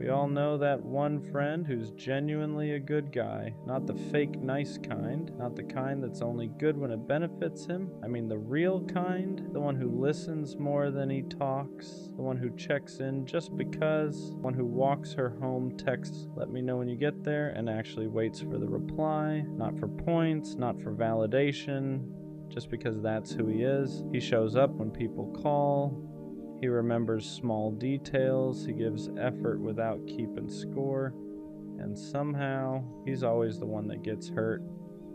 We all know that one friend who's genuinely a good guy. Not the fake nice kind, not the kind that's only good when it benefits him. I mean the real kind, the one who listens more than he talks, the one who checks in just because, the one who walks her home, texts, "Let me know when you get there," and actually waits for the reply, not for points, not for validation, just because that's who he is. He shows up when people call. He remembers small details. He gives effort without keeping score. And somehow, he's always the one that gets hurt.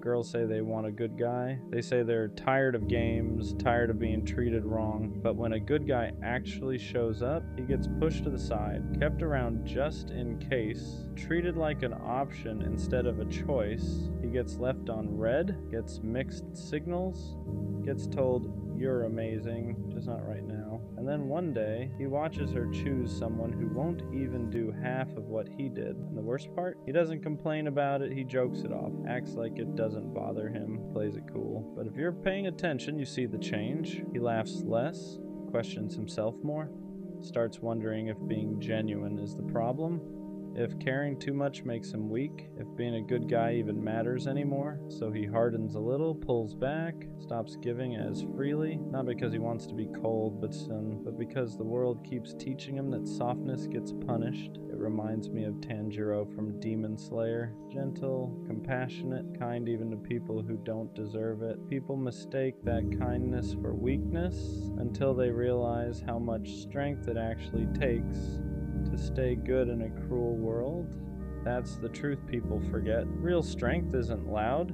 Girls say they want a good guy. They say they're tired of games, tired of being treated wrong. But when a good guy actually shows up, he gets pushed to the side, kept around just in case, treated like an option instead of a choice. He gets left on red, gets mixed signals, gets told, "You're amazing, just not right now." And then one day, he watches her choose someone who won't even do half of what he did. And the worst part? He doesn't complain about it, he jokes it off, acts like it doesn't bother him, plays it cool. But if you're paying attention, you see the change. He laughs less, questions himself more, starts wondering if being genuine is the problem. If caring too much makes him weak, if being a good guy even matters anymore, so he hardens a little, pulls back, stops giving as freely, not because he wants to be cold but because the world keeps teaching him that softness gets punished. It reminds me of Tanjiro from Demon Slayer. Gentle, compassionate, kind even to people who don't deserve it. People mistake that kindness for weakness until they realize how much strength it actually takes to stay good in a cruel world. That's the truth people forget. Real strength isn't loud.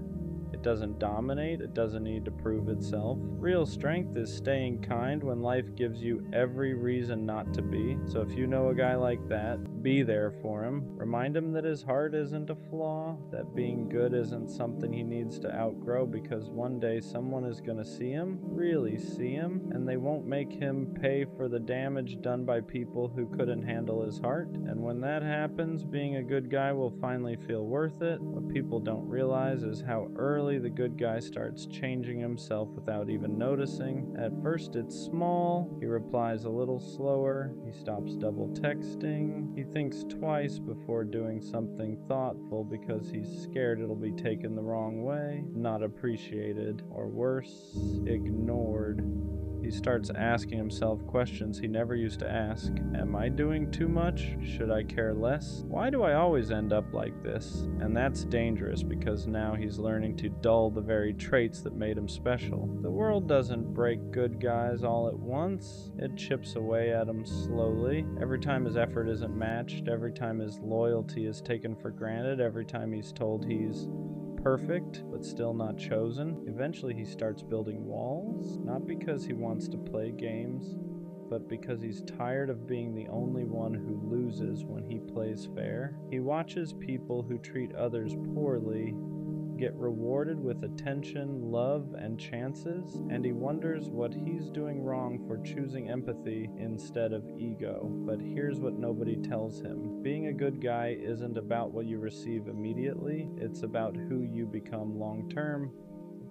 It doesn't dominate. It doesn't need to prove itself. Real strength is staying kind when life gives you every reason not to be. So if you know a guy like that, be there for him. Remind him that his heart isn't a flaw, that being good isn't something he needs to outgrow, because one day someone is going to see him, really see him, and they won't make him pay for the damage done by people who couldn't handle his heart. And when that happens, being a good guy will finally feel worth it. What people don't realize is how early the good guy starts changing himself without even noticing. At first it's small, he replies a little slower, he stops double texting, he thinks twice before doing something thoughtful because he's scared it'll be taken the wrong way, not appreciated, or worse, ignored. He starts asking himself questions he never used to ask. Am I doing too much? Should I care less? Why do I always end up like this? And that's dangerous, because now he's learning to dull the very traits that made him special. The world doesn't break good guys all at once. It chips away at him slowly. Every time his effort isn't matched, every time his loyalty is taken for granted, every time he's told he's perfect, but still not chosen. Eventually he starts building walls, not because he wants to play games, but because he's tired of being the only one who loses when he plays fair. He watches people who treat others poorly get rewarded with attention, love, and chances, and he wonders what he's doing wrong for choosing empathy instead of ego. But here's what nobody tells him. Being a good guy isn't about what you receive immediately, it's about who you become long-term.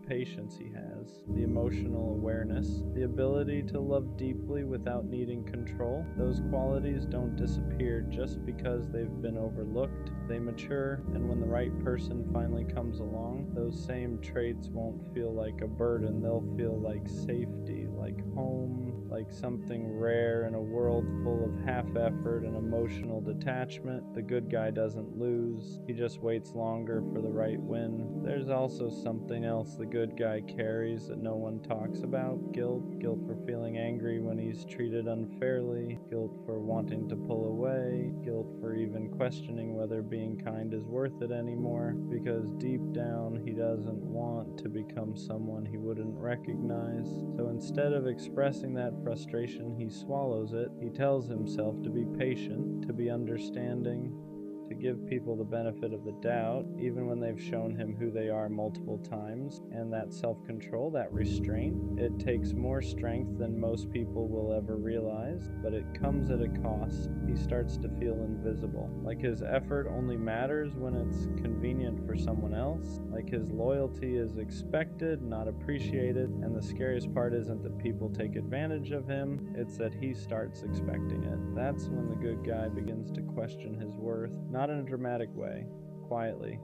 Patience he has, the emotional awareness, the ability to love deeply without needing control. Those qualities don't disappear just because they've been overlooked. They mature, and when the right person finally comes along, those same traits won't feel like a burden. They'll feel like safety, like home, like something rare in a world full of half-effort and emotional detachment. The good guy doesn't lose. He just waits longer for the right win. There's also something else the good guy carries that no one talks about. Guilt. Guilt for feeling angry when he's treated unfairly. Guilt for wanting to pull away. Guilt for even questioning whether being kind is worth it anymore. Because deep down, he doesn't want to become someone he wouldn't recognize. So instead of expressing that frustration, he swallows it. He tells himself to be patient, to be understanding, to give people the benefit of the doubt, even when they've shown him who they are multiple times. And that self-control, that restraint, it takes more strength than most people will ever realize, but it comes at a cost. He starts to feel invisible, like his effort only matters when it's convenient for someone else, like his loyalty is expected, not appreciated, and the scariest part isn't that people take advantage of him, it's that he starts expecting it. That's when the good guy begins to question his worth, not in a dramatic way, quietly,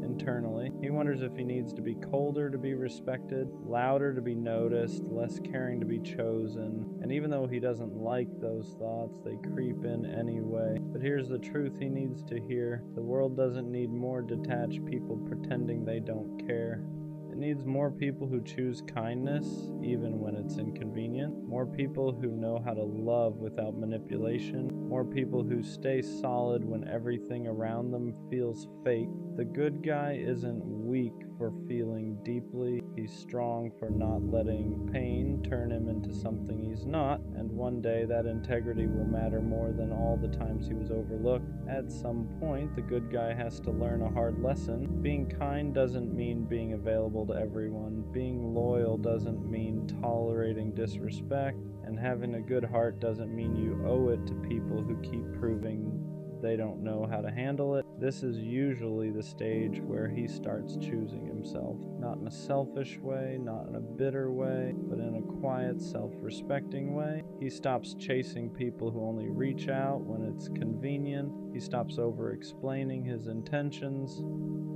internally. He wonders if he needs to be colder to be respected, louder to be noticed, less caring to be chosen. And even though he doesn't like those thoughts, they creep in anyway. But here's the truth he needs to hear. The world doesn't need more detached people pretending they don't care. It needs more people who choose kindness, even when it's inconvenient. More people who know how to love without manipulation. More people who stay solid when everything around them feels fake. The good guy isn't weak for feeling deeply. He's strong for not letting pain turn him into something he's not. And one day that integrity will matter more than all the times he was overlooked. At some point, the good guy has to learn a hard lesson. Being kind doesn't mean being available to everyone. Being loyal doesn't mean tolerating disrespect. And having a good heart doesn't mean you owe it to people who keep proving they don't know how to handle it. This is usually the stage where he starts choosing himself. Not in a selfish way, not in a bitter way, but in a quiet, self-respecting way. He stops chasing people who only reach out when it's convenient. He stops over-explaining his intentions.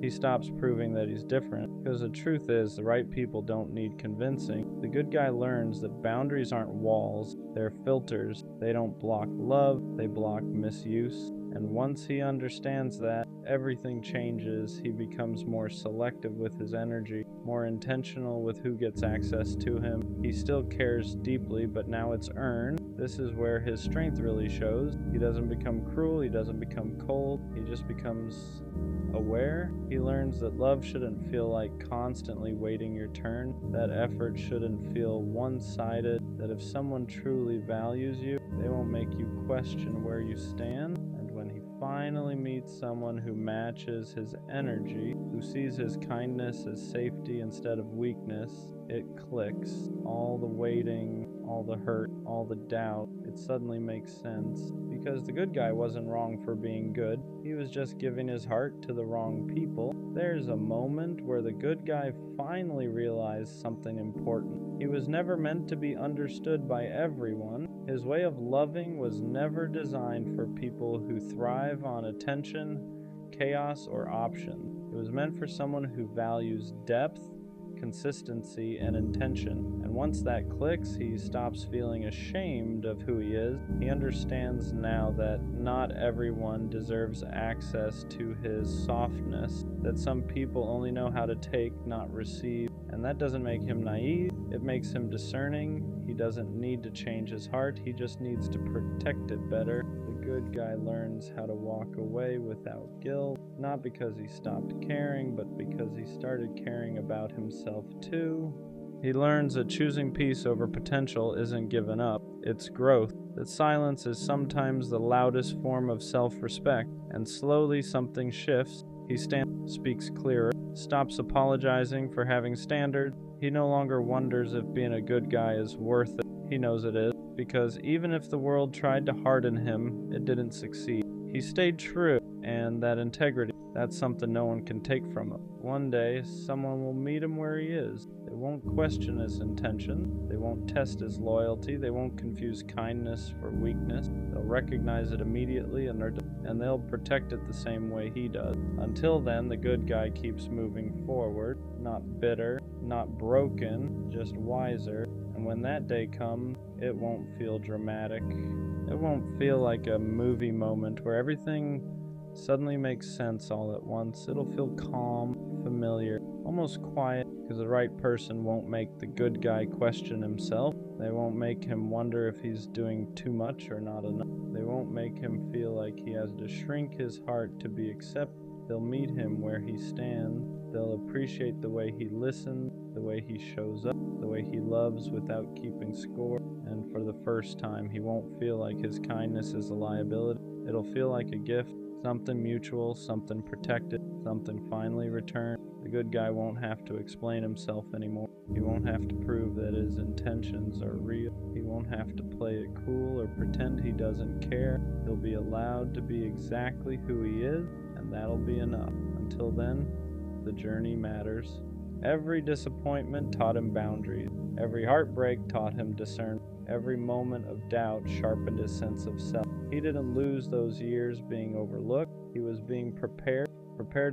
He stops proving that he's different. Because the truth is, the right people don't need convincing. The good guy learns that boundaries aren't walls, they're filters. They don't block love, they block misuse. And once he understands that, everything changes. He becomes more selective with his energy, more intentional with who gets access to him. He still cares deeply, but now it's earned. This is where his strength really shows. He doesn't become cruel, he doesn't become cold, he just becomes aware. He learns that love shouldn't feel like constantly waiting your turn, that effort shouldn't feel one-sided, that if someone truly values you, they won't make you question where you stand. And when he finally meets someone who matches his energy, who sees his kindness as safety instead of weakness, it clicks. All the waiting, all the hurt, all the doubt, it suddenly makes sense. Because the good guy wasn't wrong for being good. He was just giving his heart to the wrong people. There's a moment where the good guy finally realized something important. He was never meant to be understood by everyone. His way of loving was never designed for people who thrive on attention, chaos, or option. It was meant for someone who values depth, consistency, and intention. And once that clicks, he stops feeling ashamed of who he is. He understands now that not everyone deserves access to his softness, that some people only know how to take, not receive. And that doesn't make him naive, it makes him discerning. He doesn't need to change his heart, he just needs to protect it better. The good guy learns how to walk away without guilt, not because he stopped caring, but because he started caring about himself too. He learns that choosing peace over potential isn't given up, it's growth. That silence is sometimes the loudest form of self-respect, and slowly something shifts. He speaks clearer, stops apologizing for having standards. He no longer wonders if being a good guy is worth it. He knows it is, because even if the world tried to harden him, it didn't succeed. He stayed true, and that integrity, that's something no one can take from him. One day, someone will meet him where he is. They won't question his intention. They won't test his loyalty. They won't confuse kindness for weakness. They'll recognize it immediately, and they'll protect it the same way he does. Until then, the good guy keeps moving forward, not bitter, not broken, just wiser. And when that day comes, it won't feel dramatic. It won't feel like a movie moment where everything suddenly makes sense all at once. It'll feel calm, familiar, almost quiet, because the right person won't make the good guy question himself. They won't make him wonder if he's doing too much or not enough. They won't make him feel like he has to shrink his heart to be accepted. They'll meet him where he stands. They'll appreciate the way he listens, the way he shows up, the way he loves without keeping score. And for the first time, he won't feel like his kindness is a liability. It'll feel like a gift, Something mutual, something protected, something finally returned. The good guy won't have to explain himself anymore. He won't have to prove that his intentions are real. He won't have to play it cool or pretend he doesn't care. He'll be allowed to be exactly who he is, and that'll be enough. Until then, the journey matters. Every disappointment taught him boundaries. Every heartbreak taught him discernment. Every moment of doubt sharpened his sense of self. He didn't lose those years being overlooked. He was being prepared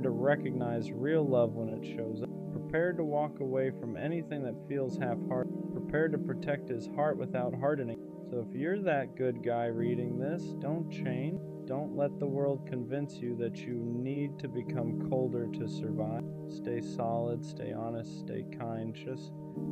to recognize real love when it shows up, prepared to walk away from anything that feels half-hearted, prepared to protect his heart without hardening. So if you're that good guy reading this, don't change. Don't let the world convince you that you need to become colder to survive. Stay solid, stay honest, stay kind.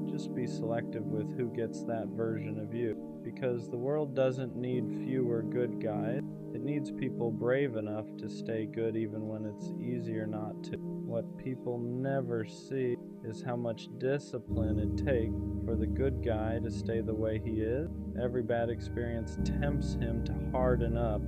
Just be selective with who gets that version of you. Because the world doesn't need fewer good guys. It needs people brave enough to stay good even when it's easier not to. What people never see is how much discipline it takes for the good guy to stay the way he is. Every bad experience tempts him to harden up.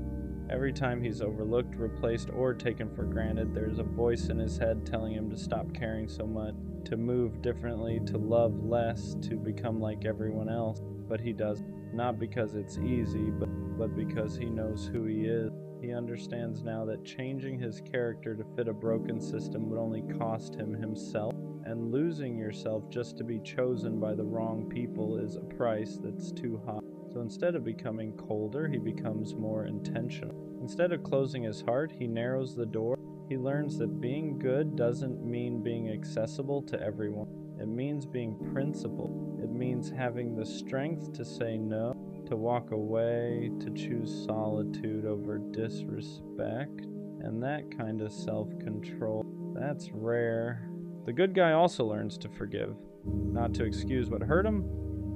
Every time he's overlooked, replaced, or taken for granted, there's a voice in his head telling him to stop caring so much, to move differently, to love less, to become like everyone else. But he doesn't. Not because it's easy, but because he knows who he is. He understands now that changing his character to fit a broken system would only cost him himself, and losing yourself just to be chosen by the wrong people is a price that's too high. So instead of becoming colder, he becomes more intentional. Instead of closing his heart, he narrows the door. He learns that being good doesn't mean being accessible to everyone. It means being principled. It means having the strength to say no, to walk away, to choose solitude over disrespect. And that kind of self-control, that's rare. The good guy also learns to forgive, not to excuse what hurt him,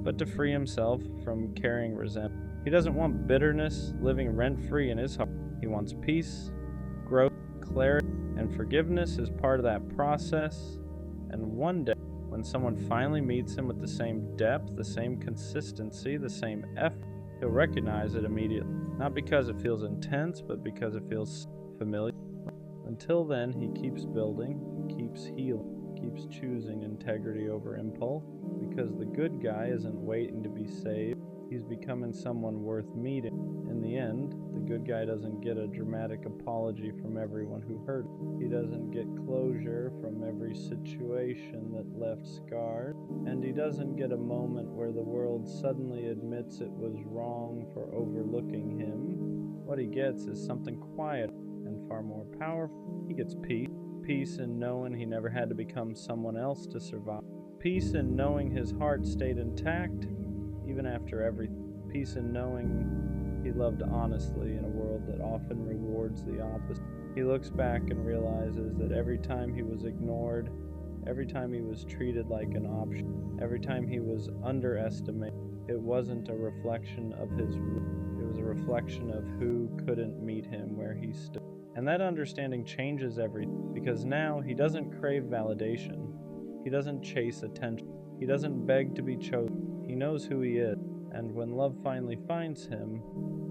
but to free himself from carrying resentment. He doesn't want bitterness living rent-free in his heart. He wants peace, growth, clarity, and forgiveness is part of that process. And one day, when someone finally meets him with the same depth, the same consistency, the same effort, he'll recognize it immediately. Not because it feels intense, but because it feels familiar. Until then, he keeps building, keeps healing, keeps choosing integrity over impulse, because the good guy isn't waiting to be saved. He's becoming someone worth meeting. In the end, the good guy doesn't get a dramatic apology from everyone who hurt him. He doesn't get closure from every situation that left scars. And he doesn't get a moment where the world suddenly admits it was wrong for overlooking him. What he gets is something quiet and far more powerful. He gets peace. Peace in knowing he never had to become someone else to survive. Peace in knowing his heart stayed intact even after everything. Peace in knowing he loved honestly in a world that often rewards the opposite. He looks back and realizes that every time he was ignored, every time he was treated like an option, every time he was underestimated, it wasn't a reflection of his root. It was a reflection of who couldn't meet him where he stood. And that understanding changes everything, because now he doesn't crave validation. He doesn't chase attention. He doesn't beg to be chosen. He knows who he is. And when love finally finds him,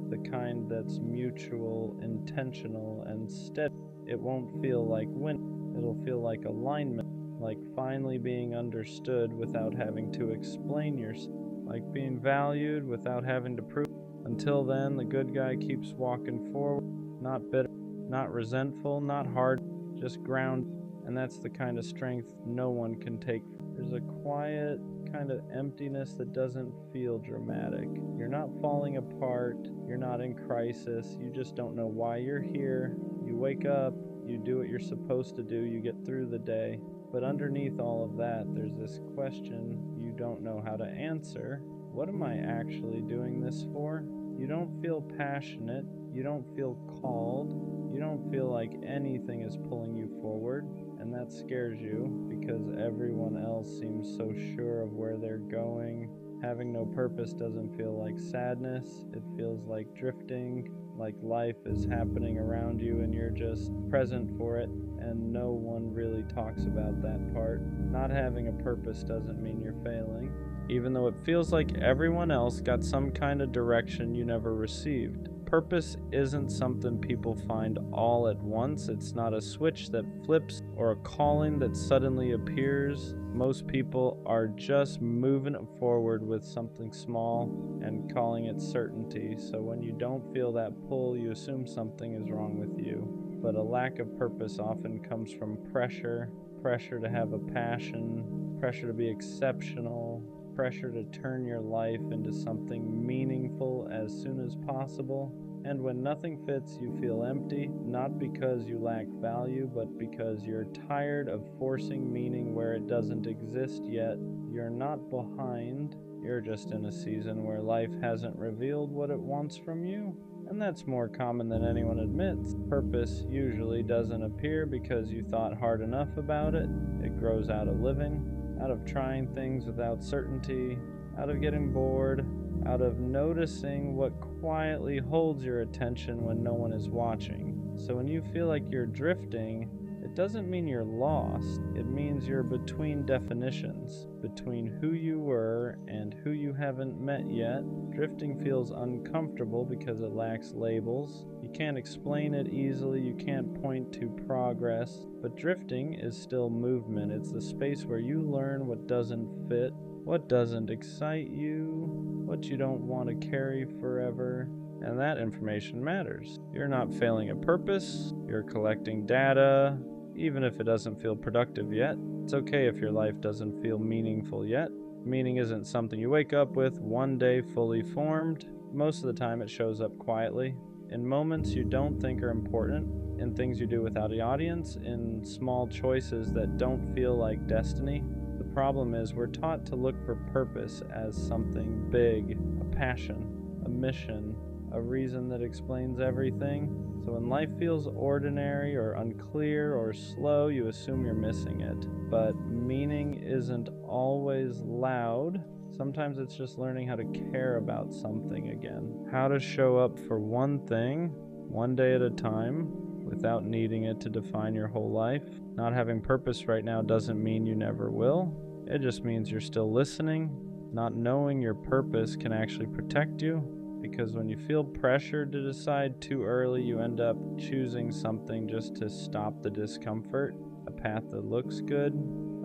the kind that's mutual, intentional, and steady, it won't feel like winning. It'll feel like alignment, like finally being understood without having to explain yourself, like being valued without having to prove. Until then, the good guy keeps walking forward, not bitter, not resentful, not hard, just grounded. And that's the kind of strength no one can take. There's a quiet kind of emptiness that doesn't feel dramatic. You're not falling apart. You're not in crisis. You just don't know why you're here. You wake up. You do what you're supposed to do. You get through the day. But underneath all of that, there's this question you don't know how to answer. What am I actually doing this for? You don't feel passionate. You don't feel called. You don't feel like anything is pulling you forward. And that scares you because everyone else seems so sure of where they're going. Having no purpose doesn't feel like sadness. It feels like drifting, like life is happening around you and you're just present for it, and no one really talks about that part. Not having a purpose doesn't mean you're failing, even though it feels like everyone else got some kind of direction you never received. Purpose isn't something people find all at once. It's not a switch that flips or a calling that suddenly appears. Most people are just moving it forward with something small and calling it certainty. So when you don't feel that pull, you assume something is wrong with you. But a lack of purpose often comes from pressure to have a passion, pressure to be exceptional, pressure to turn your life into something meaningful as soon as possible. And when nothing fits, you feel empty, not because you lack value, but because you're tired of forcing meaning where it doesn't exist yet. You're not behind, you're just in a season where life hasn't revealed what it wants from you. And that's more common than anyone admits. Purpose usually doesn't appear because you thought hard enough about it. It grows out of living, out of trying things without certainty, out of getting bored, out of noticing what quietly holds your attention when no one is watching. So when you feel like you're drifting, it doesn't mean you're lost. It means you're between definitions, between who you were and who you haven't met yet. Drifting feels uncomfortable because it lacks labels. You can't explain it easily, you can't point to progress, but drifting is still movement. It's the space where you learn what doesn't fit, what doesn't excite you, what you don't want to carry forever. And that information matters. You're not failing at purpose, you're collecting data, even if it doesn't feel productive yet. It's okay if your life doesn't feel meaningful yet. Meaning isn't something you wake up with one day fully formed. Most of the time it shows up quietly, in moments you don't think are important, in things you do without an audience, in small choices that don't feel like destiny. The problem is we're taught to look for purpose as something big, a passion, a mission, a reason that explains everything. So when life feels ordinary or unclear or slow, you assume you're missing it. But meaning isn't always loud. Sometimes it's just learning how to care about something again. How to show up for one thing, one day at a time, without needing it to define your whole life. Not having purpose right now doesn't mean you never will. It just means you're still listening. Not knowing your purpose can actually protect you, because when you feel pressured to decide too early, you end up choosing something just to stop the discomfort. A path that looks good,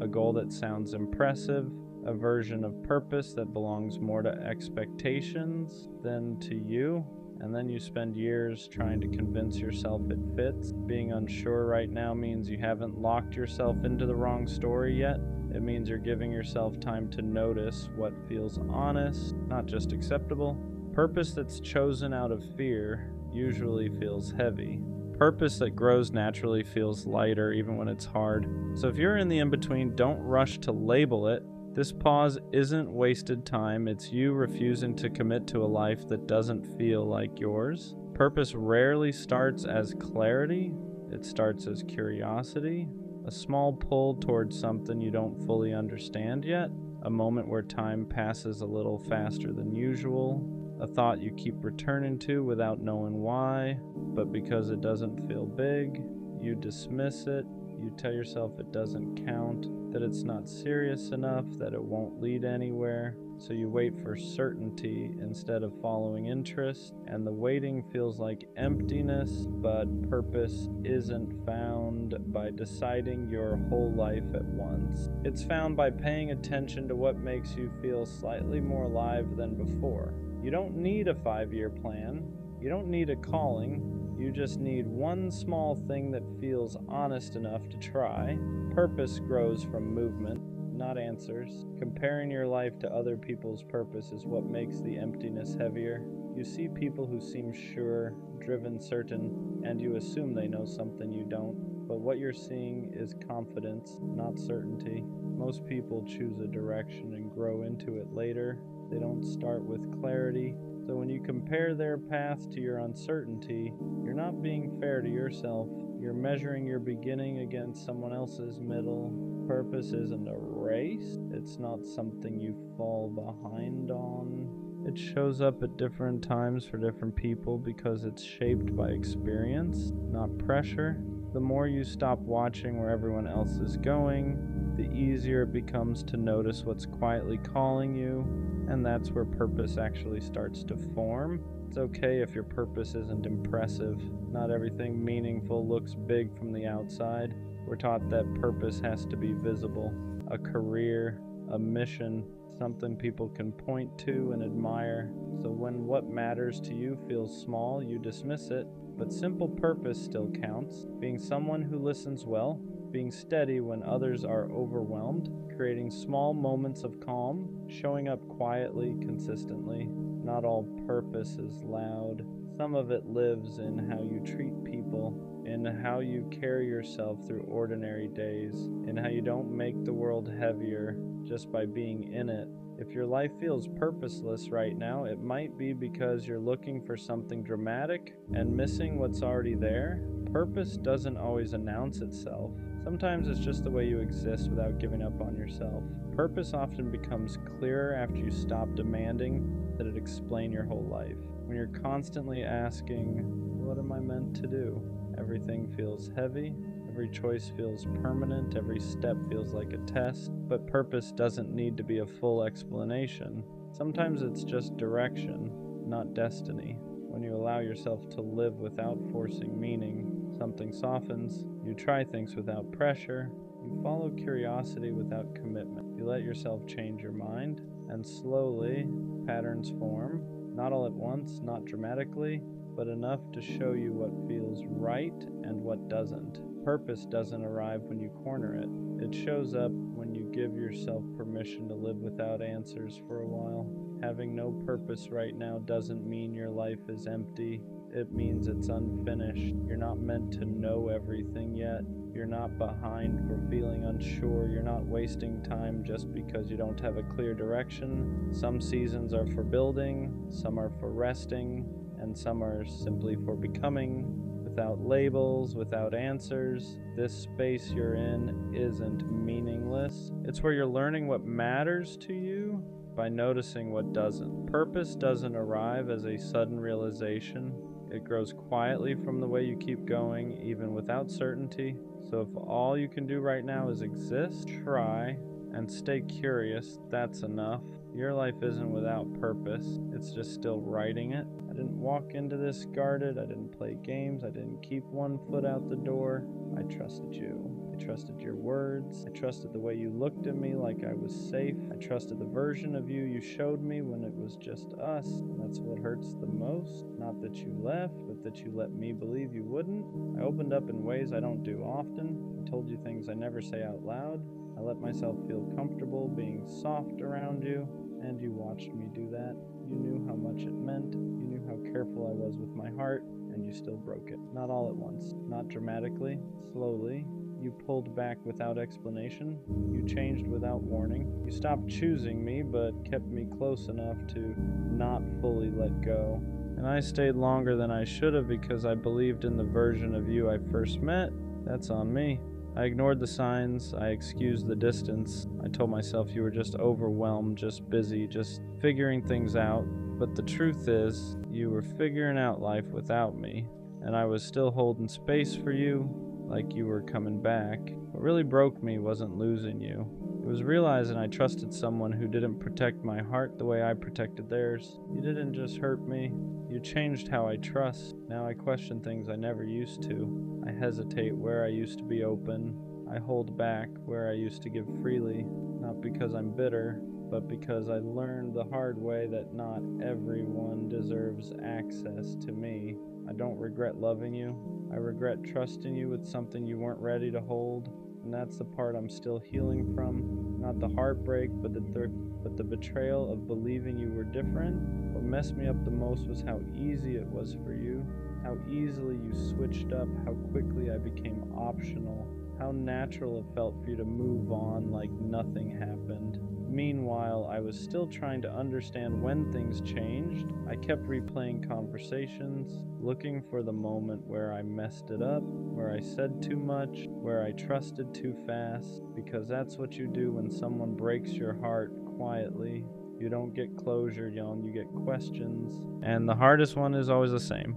a goal that sounds impressive, a version of purpose that belongs more to expectations than to you. And then you spend years trying to convince yourself it fits. Being unsure right now means you haven't locked yourself into the wrong story yet. It means you're giving yourself time to notice what feels honest, not just acceptable. Purpose that's chosen out of fear usually feels heavy. Purpose that grows naturally feels lighter even when it's hard. So if you're in the in-between, don't rush to label it. This pause isn't wasted time, it's you refusing to commit to a life that doesn't feel like yours. Purpose rarely starts as clarity, it starts as curiosity, a small pull towards something you don't fully understand yet, a moment where time passes a little faster than usual, a thought you keep returning to without knowing why, but because it doesn't feel big, you dismiss it. You tell yourself it doesn't count, that it's not serious enough, that it won't lead anywhere. So you wait for certainty instead of following interest, and the waiting feels like emptiness, but purpose isn't found by deciding your whole life at once. It's found by paying attention to what makes you feel slightly more alive than before. You don't need a 5-year plan. You don't need a calling. You just need one small thing that feels honest enough to try. Purpose grows from movement, not answers. Comparing your life to other people's purpose is what makes the emptiness heavier. You see people who seem sure, driven, certain, and you assume they know something you don't. But what you're seeing is confidence, not certainty. Most people choose a direction and grow into it later. They don't start with clarity. So when you compare their path to your uncertainty, you're not being fair to yourself. You're measuring your beginning against someone else's middle. Purpose isn't a race. It's not something you fall behind on. It shows up at different times for different people because it's shaped by experience, not pressure. The more you stop watching where everyone else is going, the easier it becomes to notice what's quietly calling you, and that's where purpose actually starts to form. It's okay if your purpose isn't impressive. Not everything meaningful looks big from the outside. We're taught that purpose has to be visible. A career, a mission, something people can point to and admire. So when what matters to you feels small, you dismiss it. But simple purpose still counts. Being someone who listens well, being steady when others are overwhelmed, creating small moments of calm, showing up quietly, consistently. Not all purpose is loud. Some of it lives in how you treat people, in how you carry yourself through ordinary days, in how you don't make the world heavier just by being in it. If your life feels purposeless right now, it might be because you're looking for something dramatic and missing what's already there. Purpose doesn't always announce itself. Sometimes it's just the way you exist without giving up on yourself. Purpose often becomes clearer after you stop demanding that it explain your whole life. When you're constantly asking, what am I meant to do? Everything feels heavy. Every choice feels permanent, every step feels like a test, but purpose doesn't need to be a full explanation. Sometimes it's just direction, not destiny. When you allow yourself to live without forcing meaning, something softens. You try things without pressure. You follow curiosity without commitment. You let yourself change your mind, and slowly, patterns form. Not all at once, not dramatically, but enough to show you what feels right and what doesn't. Purpose doesn't arrive when you corner it. It shows up when you give yourself permission to live without answers for a while. Having no purpose right now doesn't mean your life is empty. It means it's unfinished. You're not meant to know everything yet. You're not behind for feeling unsure. You're not wasting time just because you don't have a clear direction. Some seasons are for building, some are for resting, and some are simply for becoming. Without labels, without answers, this space you're in isn't meaningless. It's where you're learning what matters to you by noticing what doesn't. Purpose doesn't arrive as a sudden realization. It grows quietly from the way you keep going, even without certainty. So if all you can do right now is exist, try, and stay curious, that's enough. Your life isn't without purpose. It's just still writing it. I didn't walk into this guarded. I didn't play games. I didn't keep one foot out the door. I trusted you. I trusted your words. I trusted the way you looked at me like I was safe. I trusted the version of you you showed me when it was just us. That's what hurts the most. Not that you left, but that you let me believe you wouldn't. I opened up in ways I don't do often. I told you things I never say out loud. I let myself feel comfortable being soft around you, and you watched me do that. You knew how much it meant. You knew how careful I was with my heart, and you still broke it. Not all at once, not dramatically, slowly. You pulled back without explanation. You changed without warning. You stopped choosing me, but kept me close enough to not fully let go. And I stayed longer than I should have because I believed in the version of you I first met. That's on me. I ignored the signs, I excused the distance. I told myself you were just overwhelmed, just busy, just figuring things out. But the truth is, you were figuring out life without me, and I was still holding space for you, like you were coming back. What really broke me wasn't losing you. It was realizing I trusted someone who didn't protect my heart the way I protected theirs. You didn't just hurt me, you changed how I trust. Now I question things I never used to. I hesitate where I used to be open. I hold back where I used to give freely, not because I'm bitter, but because I learned the hard way that not everyone deserves access to me. I don't regret loving you. I regret trusting you with something you weren't ready to hold. And that's the part I'm still healing from. Not the heartbreak, but the betrayal of believing you were different. What messed me up the most was how easy it was for you, how easily you switched up, how quickly I became optional, how natural it felt for you to move on like nothing happened. Meanwhile, I was still trying to understand when things changed. I kept replaying conversations, looking for the moment where I messed it up, where I said too much, where I trusted too fast, because that's what you do when someone breaks your heart quietly. You don't get closure, Yon, you get questions. And the hardest one is always the same.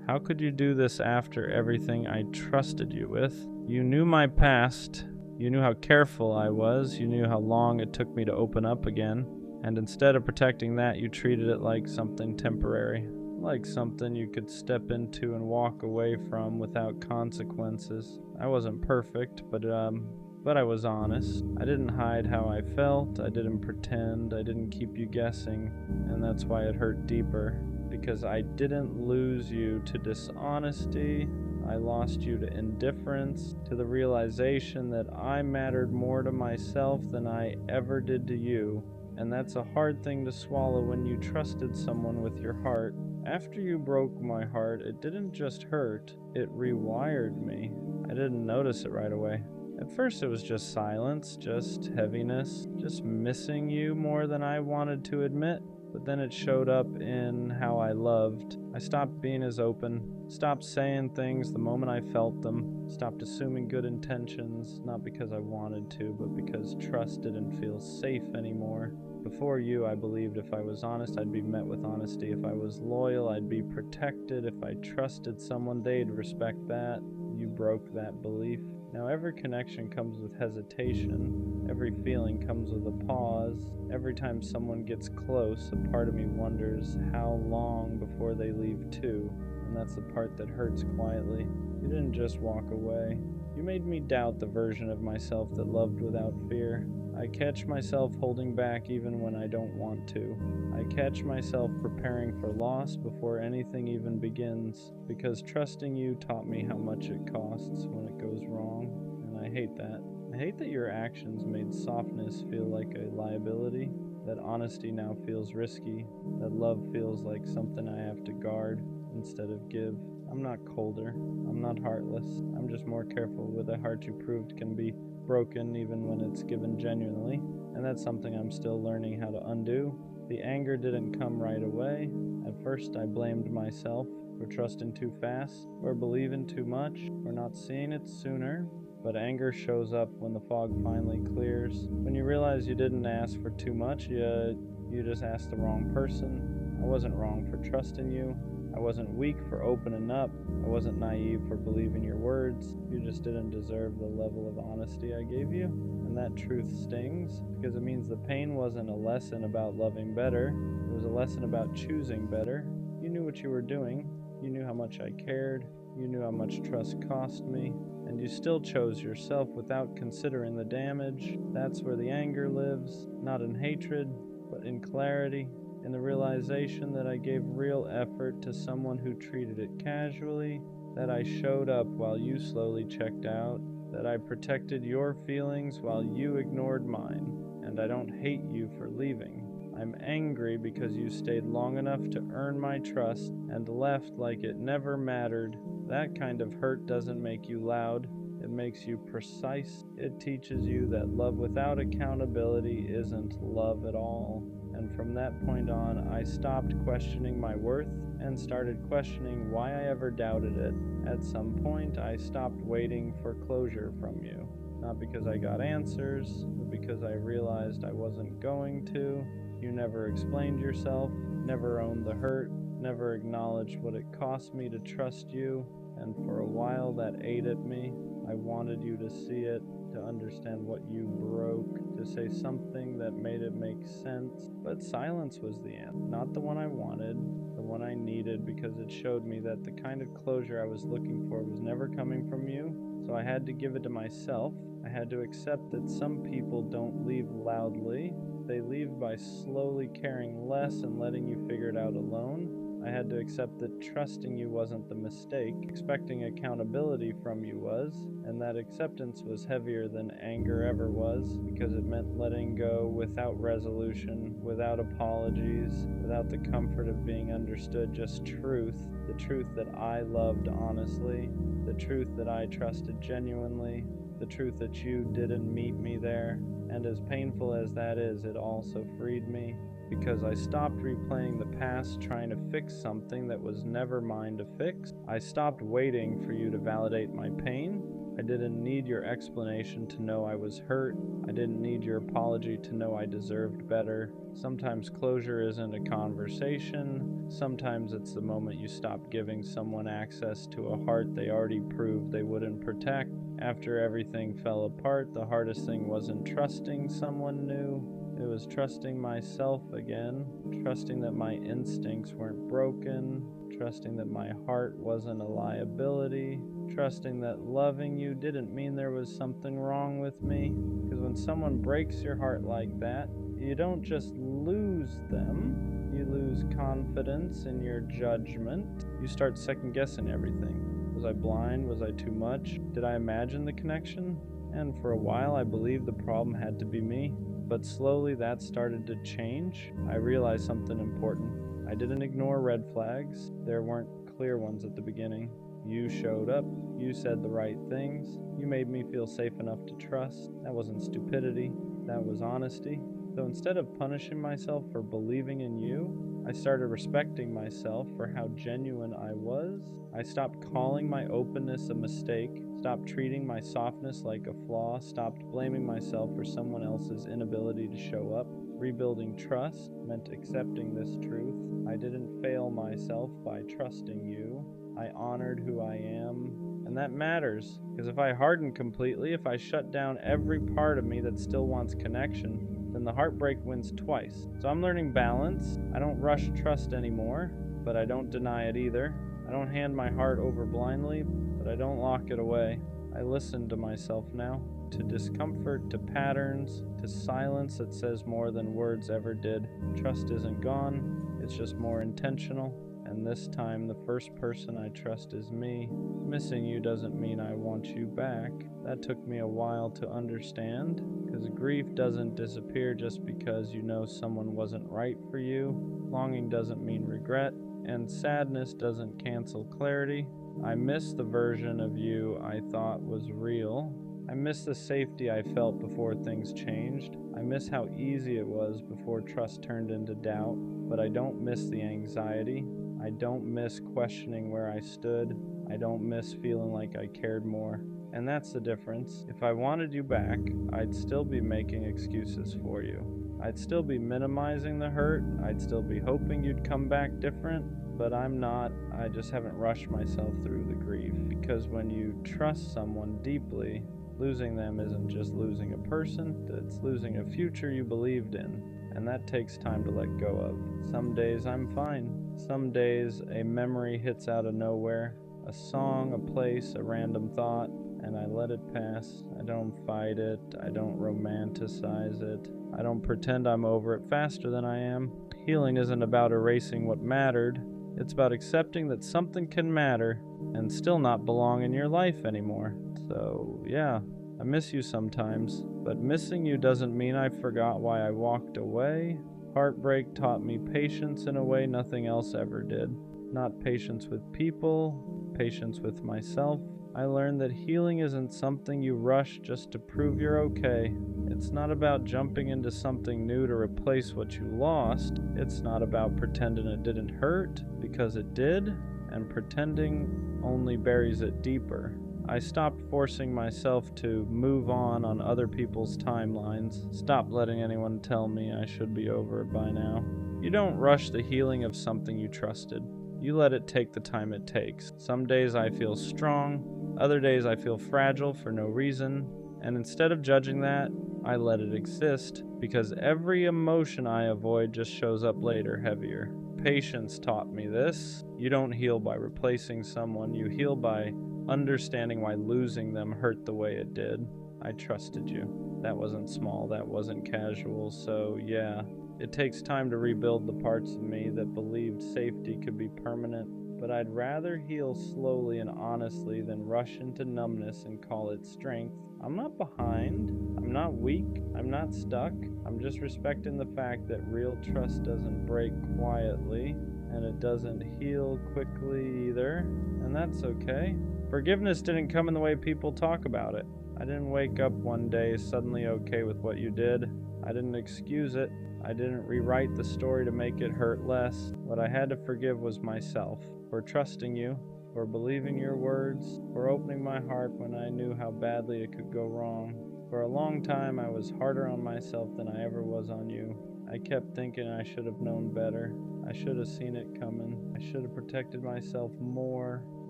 How could you do this after everything I trusted you with? You knew my past. You knew how careful I was. You knew how long it took me to open up again. And instead of protecting that, you treated it like something temporary, like something you could step into and walk away from without consequences. I wasn't perfect, but I was honest. I didn't hide how I felt. I didn't pretend. I didn't keep you guessing. And that's why it hurt deeper. Because I didn't lose you to dishonesty. I lost you to indifference, to the realization that I mattered more to myself than I ever did to you. And that's a hard thing to swallow when you trusted someone with your heart. After you broke my heart, it didn't just hurt, it rewired me. I didn't notice it right away. At first it was just silence, just heaviness, just missing you more than I wanted to admit. But then it showed up in how I loved. I stopped being as open, stopped saying things the moment I felt them, stopped assuming good intentions, not because I wanted to, but because trust didn't feel safe anymore. Before you, I believed if I was honest, I'd be met with honesty. If I was loyal, I'd be protected. If I trusted someone, they'd respect that. You broke that belief. Now every connection comes with hesitation. Every feeling comes with a pause. Every time someone gets close, a part of me wonders how long before they leave too. And that's the part that hurts quietly. You didn't just walk away. You made me doubt the version of myself that loved without fear. I catch myself holding back even when I don't want to. I catch myself preparing for loss before anything even begins, because trusting you taught me how much it costs when it goes wrong, and I hate that. I hate that your actions made softness feel like a liability, that honesty now feels risky, that love feels like something I have to guard instead of give. I'm not colder, I'm not heartless, I'm just more careful with a heart you proved can be broken even when it's given genuinely, and that's something I'm still learning how to undo. The anger didn't come right away. At first I blamed myself for trusting too fast, or believing too much, or not seeing it sooner. But anger shows up when the fog finally clears, when you realize you didn't ask for too much, you just asked the wrong person. I wasn't wrong for trusting you. I wasn't weak for opening up. I wasn't naive for believing your words. You just didn't deserve the level of honesty I gave you. And that truth stings, because it means the pain wasn't a lesson about loving better. It was a lesson about choosing better. You knew what you were doing. You knew how much I cared. You knew how much trust cost me. And you still chose yourself without considering the damage. That's where the anger lives, not in hatred, but in clarity. In the realization that I gave real effort to someone who treated it casually, that I showed up while you slowly checked out, that I protected your feelings while you ignored mine, and I don't hate you for leaving. I'm angry because you stayed long enough to earn my trust and left like it never mattered. That kind of hurt doesn't make you loud, it makes you precise. It teaches you that love without accountability isn't love at all. And from that point on, I stopped questioning my worth and started questioning why I ever doubted it. At some point, I stopped waiting for closure from you. Not because I got answers, but because I realized I wasn't going to. You never explained yourself, never owned the hurt, never acknowledged what it cost me to trust you, and for a while that ate at me. I wanted you to see it, to understand what you broke, to say something that made it make sense. But silence was the end, not the one I wanted, the one I needed, because it showed me that the kind of closure I was looking for was never coming from you. So I had to give it to myself. I had to accept that some people don't leave loudly. They leave by slowly caring less and letting you figure it out alone. I had to accept that trusting you wasn't the mistake, expecting accountability from you was, and that acceptance was heavier than anger ever was, because it meant letting go without resolution, without apologies, without the comfort of being understood, just truth, the truth that I loved honestly, the truth that I trusted genuinely, the truth that you didn't meet me there. And as painful as that is, it also freed me, because I stopped replaying the past trying to fix something that was never mine to fix. I stopped waiting for you to validate my pain. I didn't need your explanation to know I was hurt. I didn't need your apology to know I deserved better. Sometimes closure isn't a conversation. Sometimes it's the moment you stop giving someone access to a heart they already proved they wouldn't protect. After everything fell apart, the hardest thing wasn't trusting someone new. It was trusting myself again, trusting that my instincts weren't broken, trusting that my heart wasn't a liability, trusting that loving you didn't mean there was something wrong with me. Because when someone breaks your heart like that, you don't just lose them, you lose confidence in your judgment. You start second-guessing everything. Was I blind? Was I too much? Did I imagine the connection? And for a while I believed the problem had to be me. But slowly that started to change. I realized something important. I didn't ignore red flags. There weren't clear ones at the beginning. You showed up. You said the right things. You made me feel safe enough to trust. That wasn't stupidity. That was honesty. So instead of punishing myself for believing in you, I started respecting myself for how genuine I was. I stopped calling my openness a mistake, stopped treating my softness like a flaw, stopped blaming myself for someone else's inability to show up. Rebuilding trust meant accepting this truth. I didn't fail myself by trusting you. I honored who I am. And that matters, because if I harden completely, if I shut down every part of me that still wants connection, then the heartbreak wins twice. So I'm learning balance. I don't rush trust anymore, but I don't deny it either. I don't hand my heart over blindly, but I don't lock it away. I listen to myself now, to discomfort, to patterns, to silence that says more than words ever did. Trust isn't gone, it's just more intentional. And this time, the first person I trust is me. Missing you doesn't mean I want you back. That took me a while to understand, because grief doesn't disappear just because you know someone wasn't right for you. Longing doesn't mean regret, and sadness doesn't cancel clarity. I miss the version of you I thought was real. I miss the safety I felt before things changed. I miss how easy it was before trust turned into doubt. But I don't miss the anxiety. I don't miss questioning where I stood. I don't miss feeling like I cared more. And that's the difference. If I wanted you back, I'd still be making excuses for you. I'd still be minimizing the hurt. I'd still be hoping you'd come back different. But I'm not. I just haven't rushed myself through the grief. Because when you trust someone deeply, losing them isn't just losing a person, it's losing a future you believed in. And that takes time to let go of. Some days I'm fine. Some days a memory hits out of nowhere. A song, a place, a random thought, and I let it pass. I don't fight it. I don't romanticize it. I don't pretend I'm over it faster than I am. Healing isn't about erasing what mattered. It's about accepting that something can matter and still not belong in your life anymore. So, yeah, I miss you sometimes, but missing you doesn't mean I forgot why I walked away. Heartbreak taught me patience in a way nothing else ever did. Not patience with people, patience with myself. I learned that healing isn't something you rush just to prove you're okay. It's not about jumping into something new to replace what you lost. It's not about pretending it didn't hurt, because it did, and pretending only buries it deeper. I stopped forcing myself to move on other people's timelines. Stopped letting anyone tell me I should be over it by now. You don't rush the healing of something you trusted. You let it take the time it takes. Some days I feel strong, other days I feel fragile for no reason, and instead of judging that, I let it exist, because every emotion I avoid just shows up later heavier. Patience taught me this. You don't heal by replacing someone, you heal by understanding why losing them hurt the way it did. I trusted you. That wasn't small, that wasn't casual, so yeah. It takes time to rebuild the parts of me that believed safety could be permanent, but I'd rather heal slowly and honestly than rush into numbness and call it strength. I'm not behind, I'm not weak, I'm not stuck. I'm just respecting the fact that real trust doesn't break quietly, and it doesn't heal quickly either, and that's okay. Forgiveness didn't come in the way people talk about it. I didn't wake up one day suddenly okay with what you did. I didn't excuse it. I didn't rewrite the story to make it hurt less. What I had to forgive was myself for trusting you, for believing your words, for opening my heart when I knew how badly it could go wrong. For a long time, I was harder on myself than I ever was on you. I kept thinking I should have known better. I should have seen it coming. I should have protected myself more.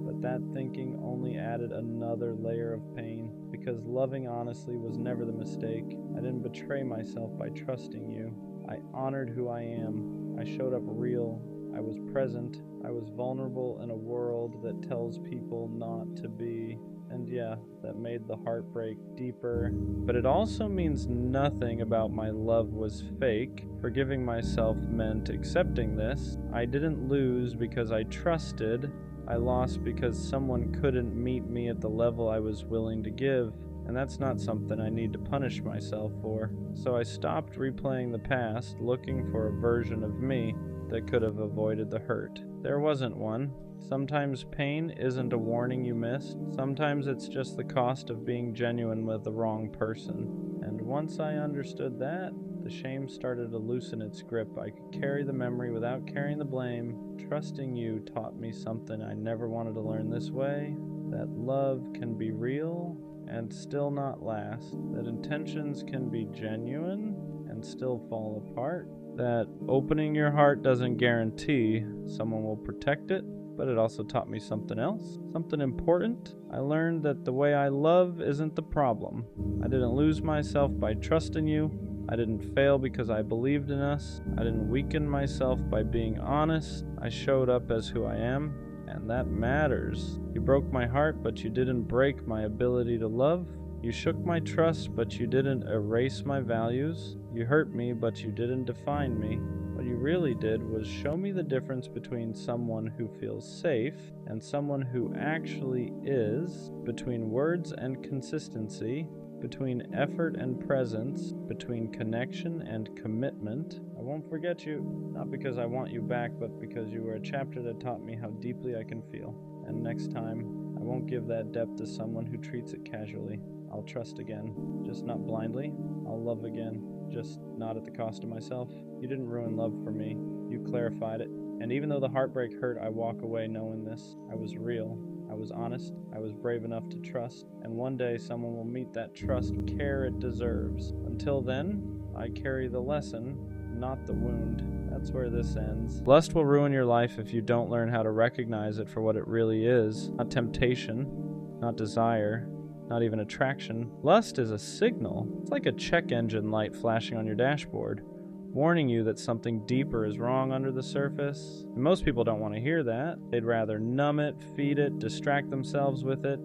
But that thinking only added another layer of pain, because loving honestly was never the mistake. I didn't betray myself by trusting you. I honored who I am. I showed up real. I was present. I was vulnerable in a world that tells people not to be. And yeah, that made the heartbreak deeper. But it also means nothing about my love was fake. Forgiving myself meant accepting this. I didn't lose because I trusted. I lost because someone couldn't meet me at the level I was willing to give. And that's not something I need to punish myself for. So I stopped replaying the past, looking for a version of me that could have avoided the hurt. There wasn't one. Sometimes pain isn't a warning you missed. Sometimes it's just the cost of being genuine with the wrong person. And once I understood that, the shame started to loosen its grip. I could carry the memory without carrying the blame. Trusting you taught me something I never wanted to learn this way. That love can be real and still not last. That intentions can be genuine and still fall apart. That opening your heart doesn't guarantee someone will protect it, but it also taught me something else, something important. I learned that the way I love isn't the problem. I didn't lose myself by trusting you. I didn't fail because I believed in us. I didn't weaken myself by being honest. I showed up as who I am, and that matters. You broke my heart, but you didn't break my ability to love. You shook my trust, but you didn't erase my values. You hurt me, but you didn't define me. What you really did was show me the difference between someone who feels safe and someone who actually is, between words and consistency, between effort and presence, between connection and commitment. I won't forget you, not because I want you back, but because you were a chapter that taught me how deeply I can feel. And next time, I won't give that depth to someone who treats it casually. I'll trust again, just not blindly. I'll love again, just not at the cost of myself. You didn't ruin love for me. You clarified it. And even though the heartbreak hurt, I walk away knowing this. I was real. I was honest. I was brave enough to trust. And one day someone will meet that trust care it deserves. Until then, I carry the lesson, not the wound. That's where this ends. Lust will ruin your life if you don't learn how to recognize it for what it really is. Not temptation, not desire, not even attraction. Lust is a signal. It's like a check engine light flashing on your dashboard, warning you that something deeper is wrong under the surface. And most people don't want to hear that. They'd rather numb it, feed it, distract themselves with it,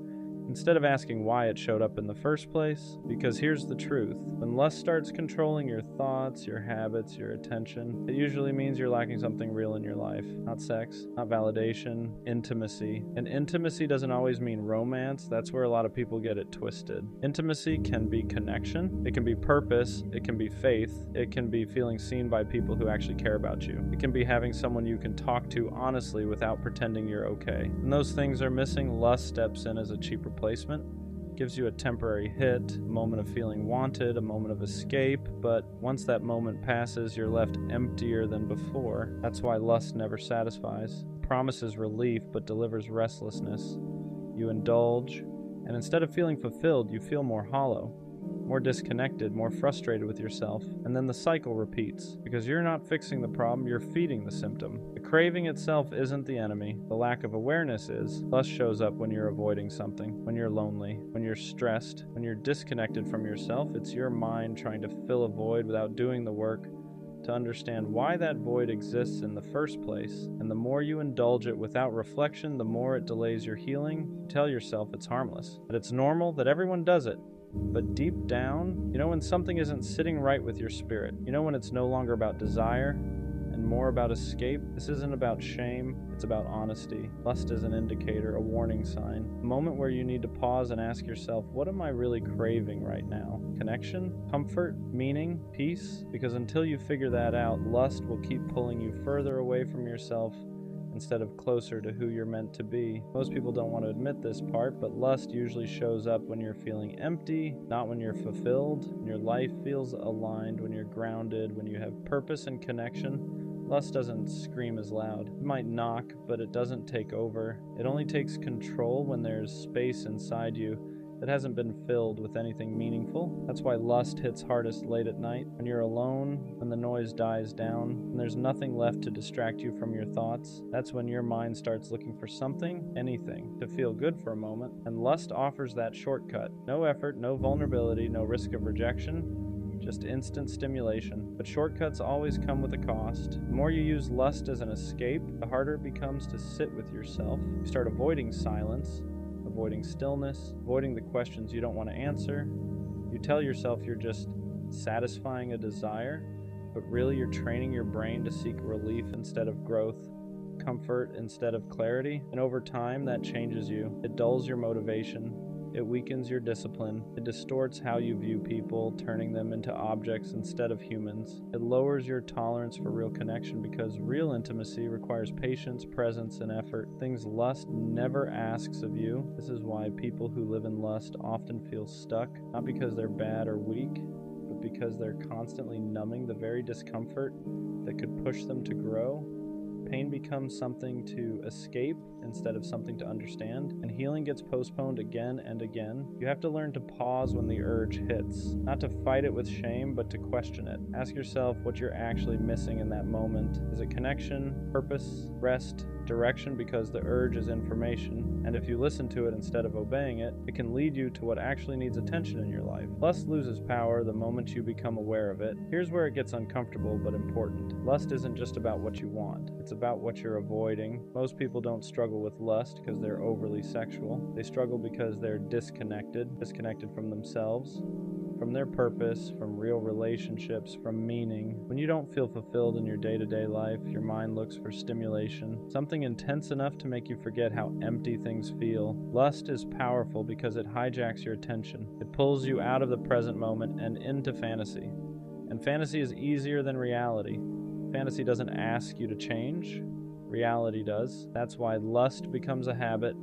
instead of asking why it showed up in the first place. Because here's the truth. When lust starts controlling your thoughts, your habits, your attention, it usually means you're lacking something real in your life. Not sex, not validation, intimacy. And intimacy doesn't always mean romance. That's where a lot of people get it twisted. Intimacy can be connection. It can be purpose. It can be faith. It can be feeling seen by people who actually care about you. It can be having someone you can talk to honestly without pretending you're okay. When those things are missing, lust steps in as a cheap replacement. Gives you a temporary hit, a moment of feeling wanted, a moment of escape, but once that moment passes, you're left emptier than before. That's why lust never satisfies. It promises relief, but delivers restlessness. You indulge, and instead of feeling fulfilled, you feel more hollow, more disconnected, more frustrated with yourself. And then the cycle repeats. Because you're not fixing the problem, you're feeding the symptom. The craving itself isn't the enemy. The lack of awareness is. Lust shows up when you're avoiding something, when you're lonely, when you're stressed, when you're disconnected from yourself. It's your mind trying to fill a void without doing the work to understand why that void exists in the first place. And the more you indulge it without reflection, the more it delays your healing. You tell yourself it's harmless, that it's normal, that everyone does it. But deep down, you know when something isn't sitting right with your spirit. You know when it's no longer about desire and more about escape. This isn't about shame, it's about honesty. Lust is an indicator, a warning sign. A moment where you need to pause and ask yourself, what am I really craving right now? Connection? Comfort? Meaning? Peace? Because until you figure that out, lust will keep pulling you further away from yourself instead of closer to who you're meant to be. Most people don't want to admit this part, but lust usually shows up when you're feeling empty, not when you're fulfilled, when your life feels aligned, when you're grounded, when you have purpose and connection. Lust doesn't scream as loud. It might knock, but it doesn't take over. It only takes control when there's space inside you that hasn't been filled with anything meaningful. That's why lust hits hardest late at night, when you're alone, when the noise dies down, and there's nothing left to distract you from your thoughts. That's when your mind starts looking for something, anything, to feel good for a moment, and lust offers that shortcut. No effort, no vulnerability, no risk of rejection, just instant stimulation. But shortcuts always come with a cost. The more you use lust as an escape, the harder it becomes to sit with yourself. You start avoiding silence, avoiding stillness, avoiding the questions you don't want to answer. You tell yourself you're just satisfying a desire, but really you're training your brain to seek relief instead of growth, comfort instead of clarity. And over time, that changes you. It dulls your motivation. It weakens your discipline. It distorts how you view people, turning them into objects instead of humans. It lowers your tolerance for real connection because real intimacy requires patience, presence, and effort. Things lust never asks of you. This is why people who live in lust often feel stuck, not because they're bad or weak, but because they're constantly numbing the very discomfort that could push them to grow. Pain becomes something to escape instead of something to understand, and healing gets postponed again and again. You have to learn to pause when the urge hits, not to fight it with shame, but to question it. Ask yourself what you're actually missing in that moment. Is it connection, purpose, rest, direction? Because the urge is information, and if you listen to it instead of obeying it, it can lead you to what actually needs attention in your life. Lust loses power the moment you become aware of it. Here's where it gets uncomfortable but important. Lust isn't just about what you want. It's about what you're avoiding. Most people don't struggle with lust because they're overly sexual. They struggle because they're disconnected from themselves, from their purpose, from real relationships, from meaning. When you don't feel fulfilled in your day-to-day life, your mind looks for stimulation, something intense enough to make you forget how empty things feel. Lust is powerful because it hijacks your attention. It pulls you out of the present moment and into fantasy. And fantasy is easier than reality. Fantasy doesn't ask you to change. Reality does. That's why lust becomes a habit,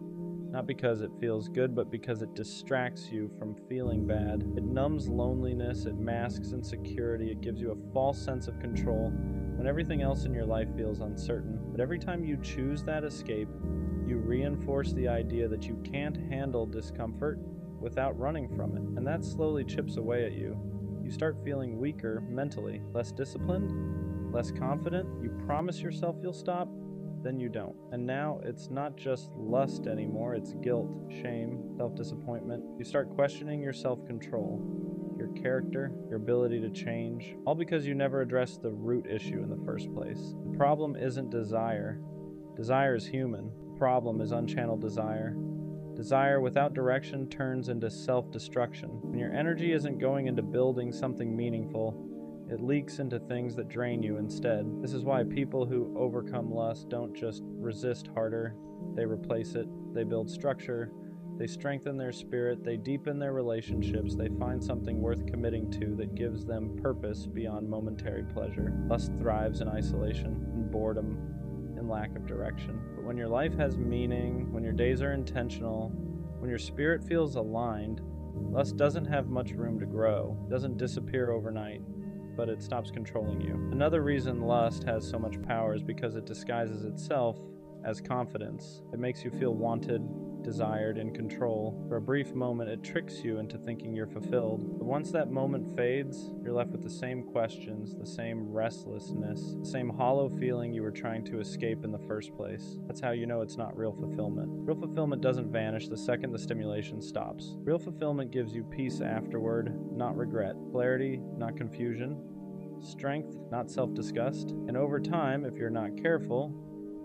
not because it feels good, but because it distracts you from feeling bad. It numbs loneliness, it masks insecurity, it gives you a false sense of control when everything else in your life feels uncertain. But every time you choose that escape, you reinforce the idea that you can't handle discomfort without running from it. And that slowly chips away at you. You start feeling weaker mentally, less disciplined, less confident. You promise yourself you'll stop, then you don't. And now it's not just lust anymore, it's guilt, shame, self-disappointment. You start questioning your self-control, your character, your ability to change, all because you never addressed the root issue in the first place. The problem isn't desire. Desire is human. The problem is unchanneled desire. Desire without direction turns into self-destruction. When your energy isn't going into building something meaningful, it leaks into things that drain you instead. This is why people who overcome lust don't just resist harder, they replace it, they build structure, they strengthen their spirit, they deepen their relationships, they find something worth committing to that gives them purpose beyond momentary pleasure. Lust thrives in isolation, in boredom, in lack of direction. But when your life has meaning, when your days are intentional, when your spirit feels aligned, lust doesn't have much room to grow. It doesn't disappear overnight, but it stops controlling you. Another reason lust has so much power is because it disguises itself as confidence. It makes you feel wanted, desired, in control. For a brief moment, it tricks you into thinking you're fulfilled. But once that moment fades, you're left with the same questions, the same restlessness, the same hollow feeling you were trying to escape in the first place. That's how you know it's not real fulfillment. Real fulfillment doesn't vanish the second the stimulation stops. Real fulfillment gives you peace afterward, not regret. Clarity, not confusion. Strength, not self-disgust. And over time, if you're not careful,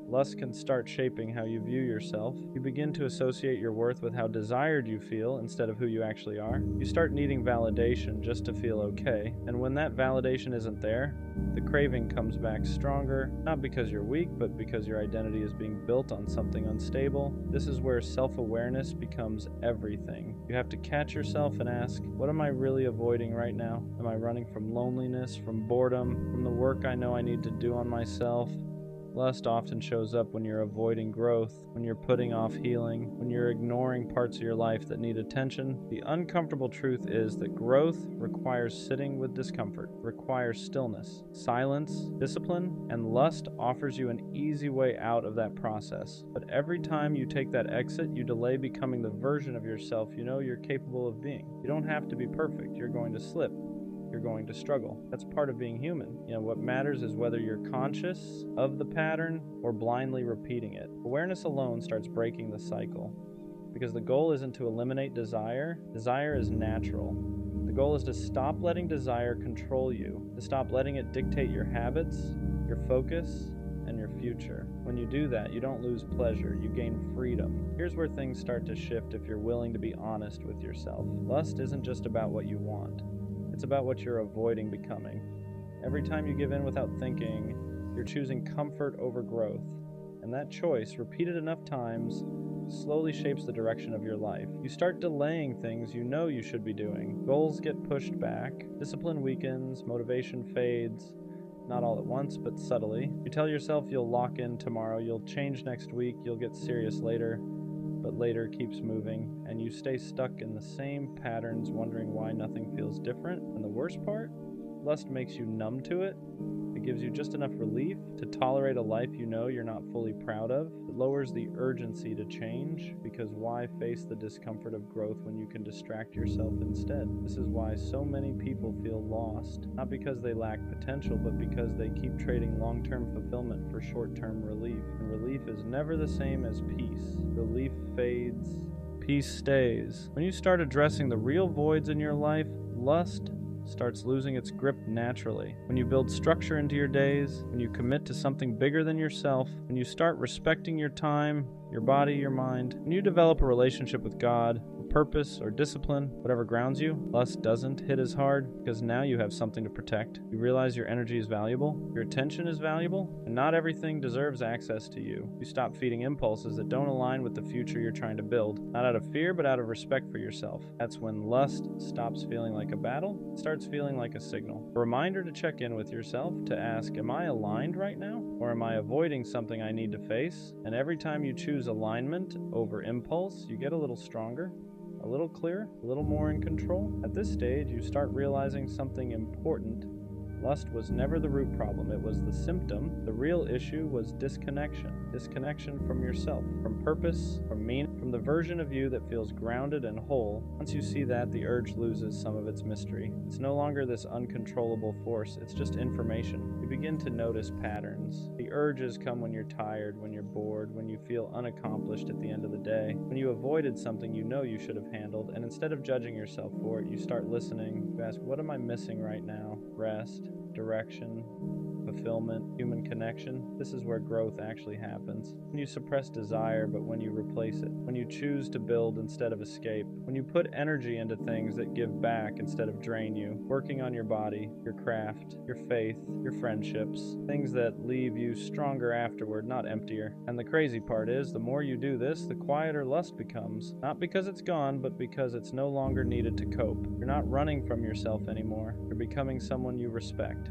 lust can start shaping how you view yourself. You begin to associate your worth with how desired you feel instead of who you actually are. You start needing validation just to feel okay. And when that validation isn't there, the craving comes back stronger, not because you're weak, but because your identity is being built on something unstable. This is where self-awareness becomes everything. You have to catch yourself and ask, what am I really avoiding right now? Am I running from loneliness, from boredom, from the work I know I need to do on myself? Lust often shows up when you're avoiding growth, when you're putting off healing, when you're ignoring parts of your life that need attention. The uncomfortable truth is that growth requires sitting with discomfort, requires stillness, silence, discipline, and lust offers you an easy way out of that process. But every time you take that exit, you delay becoming the version of yourself you know you're capable of being. You don't have to be perfect. You're going to slip. You're going to struggle. That's part of being human. What matters is whether you're conscious of the pattern or blindly repeating it. Awareness alone starts breaking the cycle, because the goal isn't to eliminate desire. Desire is natural. The goal is to stop letting desire control you, to stop letting it dictate your habits, your focus, and your future. When you do that, you don't lose pleasure, you gain freedom. Here's where things start to shift if you're willing to be honest with yourself. Lust isn't just about what you want. It's about what you're avoiding becoming. Every time you give in without thinking, you're choosing comfort over growth. And that choice, repeated enough times, slowly shapes the direction of your life. You start delaying things you know you should be doing. Goals get pushed back, discipline weakens, motivation fades, not all at once, but subtly. You tell yourself you'll lock in tomorrow, you'll change next week, you'll get serious later. But later keeps moving, and you stay stuck in the same patterns, wondering why nothing feels different. And the worst part? Lust makes you numb to it. It gives you just enough relief to tolerate a life you know you're not fully proud of. It lowers the urgency to change, because why face the discomfort of growth when you can distract yourself instead? This is why so many people feel lost, not because they lack potential, but because they keep trading long-term fulfillment for short-term relief. And relief is never the same as peace. Relief fades, peace stays. When you start addressing the real voids in your life, lust starts losing its grip naturally. When you build structure into your days, when you commit to something bigger than yourself, when you start respecting your time, your body, your mind, when you develop a relationship with God, purpose, or discipline, whatever grounds you, lust doesn't hit as hard, because now you have something to protect. You realize your energy is valuable, your attention is valuable, and not everything deserves access to you. You stop feeding impulses that don't align with the future you're trying to build, not out of fear, but out of respect for yourself. That's when lust stops feeling like a battle, it starts feeling like a signal. A reminder to check in with yourself, to ask, am I aligned right now? Or am I avoiding something I need to face? And every time you choose alignment over impulse, you get a little stronger, a little clearer, a little more in control. At this stage, you start realizing something important. Lust was never the root problem, it was the symptom. The real issue was disconnection. Disconnection from yourself, from purpose, from meaning, from the version of you that feels grounded and whole. Once you see that, the urge loses some of its mystery. It's no longer this uncontrollable force, it's just information. You begin to notice patterns. The urges come when you're tired, when you're bored, when you feel unaccomplished at the end of the day, when you avoided something you know you should have handled, and instead of judging yourself for it, you start listening. You ask, what am I missing right now? Rest, direction, fulfillment, human connection. This is where growth actually happens. When you suppress desire, but when you replace it. When you choose to build instead of escape. When you put energy into things that give back instead of drain you. Working on your body, your craft, your faith, your friendships. Things that leave you stronger afterward, not emptier. And the crazy part is, the more you do this, the quieter lust becomes. Not because it's gone, but because it's no longer needed to cope. You're not running from yourself anymore. You're becoming someone you respect.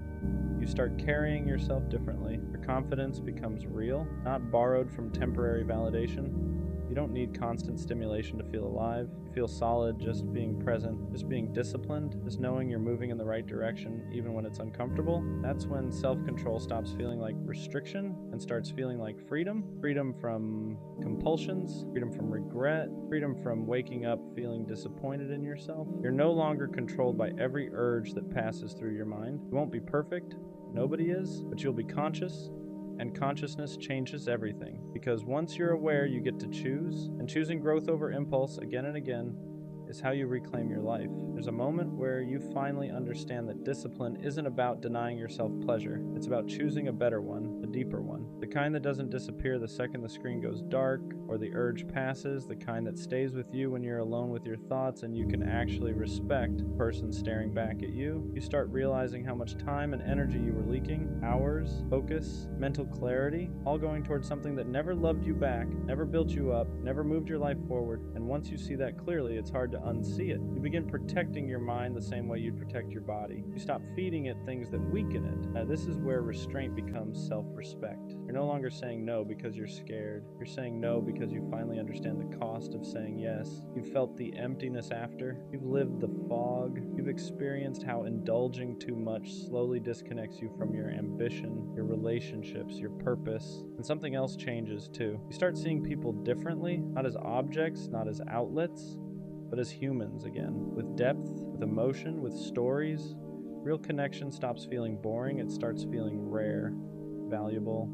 You start carrying yourself differently. Your confidence becomes real, not borrowed from temporary validation. You don't need constant stimulation to feel alive. You feel solid just being present, just being disciplined, just knowing you're moving in the right direction even when it's uncomfortable. That's when self-control stops feeling like restriction and starts feeling like freedom. Freedom from compulsions, freedom from regret, freedom from waking up feeling disappointed in yourself. You're no longer controlled by every urge that passes through your mind. You won't be perfect. Nobody is, but you'll be conscious. And consciousness changes everything, because once you're aware, you get to choose, and choosing growth over impulse again and again is how you reclaim your life. There's a moment where you finally understand that discipline isn't about denying yourself pleasure. It's about choosing a better one, a deeper one. The kind that doesn't disappear the second the screen goes dark or the urge passes, the kind that stays with you when you're alone with your thoughts and you can actually respect the person staring back at you. You start realizing how much time and energy you were leaking, hours, focus, mental clarity, all going towards something that never loved you back, never built you up, never moved your life forward. And once you see that clearly, it's hard to to unsee it. You begin protecting your mind the same way you'd protect your body. You stop feeding it things that weaken it. This is where restraint becomes self-respect. You're no longer saying no because you're scared. You're saying no because you finally understand the cost of saying yes. You've felt the emptiness after. You've lived the fog. You've experienced how indulging too much slowly disconnects you from your ambition, your relationships, your purpose. And something else changes too. You start seeing people differently, not as objects, not as outlets, but as humans again, with depth, with emotion, with stories. Real connection stops feeling boring. It starts feeling rare, valuable,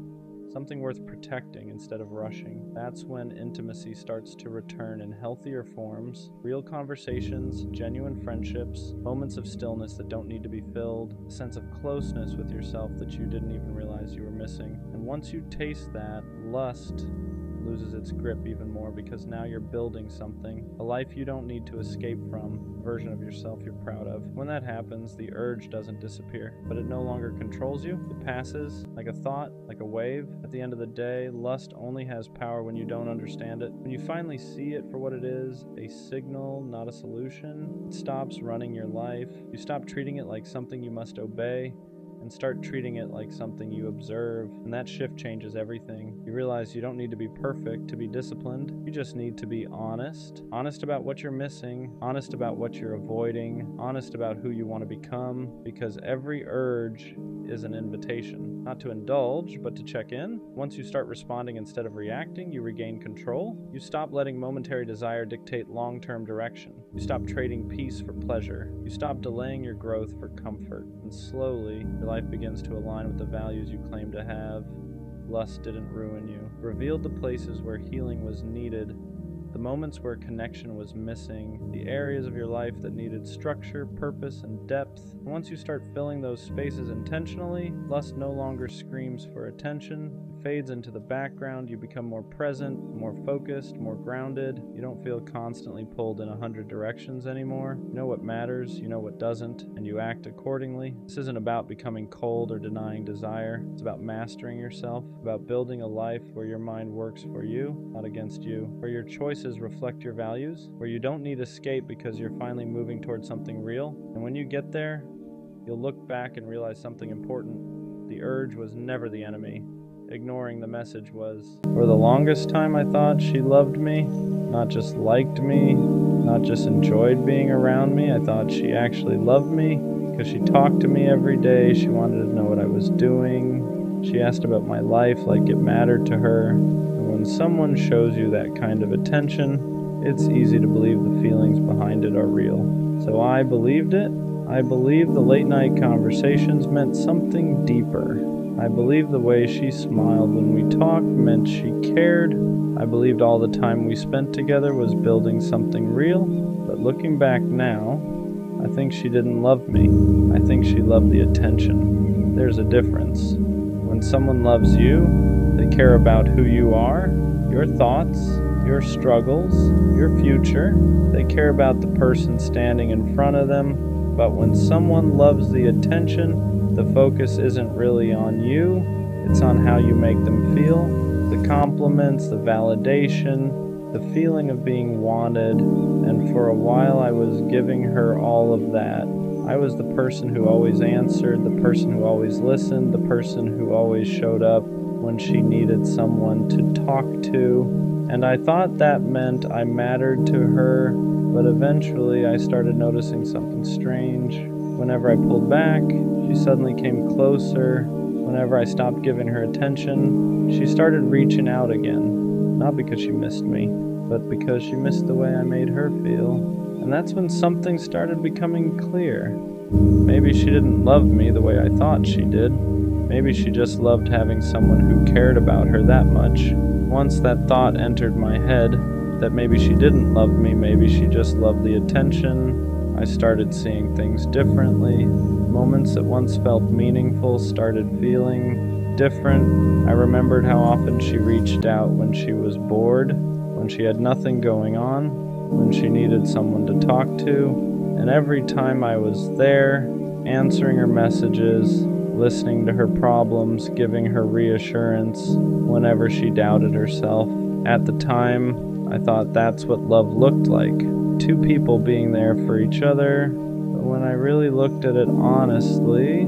something worth protecting instead of rushing. That's when intimacy starts to return in healthier forms. Real conversations, genuine friendships, moments of stillness that don't need to be filled, a sense of closeness with yourself that you didn't even realize you were missing. And once you taste that, lust loses its grip even more, because now you're building something, a life you don't need to escape from, a version of yourself you're proud of. When that happens, the urge doesn't disappear, but it no longer controls you. It passes like a thought, like a wave. At the end of the day, lust only has power when you don't understand it. When you finally see it for what it is, a signal, not a solution, it stops running your life. You stop treating it like something you must obey and start treating it like something you observe. And that shift changes everything. You realize you don't need to be perfect to be disciplined. You just need to be honest. Honest about what you're missing, honest about what you're avoiding, honest about who you want to become, because every urge is an invitation, not to indulge, but to check in. Once you start responding instead of reacting, you regain control. You stop letting momentary desire dictate long-term direction. You stop trading peace for pleasure. You stop delaying your growth for comfort. And slowly, your life begins to align with the values you claim to have. Lust didn't ruin you. Revealed the places where healing was needed, the moments where connection was missing, the areas of your life that needed structure, purpose, and depth. And once you start filling those spaces intentionally, lust no longer screams for attention. It fades into the background. You become more present, more focused, more grounded. You don't feel constantly pulled in 100 directions anymore. You know what matters, you know what doesn't, and you act accordingly. This isn't about becoming cold or denying desire. It's about mastering yourself, about building a life where your mind works for you, not against you, where your choices reflect your values, where you don't need escape because you're finally moving towards something real. And when you get there, you'll look back and realize something important. The urge was never the enemy. Ignoring the message was. For the longest time I thought she loved me, not just liked me, not just enjoyed being around me. I thought she actually loved me because she talked to me every day. She wanted to know what I was doing. She asked about my life like it mattered to her. When someone shows you that kind of attention, it's easy to believe the feelings behind it are real. So I believed it. I believed the late night conversations meant something deeper. I believed the way she smiled when we talked meant she cared. I believed all the time we spent together was building something real. But looking back now, I think she didn't love me. I think she loved the attention. There's a difference. When someone loves you, they care about who you are, your thoughts, your struggles, your future. They care about the person standing in front of them. But when someone loves the attention, the focus isn't really on you, it's on how you make them feel. The compliments, the validation, the feeling of being wanted. And for a while I was giving her all of that. I was the person who always answered, the person who always listened, the person who always showed up when she needed someone to talk to. And I thought that meant I mattered to her, but eventually I started noticing something strange. Whenever I pulled back, she suddenly came closer. Whenever I stopped giving her attention, she started reaching out again. Not because she missed me, but because she missed the way I made her feel. And that's when something started becoming clear. Maybe she didn't love me the way I thought she did. Maybe she just loved having someone who cared about her that much. Once that thought entered my head, that maybe she didn't love me, maybe she just loved the attention, I started seeing things differently. Moments that once felt meaningful started feeling different. I remembered how often she reached out when she was bored, when she had nothing going on, when she needed someone to talk to. And every time I was there, answering her messages, listening to her problems, giving her reassurance whenever she doubted herself. At the time, I thought that's what love looked like. Two people being there for each other. But when I really looked at it honestly,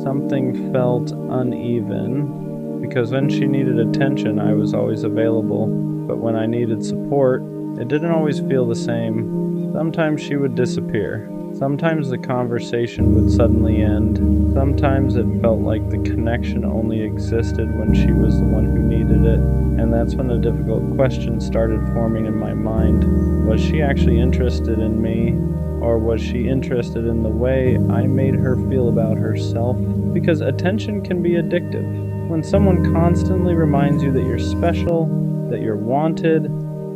something felt uneven. Because when she needed attention, I was always available. But when I needed support, it didn't always feel the same. Sometimes she would disappear. Sometimes the conversation would suddenly end. Sometimes it felt like the connection only existed when she was the one who needed it. And that's when the difficult question started forming in my mind. Was she actually interested in me? Or was she interested in the way I made her feel about herself? Because attention can be addictive. When someone constantly reminds you that you're special, that you're wanted,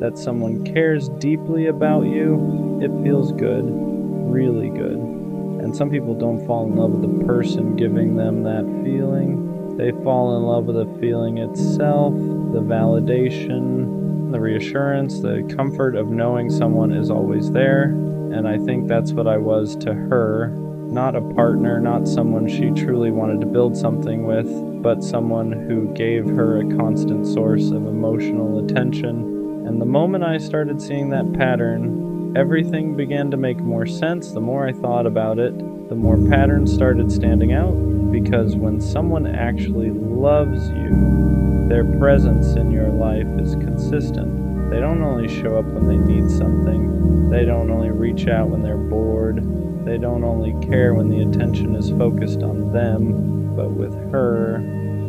that someone cares deeply about you, it feels good, really good. And some people don't fall in love with the person giving them that feeling. They fall in love with the feeling itself, the validation, the reassurance, the comfort of knowing someone is always there. And I think that's what I was to her. Not a partner, not someone she truly wanted to build something with, but someone who gave her a constant source of emotional attention. And the moment I started seeing that pattern, everything began to make more sense. The more I thought about it, the more patterns started standing out. Because when someone actually loves you, their presence in your life is consistent. They don't only show up when they need something. They don't only reach out when they're bored. They don't only care when the attention is focused on them. But with her,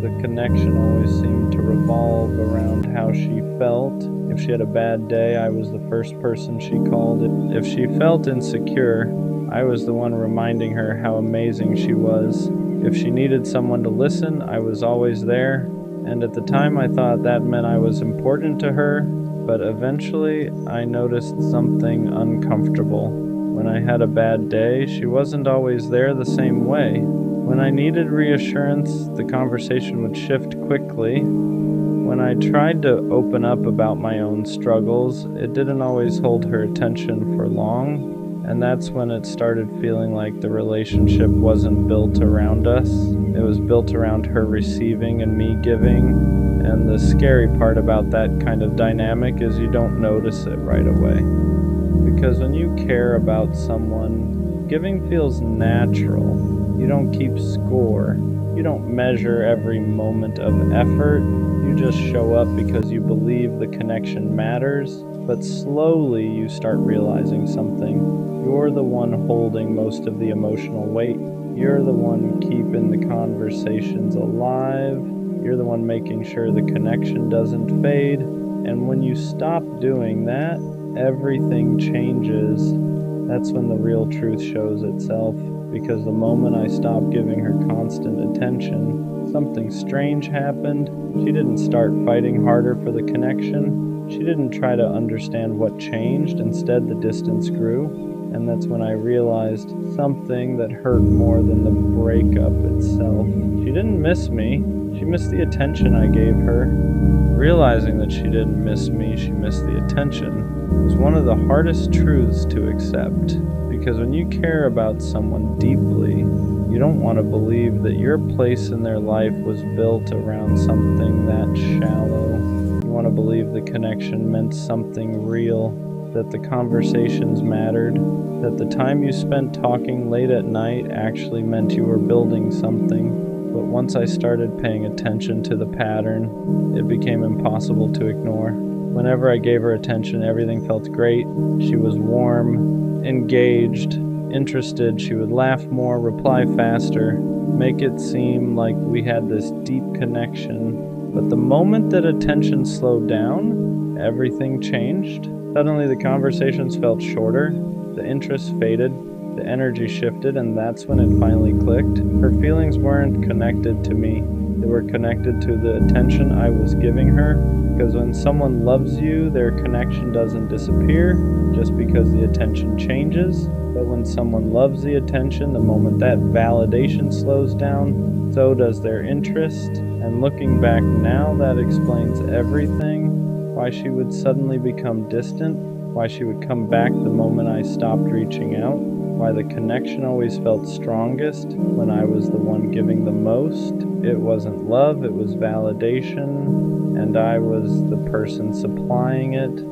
the connection always seemed to revolve around how she felt. If she had a bad day, I was the first person she called. If she felt insecure, I was the one reminding her how amazing she was. If she needed someone to listen, I was always there. And at the time, I thought that meant I was important to her. But eventually, I noticed something uncomfortable. When I had a bad day, she wasn't always there the same way. When I needed reassurance, the conversation would shift quickly. When I tried to open up about my own struggles, it didn't always hold her attention for long. And that's when it started feeling like the relationship wasn't built around us. It was built around her receiving and me giving. And the scary part about that kind of dynamic is you don't notice it right away. Because when you care about someone, giving feels natural. You don't keep score. You don't measure every moment of effort. You just show up because you believe the connection matters. But slowly you start realizing something. You're the one holding most of the emotional weight. You're the one keeping the conversations alive. You're the one making sure the connection doesn't fade. And when you stop doing that, everything changes. That's when the real truth shows itself. Because the moment I stopped giving her constant attention, something strange happened. She didn't start fighting harder for the connection. She didn't try to understand what changed. Instead, the distance grew. And that's when I realized something that hurt more than the breakup itself. She didn't miss me. She missed the attention I gave her. Realizing that she didn't miss me, she missed the attention, was one of the hardest truths to accept. Because when you care about someone deeply, you don't want to believe that your place in their life was built around something that shallow. You want to believe the connection meant something real, that the conversations mattered, that the time you spent talking late at night actually meant you were building something. But once I started paying attention to the pattern, it became impossible to ignore. Whenever I gave her attention, everything felt great. She was warm, engaged, interested. She would laugh more, reply faster, make it seem like we had this deep connection. But the moment that attention slowed down, everything changed. Suddenly the conversations felt shorter, the interest faded, the energy shifted, and that's when it finally clicked. Her feelings weren't connected to me. They were connected to the attention I was giving her. Because when someone loves you, their connection doesn't disappear just because the attention changes. But when someone loves the attention, the moment that validation slows down, so does their interest. And looking back now, that explains everything. Why she would suddenly become distant, why she would come back the moment I stopped reaching out, why the connection always felt strongest when I was the one giving the most. It wasn't love, it was validation, and I was the person supplying it.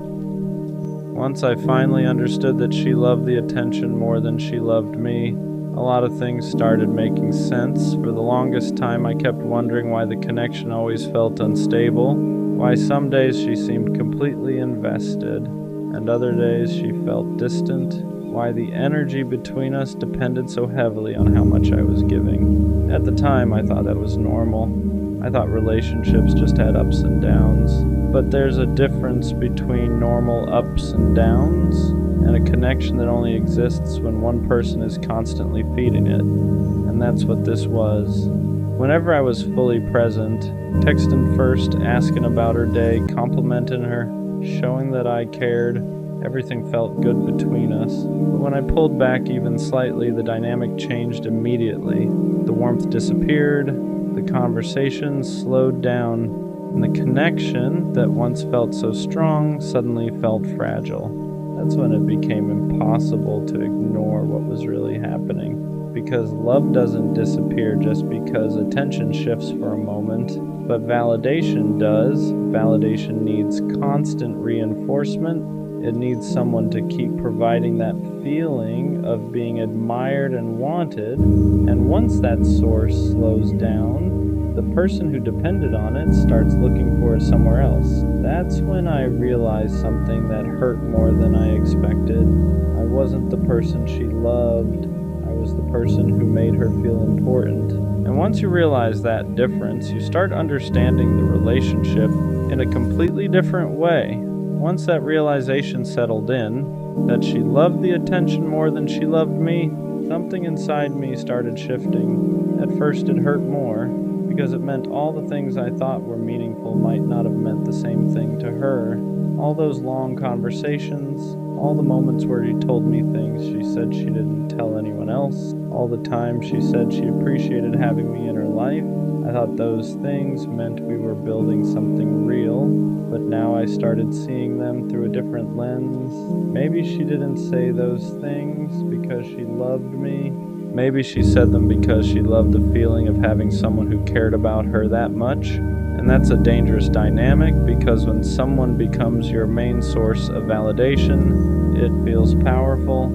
Once I finally understood that she loved the attention more than she loved me, a lot of things started making sense. For the longest time, I kept wondering why the connection always felt unstable, why some days she seemed completely invested, and other days she felt distant, why the energy between us depended so heavily on how much I was giving. At the time, I thought that was normal. I thought relationships just had ups and downs. But there's a difference between normal ups and downs and a connection that only exists when one person is constantly feeding it. And that's what this was. Whenever I was fully present, texting first, asking about her day, complimenting her, showing that I cared, everything felt good between us. But when I pulled back even slightly, the dynamic changed immediately. The warmth disappeared, the conversation slowed down, and the connection that once felt so strong suddenly felt fragile. That's when it became impossible to ignore what was really happening. Because love doesn't disappear just because attention shifts for a moment, but validation does. Validation needs constant reinforcement. It needs someone to keep providing that feeling of being admired and wanted. And once that source slows down, the person who depended on it starts looking for it somewhere else. That's when I realized something that hurt more than I expected. I wasn't the person she loved. I was the person who made her feel important. And once you realize that difference, you start understanding the relationship in a completely different way. Once that realization settled in, that she loved the attention more than she loved me, something inside me started shifting. At first it hurt more, because it meant all the things I thought were meaningful might not have meant the same thing to her. All those long conversations, all the moments where she told me things she said she didn't tell anyone else, all the time she said she appreciated having me in her life. I thought those things meant we were building something real, but now I started seeing them through a different lens. Maybe she didn't say those things because she loved me. Maybe she said them because she loved the feeling of having someone who cared about her that much. And that's a dangerous dynamic, because when someone becomes your main source of validation, it feels powerful.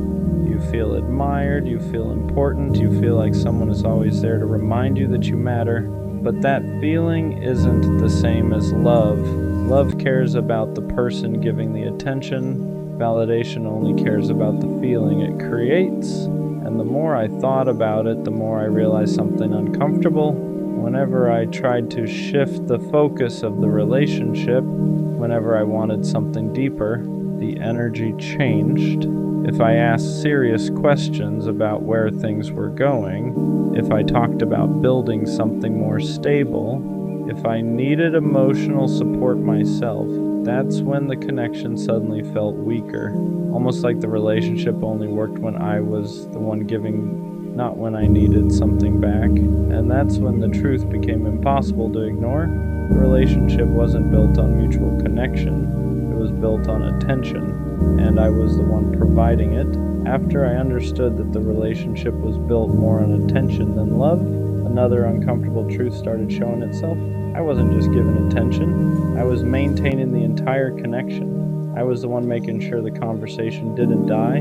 You feel admired, you feel important, you feel like someone is always there to remind you that you matter. But that feeling isn't the same as love. Love cares about the person giving the attention. Validation only cares about the feeling it creates. And the more I thought about it, the more I realized something uncomfortable. Whenever I tried to shift the focus of the relationship, whenever I wanted something deeper, the energy changed. If I asked serious questions about where things were going, if I talked about building something more stable, if I needed emotional support myself, that's when the connection suddenly felt weaker. Almost like the relationship only worked when I was the one giving, not when I needed something back. And that's when the truth became impossible to ignore. The relationship wasn't built on mutual connection. It was built on attention, and I was the one providing it. After I understood that the relationship was built more on attention than love, another uncomfortable truth started showing itself. I wasn't just giving attention, I was maintaining the entire connection. I was the one making sure the conversation didn't die.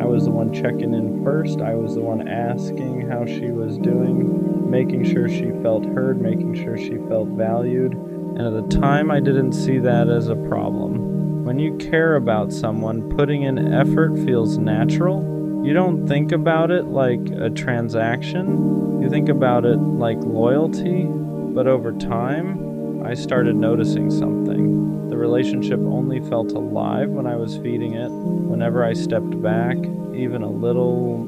I was the one checking in first. I was the one asking how she was doing, making sure she felt heard, making sure she felt valued. And at the time, I didn't see that as a problem. When you care about someone, putting in effort feels natural. You don't think about it like a transaction. You think about it like loyalty. But over time, I started noticing something. The relationship only felt alive when I was feeding it. Whenever I stepped back, even a little,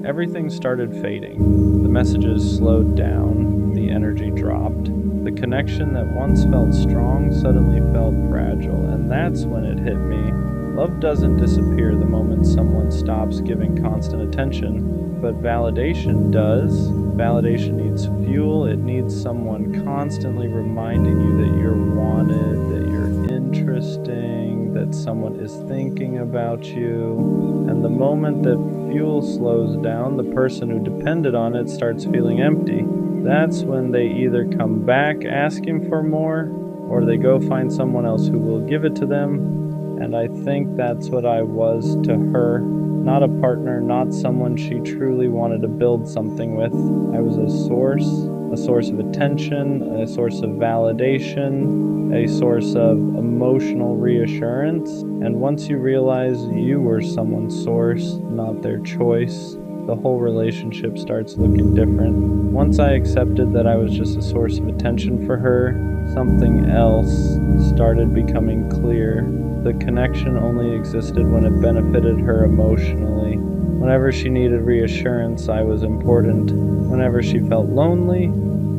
everything started fading. The messages slowed down, the energy dropped. The connection that once felt strong suddenly felt fragile, and that's when it hit me. Love doesn't disappear the moment someone stops giving constant attention, but validation does. Validation needs fuel. It needs someone constantly reminding you that you're wanted, that you're interesting, that someone is thinking about you. And the moment that fuel slows down, the person who depended on it starts feeling empty. That's when they either come back asking for more, or they go find someone else who will give it to them. And I think that's what I was to her. Not a partner, not someone she truly wanted to build something with. I was a source of attention, a source of validation, a source of emotional reassurance. And once you realize you were someone's source, not their choice, the whole relationship starts looking different. Once I accepted that I was just a source of attention for her, something else started becoming clear. The connection only existed when it benefited her emotionally. Whenever she needed reassurance, I was important. Whenever she felt lonely,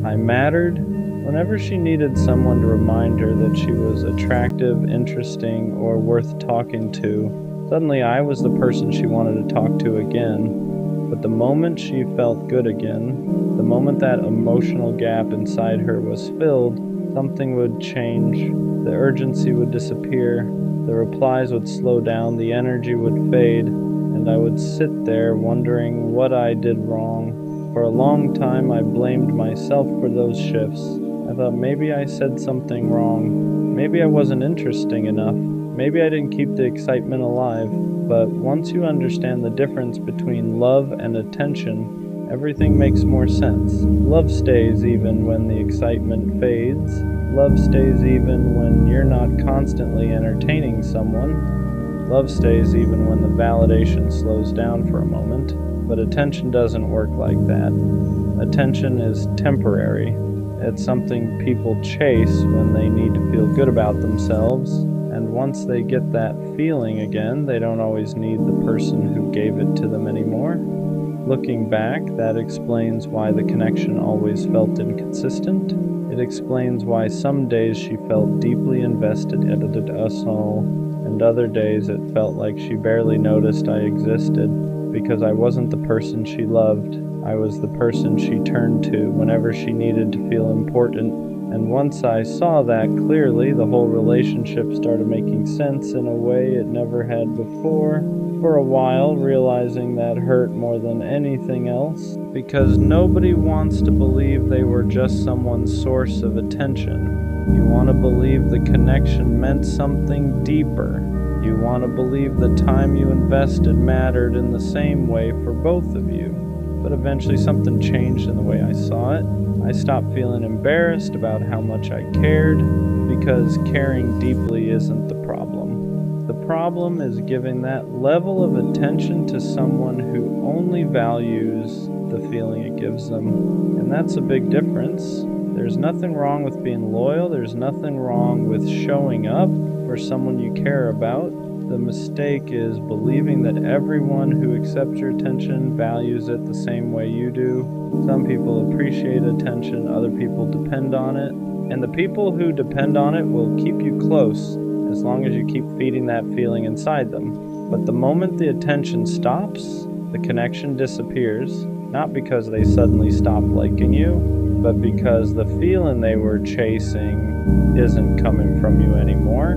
I mattered. Whenever she needed someone to remind her that she was attractive, interesting, or worth talking to, suddenly I was the person she wanted to talk to again. But the moment she felt good again, the moment that emotional gap inside her was filled, something would change. The urgency would disappear. The replies would slow down, the energy would fade, and I would sit there wondering what I did wrong. For a long time, I blamed myself for those shifts. I thought maybe I said something wrong. Maybe I wasn't interesting enough. Maybe I didn't keep the excitement alive. But once you understand the difference between love and attention, everything makes more sense. Love stays even when the excitement fades. Love stays even when you're not constantly entertaining someone. Love stays even when the validation slows down for a moment. But attention doesn't work like that. Attention is temporary. It's something people chase when they need to feel good about themselves. And once they get that feeling again, they don't always need the person who gave it to them anymore. Looking back, that explains why the connection always felt inconsistent. It explains why some days she felt deeply invested in us all, and other days it felt like she barely noticed I existed, because I wasn't the person she loved. I was the person she turned to whenever she needed to feel important. And once I saw that clearly, the whole relationship started making sense in a way it never had before. For a while, realizing that hurt more than anything else, because nobody wants to believe they were just someone's source of attention. You want to believe the connection meant something deeper. You want to believe the time you invested mattered in the same way for both of you. But eventually something changed in the way I saw it. I stopped feeling embarrassed about how much I cared, because caring deeply isn't the problem. The problem is giving that level of attention to someone who only values the feeling it gives them. And that's a big difference. There's nothing wrong with being loyal. There's nothing wrong with showing up for someone you care about. The mistake is believing that everyone who accepts your attention values it the same way you do. Some people appreciate attention, other people depend on it, and the people who depend on it will keep you close as long as you keep feeding that feeling inside them. But the moment the attention stops, the connection disappears, not because they suddenly stop liking you, but because the feeling they were chasing isn't coming from you anymore.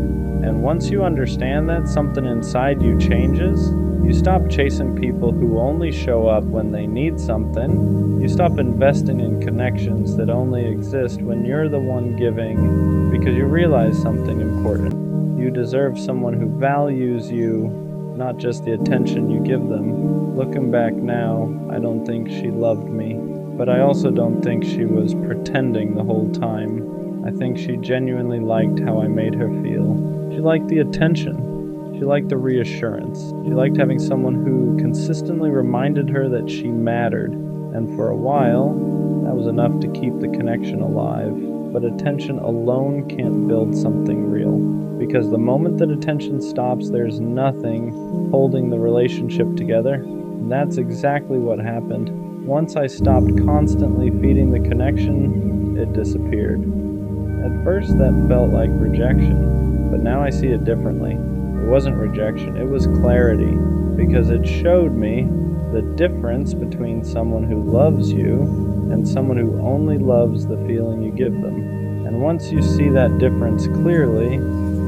And once you understand that, something inside you changes. You stop chasing people who only show up when they need something. You stop investing in connections that only exist when you're the one giving, because you realize something important. You deserve someone who values you, not just the attention you give them. Looking back now, I don't think she loved me, but I also don't think she was pretending the whole time. I think she genuinely liked how I made her feel. She liked the attention. She liked the reassurance. She liked having someone who consistently reminded her that she mattered. And for a while, that was enough to keep the connection alive. But attention alone can't build something real. Because the moment that attention stops, there's nothing holding the relationship together. And that's exactly what happened. Once I stopped constantly feeding the connection, it disappeared. At first, that felt like rejection. But now I see it differently. It wasn't rejection, it was clarity, because it showed me the difference between someone who loves you and someone who only loves the feeling you give them. And once you see that difference clearly,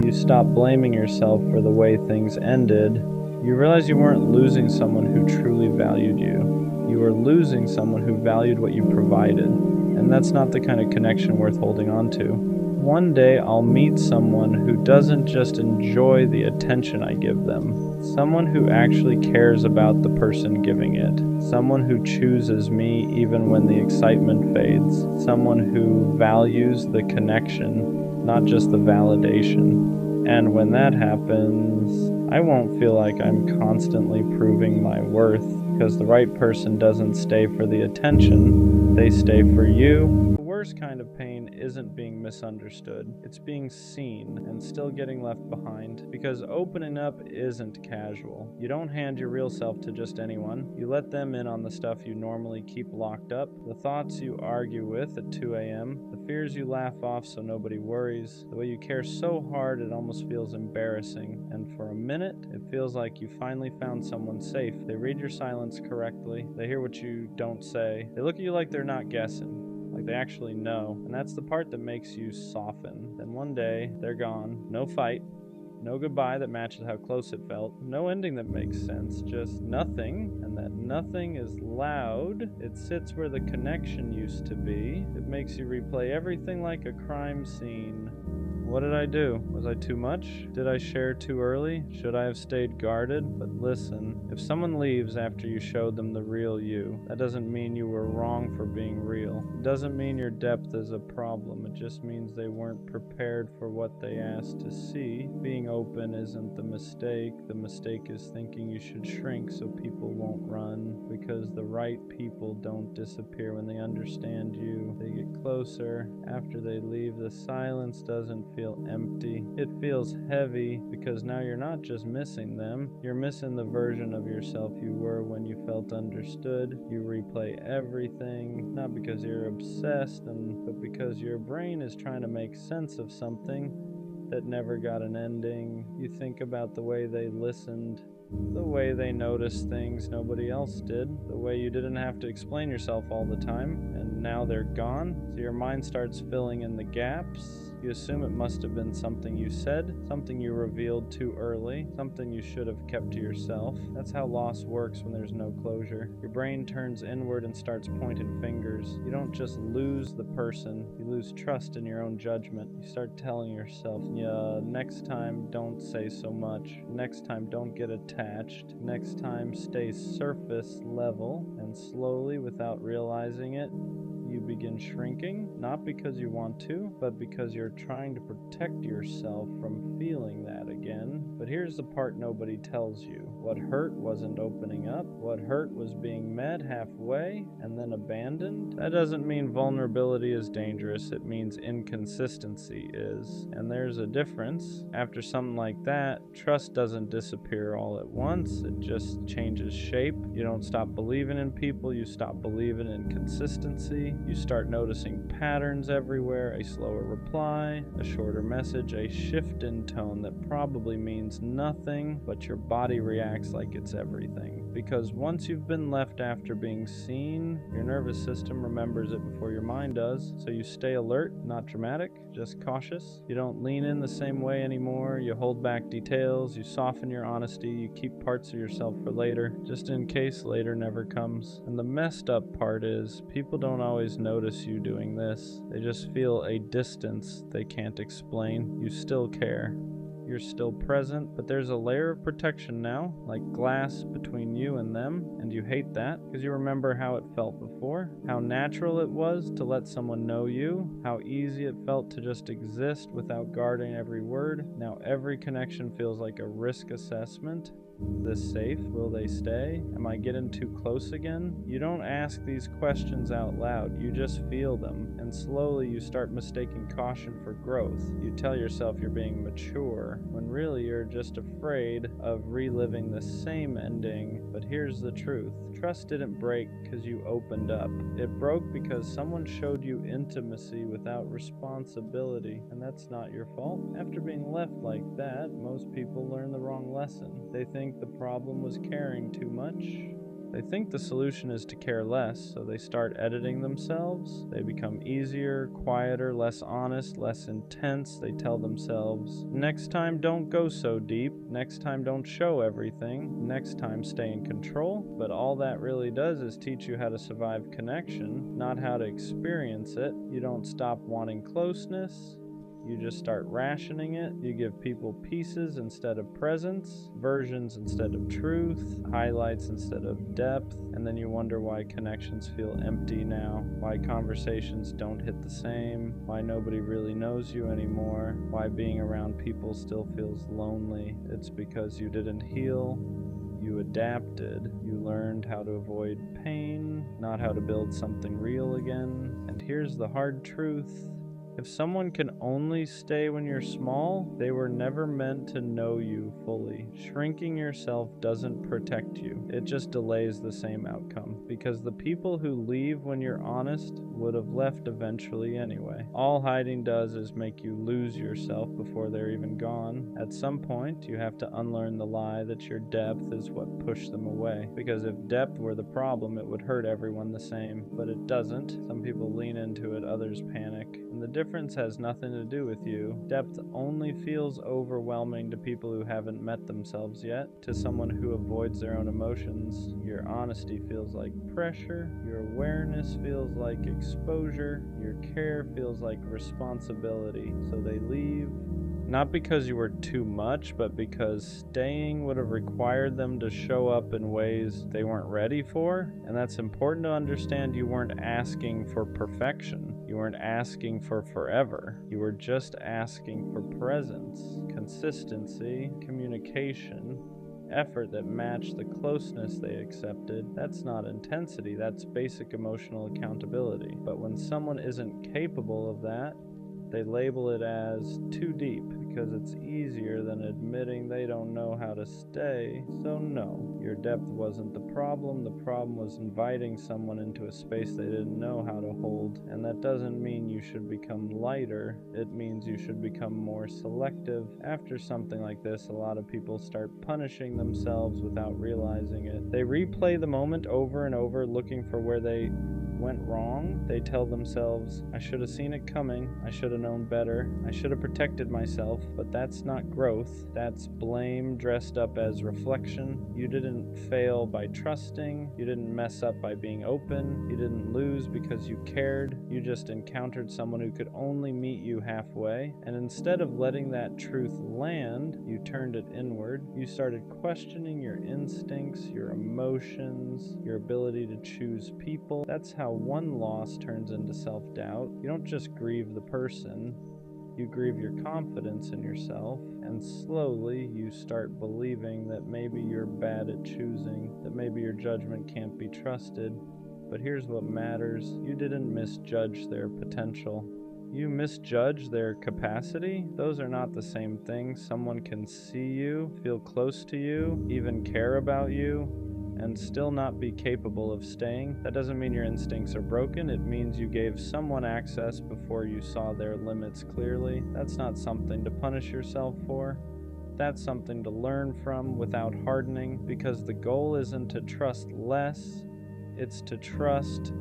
you stop blaming yourself for the way things ended. You realize you weren't losing someone who truly valued you. You were losing someone who valued what you provided. And that's not the kind of connection worth holding on to. one day I'll meet someone who doesn't just enjoy the attention I give them, someone who actually cares about the person giving it, someone who chooses me even when the excitement fades, someone who values the connection, not just the validation. And when that happens, I won't feel like I'm constantly proving my worth, because the right person doesn't stay for the attention, they stay for you. The worst kind of pain isn't being misunderstood, it's being seen and still getting left behind, because opening up isn't casual. You don't hand your real self to just anyone, you let them in on the stuff you normally keep locked up, the thoughts you argue with at 2 a.m., the fears you laugh off so nobody worries, the way you care so hard it almost feels embarrassing, and for a minute, it feels like you finally found someone safe. They read your silence correctly, they hear what you don't say, they look at you like they're not guessing, like they actually know, and that's the part that makes you soften. Then one day, they're gone, no fight, no goodbye that matches how close it felt, no ending that makes sense, just nothing, and that nothing is loud. It sits where the connection used to be. It makes you replay everything like a crime scene. What did I do? Was I too much? Did I share too early? Should I have stayed guarded? But listen, if someone leaves after you showed them the real you, that doesn't mean you were wrong for being real. It doesn't mean your depth is a problem. It just means they weren't prepared for what they asked to see. Being open isn't the mistake. The mistake is thinking you should shrink so people won't run, because the right people don't disappear when they understand you. They get closer. After they leave, the silence doesn't feel empty. It feels heavy, because now you're not just missing them, you're missing the version of yourself you were when you felt understood. You replay everything, not because you're obsessed, but because your brain is trying to make sense of something that never got an ending. You think about the way they listened, the way they noticed things nobody else did, the way you didn't have to explain yourself all the time, and now they're gone, so your mind starts filling in the gaps. You assume it must have been something you said, something you revealed too early, something you should have kept to yourself. That's how loss works when there's no closure. Your brain turns inward and starts pointing fingers. You don't just lose the person, you lose trust in your own judgment. You start telling yourself, yeah, next time don't say so much, next time don't get attached, next time stay surface level, and slowly, without realizing it, you begin shrinking, not because you want to, but because you're trying to protect yourself from feeling that again. But here's the part nobody tells you. What hurt wasn't opening up. What hurt was being met halfway and then abandoned. That doesn't mean vulnerability is dangerous. It means inconsistency is. And there's a difference. After something like that, trust doesn't disappear all at once. It just changes shape. You don't stop believing in people. You stop believing in consistency. You start noticing patterns everywhere, a slower reply, a shorter message, a shift in tone that probably means nothing, but your body reacts like it's everything. Because once you've been left after being seen, your nervous system remembers it before your mind does, so you stay alert, not dramatic, just cautious. You don't lean in the same way anymore, you hold back details, you soften your honesty, you keep parts of yourself for later, just in case later never comes. And the messed up part is, people don't always notice you doing this. They just feel a distance they can't explain. You still care. You're still present, but there's a layer of protection now, like glass between you and them, and you hate that because you remember how it felt before, how natural it was to let someone know you, how easy it felt to just exist without guarding every word. Now every connection feels like a risk assessment. Is this safe? Will they stay? Am I getting too close again? You don't ask these questions out loud, you just feel them, and slowly you start mistaking caution for growth. You tell yourself you're being mature, when really you're just afraid of reliving the same ending. But here's the truth. Trust didn't break because you opened up. It broke because someone showed you intimacy without responsibility, and that's not your fault. After being left like that, most people learn the wrong lesson. They think the problem was caring too much. They think the solution is to care less, so they start editing themselves. They become easier, quieter, less honest, less intense. They tell themselves, next time don't go so deep, next time don't show everything, next time stay in control. But all that really does is teach you how to survive connection, not how to experience it. You don't stop wanting closeness, You just start rationing it. You give people pieces instead of presence, versions instead of truth, highlights instead of depth, and then you wonder why connections feel empty now, why conversations don't hit the same, why nobody really knows you anymore, why being around people still feels lonely. It's because you didn't heal. You adapted. You learned how to avoid pain, not how to build something real again. And here's the hard truth. If someone can only stay when you're small, they were never meant to know you fully. Shrinking yourself doesn't protect you. It just delays the same outcome. Because the people who leave when you're honest would have left eventually anyway. All hiding does is make you lose yourself before they're even gone. At some point, you have to unlearn the lie that your depth is what pushed them away. Because if depth were the problem, it would hurt everyone the same. But it doesn't. Some people lean into it, others panic. And the difference has nothing to do with you. Depth only feels overwhelming to people who haven't met themselves yet. To someone who avoids their own emotions, your honesty feels like pressure, your awareness feels like exposure, your care feels like responsibility. So they leave. Not because you were too much, but because staying would have required them to show up in ways they weren't ready for. And that's important to understand. You weren't asking for perfection. You weren't asking for forever. You were just asking for presence, consistency, communication, effort that matched the closeness they accepted. That's not intensity, that's basic emotional accountability. But when someone isn't capable of that, they label it as too deep because it's easier than admitting they don't know how to stay. So no, your depth wasn't the problem. The problem was inviting someone into a space they didn't know how to hold. And that doesn't mean you should become lighter. It means you should become more selective. After something like this, a lot of people start punishing themselves without realizing it. They replay the moment over and over, looking for where they went wrong. They tell themselves, I should have seen it coming, I should have known better, I should have protected myself. But that's not growth, that's blame dressed up as reflection. You didn't fail by trusting, you didn't mess up by being open, you didn't lose because you cared, you just encountered someone who could only meet you halfway. And instead of letting that truth land, you turned it inward. You started questioning your instincts, your emotions, your ability to choose people. That's how one loss turns into self-doubt. You don't just grieve the person, you grieve your confidence in yourself, and slowly you start believing that maybe you're bad at choosing, that maybe your judgment can't be trusted. But here's what matters. You didn't misjudge their potential. You misjudge their capacity? Those are not the same thing. Someone can see you, feel close to you, even care about you, and still not be capable of staying. That doesn't mean your instincts are broken. It means you gave someone access before you saw their limits clearly. That's not something to punish yourself for. That's something to learn from without hardening, because the goal isn't to trust less, it's to trust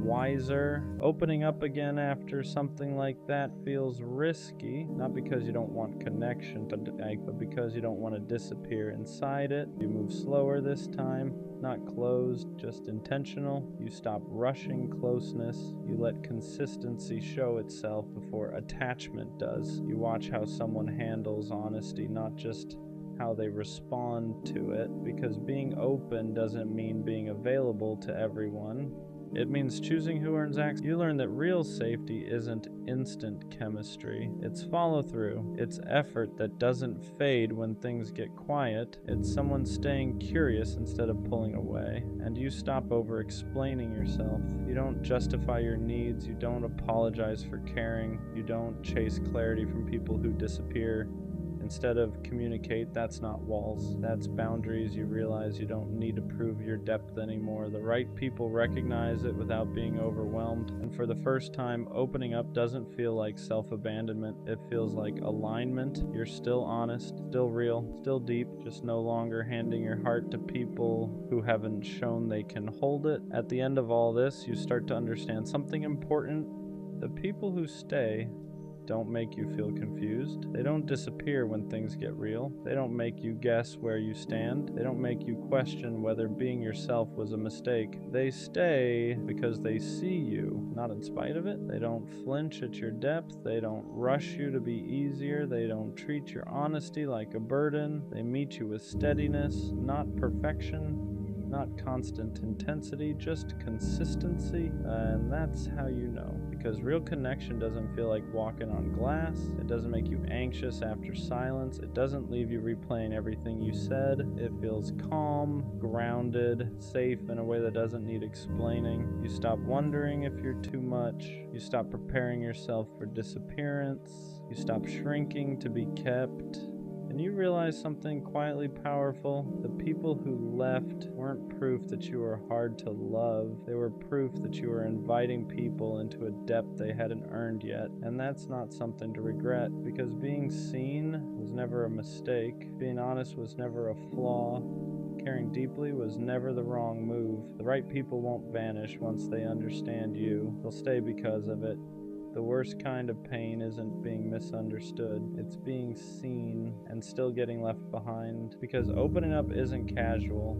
wiser. Opening up again after something like that feels risky, not because you don't want connection, but because you don't want to disappear inside it. You move slower this time, not closed, just intentional. You stop rushing closeness. You let consistency show itself before attachment does. You watch how someone handles honesty, not just how they respond to it, because being open doesn't mean being available to everyone. It means choosing who earns access. You learn that real safety isn't instant chemistry. It's follow-through. It's effort that doesn't fade when things get quiet. It's someone staying curious instead of pulling away. And you stop over-explaining yourself. You don't justify your needs. You don't apologize for caring. You don't chase clarity from people who disappear. Instead of communicate, that's not walls, that's boundaries. You realize you don't need to prove your depth anymore. The right people recognize it without being overwhelmed. And for the first time, opening up doesn't feel like self-abandonment. It feels like alignment. You're still honest, still real, still deep, just no longer handing your heart to people who haven't shown they can hold it. At the end of all this, you start to understand something important. The people who stay don't make you feel confused. They don't disappear when things get real. They don't make you guess where you stand. They don't make you question whether being yourself was a mistake. They stay because they see you, not in spite of it. They don't flinch at your depth. They don't rush you to be easier. They don't treat your honesty like a burden. They meet you with steadiness, not perfection. Not constant intensity, just consistency, and that's how you know. Because real connection doesn't feel like walking on glass. It doesn't make you anxious after silence. It doesn't leave you replaying everything you said. It feels calm, grounded, safe in a way that doesn't need explaining. You stop wondering if you're too much. You stop preparing yourself for disappearance. You stop shrinking to be kept. And you realize something quietly powerful. The people who left weren't proof that you were hard to love. They were proof that you were inviting people into a depth they hadn't earned yet. And that's not something to regret, because being seen was never a mistake. Being honest was never a flaw. Caring deeply was never the wrong move. The right people won't vanish once they understand you. They'll stay because of it. The worst kind of pain isn't being misunderstood. It's being seen and still getting left behind. Because opening up isn't casual.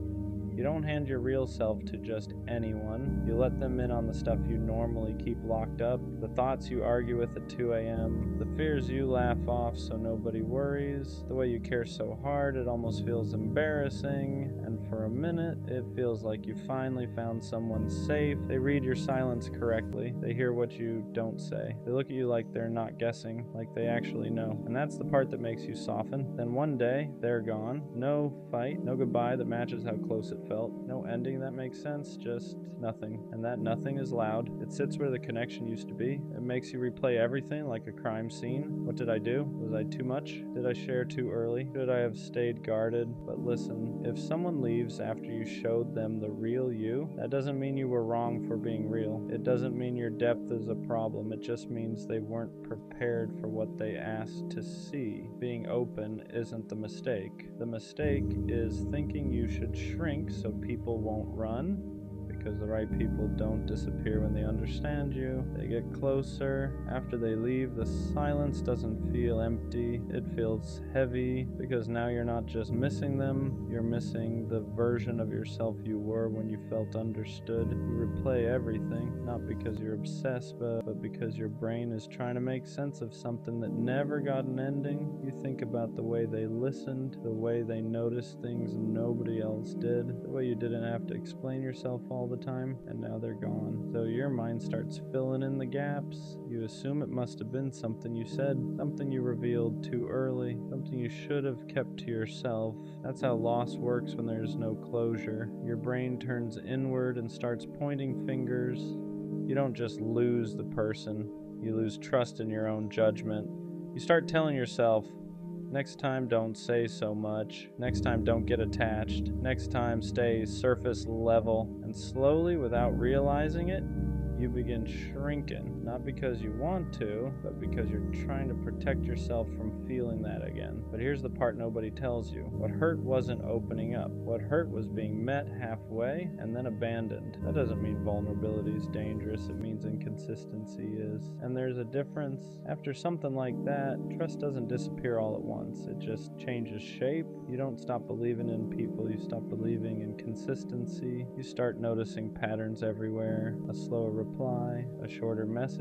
You don't hand your real self to just anyone. You let them in on the stuff you normally keep locked up, the thoughts you argue with at 2 a.m., the fears you laugh off so nobody worries, the way you care so hard it almost feels embarrassing, and for a minute it feels like you finally found someone safe. They read your silence correctly. They hear what you don't say. They look at you like they're not guessing, like they actually know. And that's the part that makes you soften. Then one day, they're gone. No fight, no goodbye that matches how close it felt. No ending that makes sense, just nothing. And that nothing is loud. It sits where the connection used to be. It makes you replay everything like a crime scene. What did I do? Was I too much? Did I share too early? Should I have stayed guarded? But listen, if someone leaves after you showed them the real you, that doesn't mean you were wrong for being real. It doesn't mean your depth is a problem. It just means they weren't prepared for what they asked to see. Being open isn't the mistake. The mistake is thinking you should shrink so people won't run, because the right people don't disappear when they understand you. They get closer. After they leave, the silence doesn't feel empty. It feels heavy, because now you're not just missing them, you're missing the version of yourself you were when you felt understood. You replay everything, not because you're obsessed, but because your brain is trying to make sense of something that never got an ending. You think about the way they listened, the way they noticed things nobody else did, the way you didn't have to explain yourself all the time, and now they're gone. So your mind starts filling in the gaps. You assume it must have been something you said, something you revealed too early, something you should have kept to yourself. That's how loss works when there's no closure. Your brain turns inward and starts pointing fingers. You don't just lose the person, you lose trust in your own judgment. You start telling yourself, next time, don't say so much. Next time, don't get attached. Next time, stay surface level. And slowly, without realizing it, you begin shrinking. Not because you want to, but because you're trying to protect yourself from feeling that again. But here's the part nobody tells you. What hurt wasn't opening up. What hurt was being met halfway and then abandoned. That doesn't mean vulnerability is dangerous. It means inconsistency is. And there's a difference. After something like that, trust doesn't disappear all at once. It just changes shape. You don't stop believing in people. You stop believing in consistency. You start noticing patterns everywhere. A slower reply, a shorter message,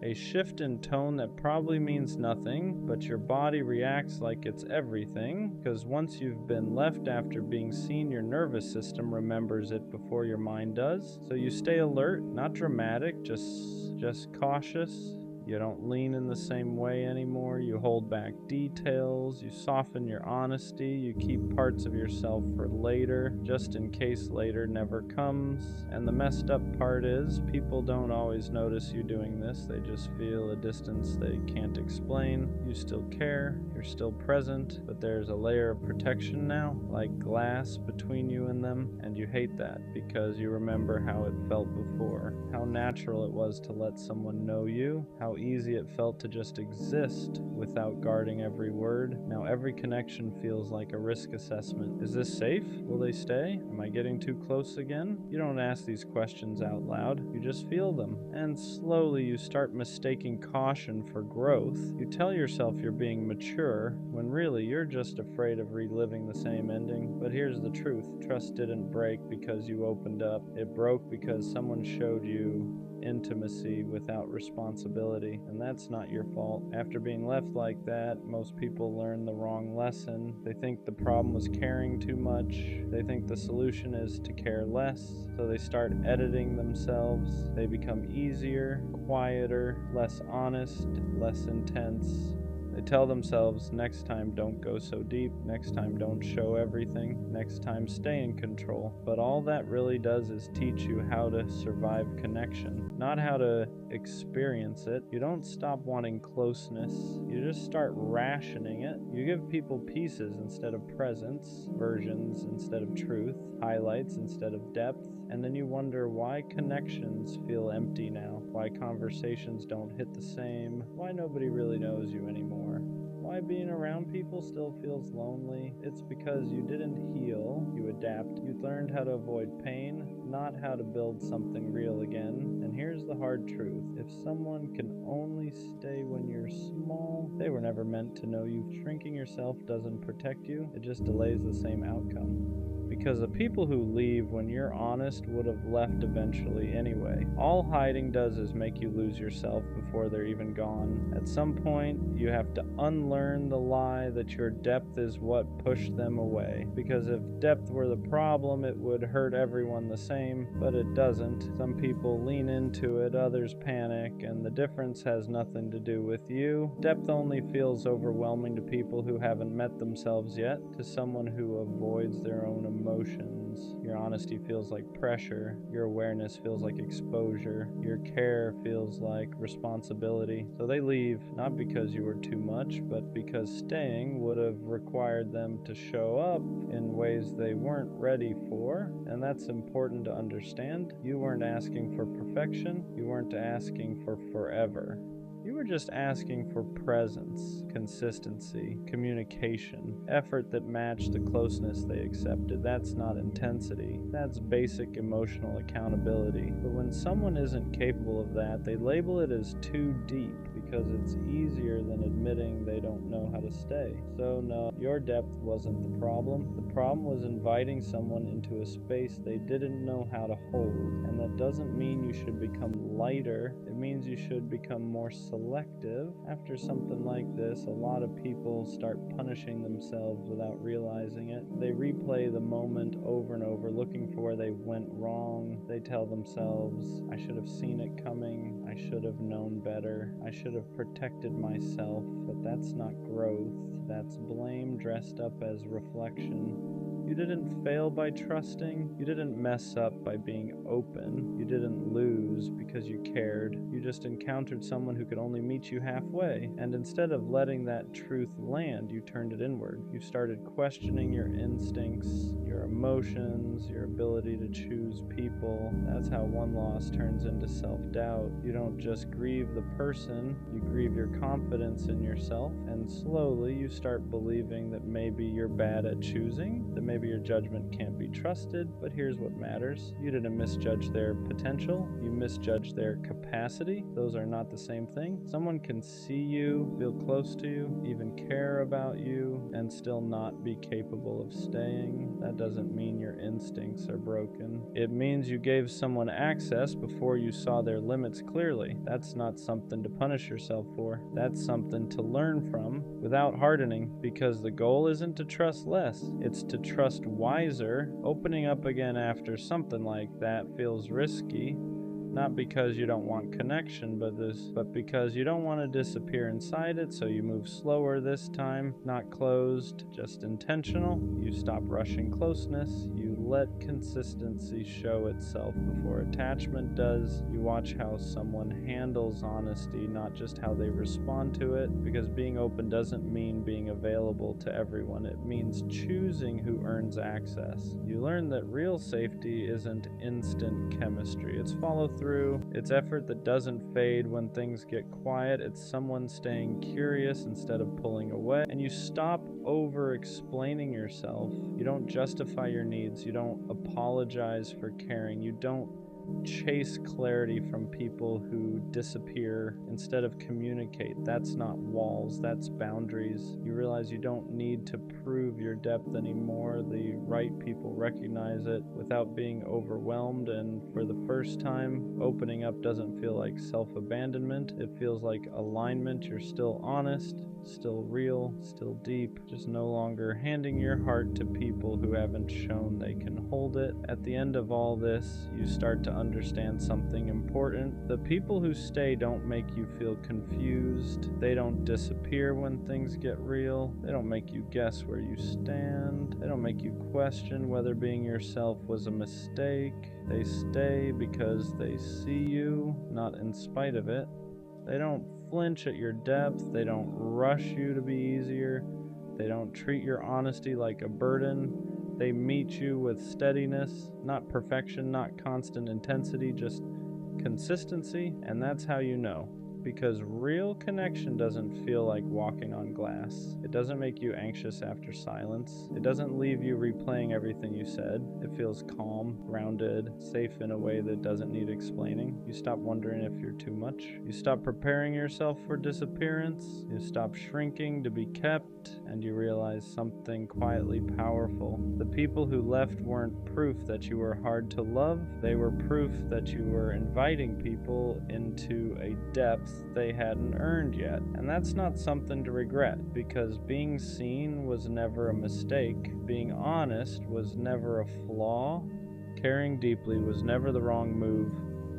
a shift in tone that probably means nothing, but your body reacts like it's everything, because once you've been left after being seen, your nervous system remembers it before your mind does. So you stay alert, not dramatic, just cautious. You don't lean in the same way anymore. You hold back details. You soften your honesty. You keep parts of yourself for later, just in case later never comes. And the messed up part is, people don't always notice you doing this. They just feel a distance they can't explain. You still care. You're still present. But there's a layer of protection now, like glass between you and them. And you hate that because you remember how it felt before. How natural it was to let someone know you. How how easy it felt to just exist without guarding every word. Now every connection feels like a risk assessment. Is this safe? Will they stay? Am I getting too close again? You don't ask these questions out loud. You just feel them. And slowly you start mistaking caution for growth. You tell yourself you're being mature, when really you're just afraid of reliving the same ending. But here's the truth. Trust didn't break because you opened up. It broke because someone showed you intimacy without responsibility, and that's not your fault. After being left like that, most people learn the wrong lesson. They think the problem was caring too much. They think the solution is to care less, so they start editing themselves. They become easier, quieter, less honest, less intense. They tell themselves, next time don't go so deep, next time don't show everything, next time stay in control. But all that really does is teach you how to survive connection, not how to experience it. You don't stop wanting closeness, you just start rationing it. You give people pieces instead of presence, versions instead of truth, highlights instead of depth. And then you wonder why connections feel empty now, why conversations don't hit the same, why nobody really knows you anymore, why being around people still feels lonely. It's because you didn't heal, you adapt. You learned how to avoid pain, not how to build something real again. And here's the hard truth. If someone can only stay when you're small, they were never meant to know you. Shrinking yourself doesn't protect you, it just delays the same outcome. Because the people who leave when you're honest would have left eventually anyway. All hiding does is make you lose yourself before they're even gone. At some point, you have to unlearn the lie that your depth is what pushed them away. Because if depth were the problem, it would hurt everyone the same, but it doesn't. Some people lean into it, others panic, and the difference has nothing to do with you. Depth only feels overwhelming to people who haven't met themselves yet, to someone who avoids their own emotions. Your honesty feels like pressure. Your awareness feels like exposure. Your care feels like responsibility. So they leave, not because you were too much, but because staying would have required them to show up in ways they weren't ready for. And that's important to understand. You weren't asking for perfection. You weren't asking for forever. You were just asking for presence, consistency, communication, effort that matched the closeness they accepted. That's not intensity. That's basic emotional accountability. But when someone isn't capable of that, they label it as too deep because it's easier than admitting they don't know how to stay. So no, your depth wasn't the problem. The problem was inviting someone into a space they didn't know how to hold. And that doesn't mean you should become lighter. It means you should become more selective. After something like this, a lot of people start punishing themselves without realizing it. They replay the moment over and over, looking for where they went wrong. They tell themselves, I should have seen it coming. I should have known better. I should have protected myself. But that's not growth. That's blame dressed up as reflection. You didn't fail by trusting. You didn't mess up by being open. You didn't lose because you cared. You just encountered someone who could only meet you halfway. And instead of letting that truth land, you turned it inward. You started questioning your instincts, your emotions, your ability to choose people. That's how one loss turns into self-doubt. You don't just grieve the person, you grieve your confidence in yourself. And slowly you start believing that maybe you're bad at choosing, that maybe your judgment can't be trusted. But here's what matters. You didn't misjudge their potential. You misjudged their capacity. Those are not the same thing. Someone can see you, feel close to you, even care about you, and still not be capable of staying. That doesn't mean your instincts are broken. It means you gave someone access before you saw their limits clearly. That's not something to punish yourself for. That's something to learn from without hardening, because the goal isn't to trust less. It's to trust wiser. Opening up again after something like that feels risky. Not because you don't want connection, but because you don't want to disappear inside it, so you move slower this time, not closed, just intentional. You stop rushing closeness, you let consistency show itself before attachment does. You watch how someone handles honesty, not just how they respond to it, because being open doesn't mean being available to everyone. It means choosing who earns access. You learn that real safety isn't instant chemistry. It's follow through. It's effort that doesn't fade when things get quiet. It's someone staying curious instead of pulling away. And you stop over explaining yourself. You don't justify your needs. You don't apologize for caring. You don't chase clarity from people who disappear. Instead of communicate. That's not walls, that's boundaries. You realize you don't need to prove your depth anymore. The right people recognize it without being overwhelmed, and for the first time, opening up doesn't feel like self-abandonment. It feels like alignment. You're still honest, still real, still deep, just no longer handing your heart to people who haven't shown they can hold it. At the end of all this, you start to understand something important. The people who stay don't make you feel confused. They don't disappear when things get real. They don't make you guess where you stand. They don't make you question whether being yourself was a mistake. They stay because they see you, not in spite of it. They don't flinch at your depth. They don't rush you to be easier. They don't treat your honesty like a burden. They meet you with steadiness, not perfection, not constant intensity, just consistency. And that's how you know. Because real connection doesn't feel like walking on glass. It doesn't make you anxious after silence. It doesn't leave you replaying everything you said. It feels calm, grounded, safe in a way that doesn't need explaining. You stop wondering if you're too much. You stop preparing yourself for disappearance. You stop shrinking to be kept, and you realize something quietly powerful. The people who left weren't proof that you were hard to love. They were proof that you were inviting people into a depth they hadn't earned yet. And that's not something to regret, because being seen was never a mistake. Being honest was never a flaw. Caring deeply was never the wrong move.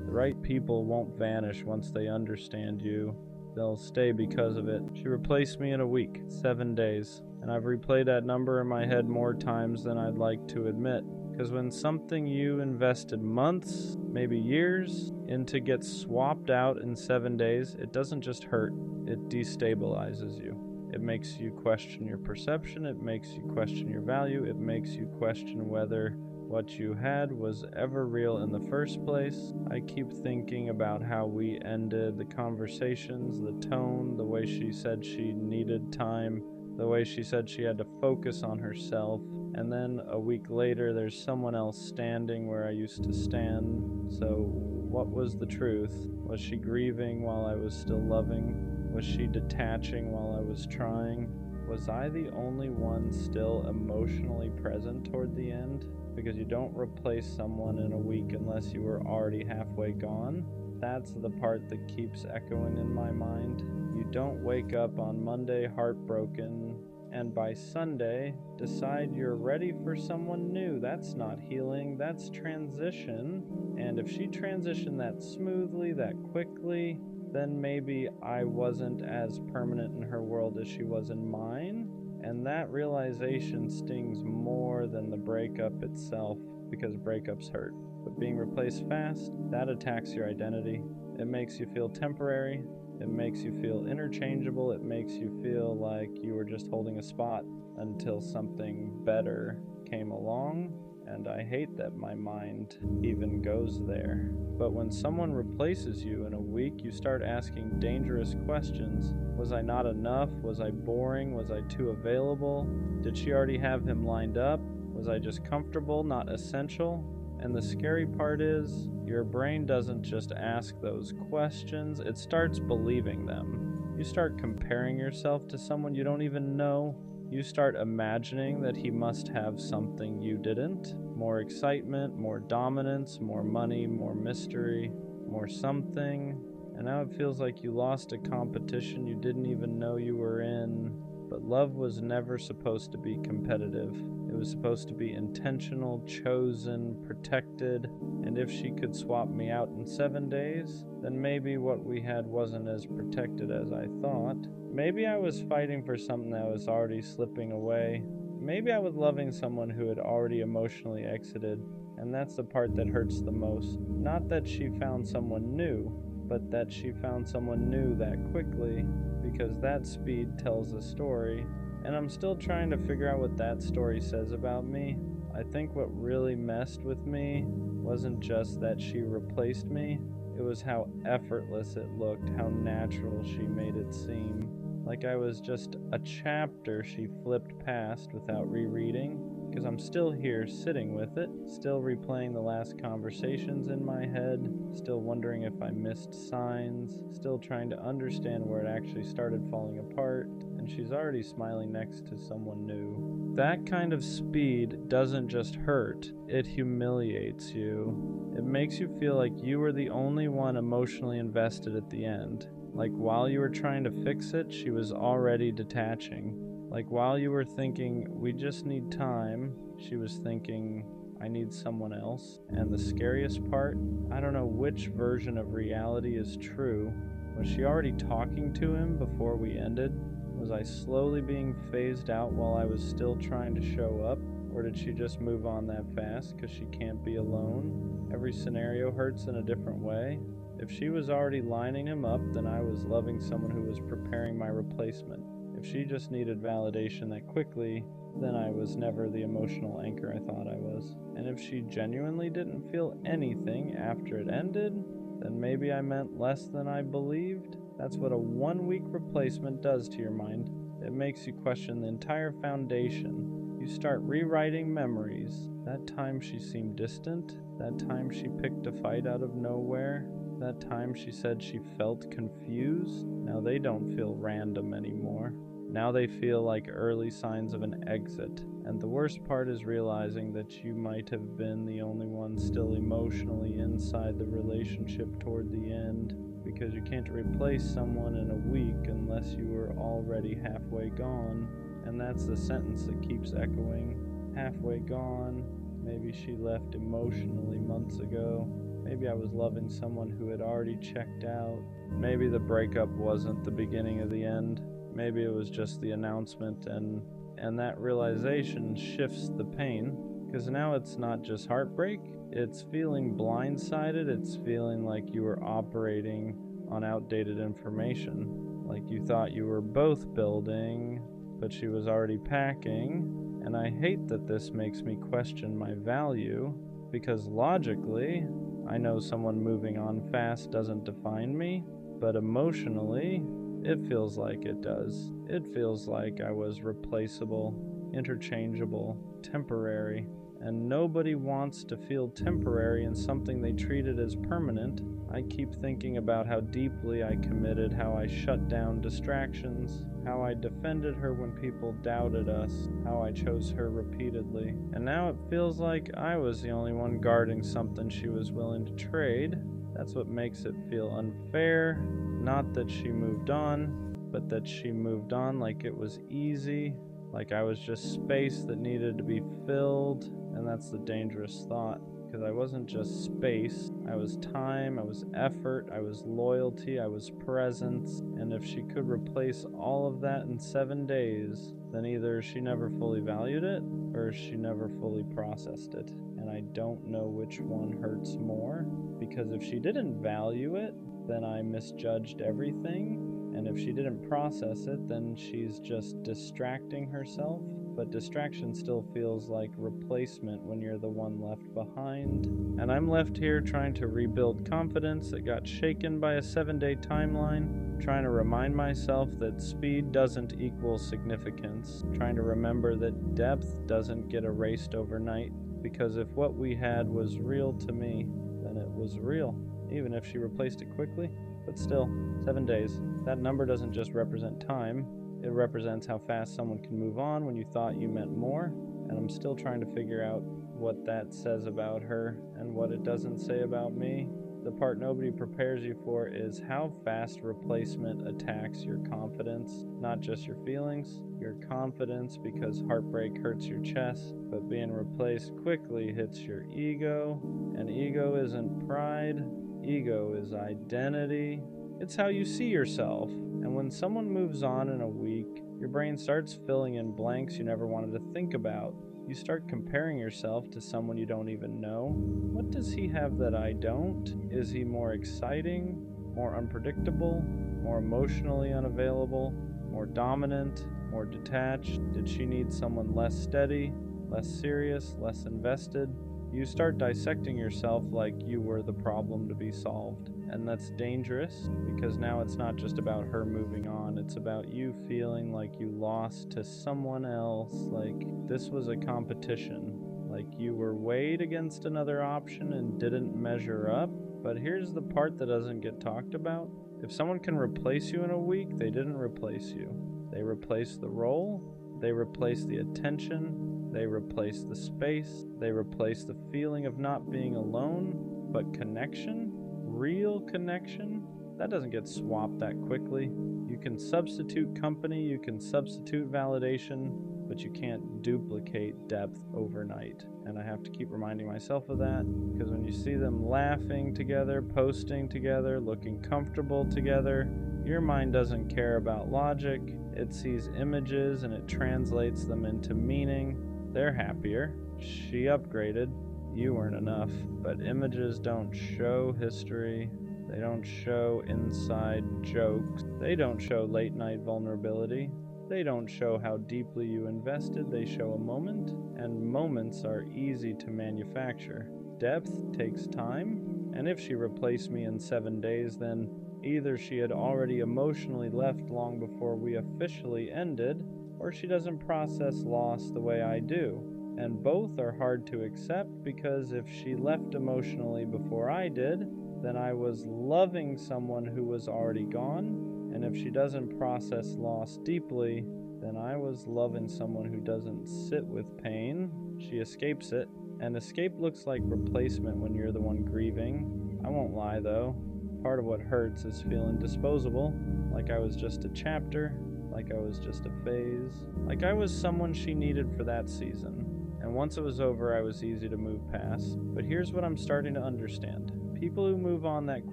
The right people won't vanish once they understand you. They'll stay because of it. She replaced me in a week, 7 days. And I've replayed that number in my head more times than I'd like to admit. Because when something you invested months, maybe years, into gets swapped out in 7 days, it doesn't just hurt, it destabilizes you. It makes you question your perception, it makes you question your value, it makes you question whether what you had was ever real in the first place. I keep thinking about how we ended the conversations, the tone, the way she said she needed time, the way she said she had to focus on herself. And then a week later, there's someone else standing where I used to stand. So what was the truth? Was she grieving while I was still loving? Was she detaching while I was trying? Was I the only one still emotionally present toward the end? Because you don't replace someone in a week unless you were already halfway gone. That's the part that keeps echoing in my mind. You don't wake up on Monday heartbroken and by Sunday decide you're ready for someone new. That's not healing, that's transition. And if she transitioned that smoothly, that quickly, then maybe I wasn't as permanent in her world as she was in mine. And that realization stings more than the breakup itself, because breakups hurt. But being replaced fast, that attacks your identity. It makes you feel temporary. It makes you feel interchangeable. It makes you feel like you were just holding a spot until something better came along. And I hate that my mind even goes there. But when someone replaces you in a week, you start asking dangerous questions. Was I not enough? Was I boring? Was I too available? Did she already have him lined up? Was I just comfortable, not essential? And the scary part is, your brain doesn't just ask those questions, it starts believing them. You start comparing yourself to someone you don't even know. You start imagining that he must have something you didn't. More excitement, more dominance, more money, more mystery, more something. And now it feels like you lost a competition you didn't even know you were in. But love was never supposed to be competitive. It was supposed to be intentional, chosen, protected. And if she could swap me out in 7 days, then maybe what we had wasn't as protected as I thought. Maybe I was fighting for something that was already slipping away. maybe I was loving someone who had already emotionally exited, and that's the part that hurts the most. Not that she found someone new, but that she found someone new that quickly, because that speed tells a story, and I'm still trying to figure out what that story says about me. I think what really messed with me wasn't just that she replaced me, it was how effortless it looked, how natural she made it seem. Like I was just a chapter she flipped past without rereading, because I'm still here sitting with it, still replaying the last conversations in my head, still wondering if I missed signs, still trying to understand where it actually started falling apart, and she's already smiling next to someone new. That kind of speed doesn't just hurt, it humiliates you. It makes you feel like you were the only one emotionally invested at the end. Like while you were trying to fix it, she was already detaching. Like while you were thinking, we just need time, she was thinking, I need someone else. And the scariest part, I don't know which version of reality is true. Was she already talking to him before we ended? Was I slowly being phased out while I was still trying to show up? Or did she just move on that fast because she can't be alone? Every scenario hurts in a different way. If she was already lining him up, then I was loving someone who was preparing my replacement. If she just needed validation that quickly, then I was never the emotional anchor I thought I was. And if she genuinely didn't feel anything after it ended, then maybe I meant less than I believed. That's what a 1-week replacement does to your mind. It makes you question the entire foundation. You start rewriting memories. That time she seemed distant, that time she picked a fight out of nowhere, that time she said she felt confused. Now they don't feel random anymore. Now they feel like early signs of an exit. And the worst part is realizing that you might have been the only one still emotionally inside the relationship toward the end, because you can't replace someone in a week unless you were already halfway gone. And that's the sentence that keeps echoing. Halfway gone. Maybe she left emotionally months ago. Maybe I was loving someone who had already checked out. Maybe the breakup wasn't the beginning of the end. Maybe it was just the announcement, and that realization shifts the pain, because now it's not just heartbreak, it's feeling blindsided, it's feeling like you were operating on outdated information, like you thought you were both building, but she was already packing. And I hate that this makes me question my value, because logically, I know someone moving on fast doesn't define me, but emotionally, it feels like it does. It feels like I was replaceable, interchangeable, temporary, and nobody wants to feel temporary in something they treated as permanent. I keep thinking about how deeply I committed, how I shut down distractions, how I defended her when people doubted us, how I chose her repeatedly. And now it feels like I was the only one guarding something she was willing to trade. That's what makes it feel unfair. Not that she moved on, but that she moved on like it was easy, like I was just space that needed to be filled. And that's the dangerous thought, because I wasn't just space, I was time, I was effort, I was loyalty, I was presence. And if she could replace all of that in 7 days, then either she never fully valued it, or she never fully processed it. And I don't know which one hurts more, because if she didn't value it, then I misjudged everything. And if she didn't process it, then she's just distracting herself. But distraction still feels like replacement when you're the one left behind. And I'm left here trying to rebuild confidence that got shaken by a 7-day timeline, trying to remind myself that speed doesn't equal significance, trying to remember that depth doesn't get erased overnight, because if what we had was real to me, then it was real, even if she replaced it quickly. But still, 7 days. That number doesn't just represent time, it represents how fast someone can move on when you thought you meant more. And I'm still trying to figure out what that says about her and what it doesn't say about me. The part nobody prepares you for is how fast replacement attacks your confidence, not just your feelings, your confidence, because heartbreak hurts your chest, but being replaced quickly hits your ego. And ego isn't pride, ego is identity. It's how you see yourself. And when someone moves on in a week, your brain starts filling in blanks you never wanted to think about. You start comparing yourself to someone you don't even know. What does he have that I don't? Is he more exciting, more unpredictable, more emotionally unavailable, more dominant, more detached? Did she need someone less steady, less serious, less invested? You start dissecting yourself like you were the problem to be solved. And that's dangerous because now it's not just about her moving on, it's about you feeling like you lost to someone else, like this was a competition, like you were weighed against another option and didn't measure up. But here's the part that doesn't get talked about. If someone can replace you in a week, they didn't replace you. They replaced the role, they replaced the attention, they replaced the space, they replaced the feeling of not being alone, but connection, real connection, that doesn't get swapped that quickly. You can substitute company, you can substitute validation, but you can't duplicate depth overnight. And I have to keep reminding myself of that, because when you see them laughing together, posting together, looking comfortable together, your mind doesn't care about logic. It sees images and it translates them into meaning. They're happier. She upgraded. You weren't enough. But images don't show history. They don't show inside jokes. They don't show late night vulnerability. They don't show how deeply you invested. They show a moment, and moments are easy to manufacture. Depth takes time, and if she replaced me in 7 days, then either she had already emotionally left long before we officially ended, or she doesn't process loss the way I do. And both are hard to accept, because if she left emotionally before I did, then I was loving someone who was already gone. And if she doesn't process loss deeply, then I was loving someone who doesn't sit with pain. She escapes it. And escape looks like replacement when you're the one grieving. I won't lie though. Part of what hurts is feeling disposable. Like I was just a chapter. Like I was just a phase. Like I was someone she needed for that season. And once it was over, I was easy to move past. But here's what I'm starting to understand. People who move on that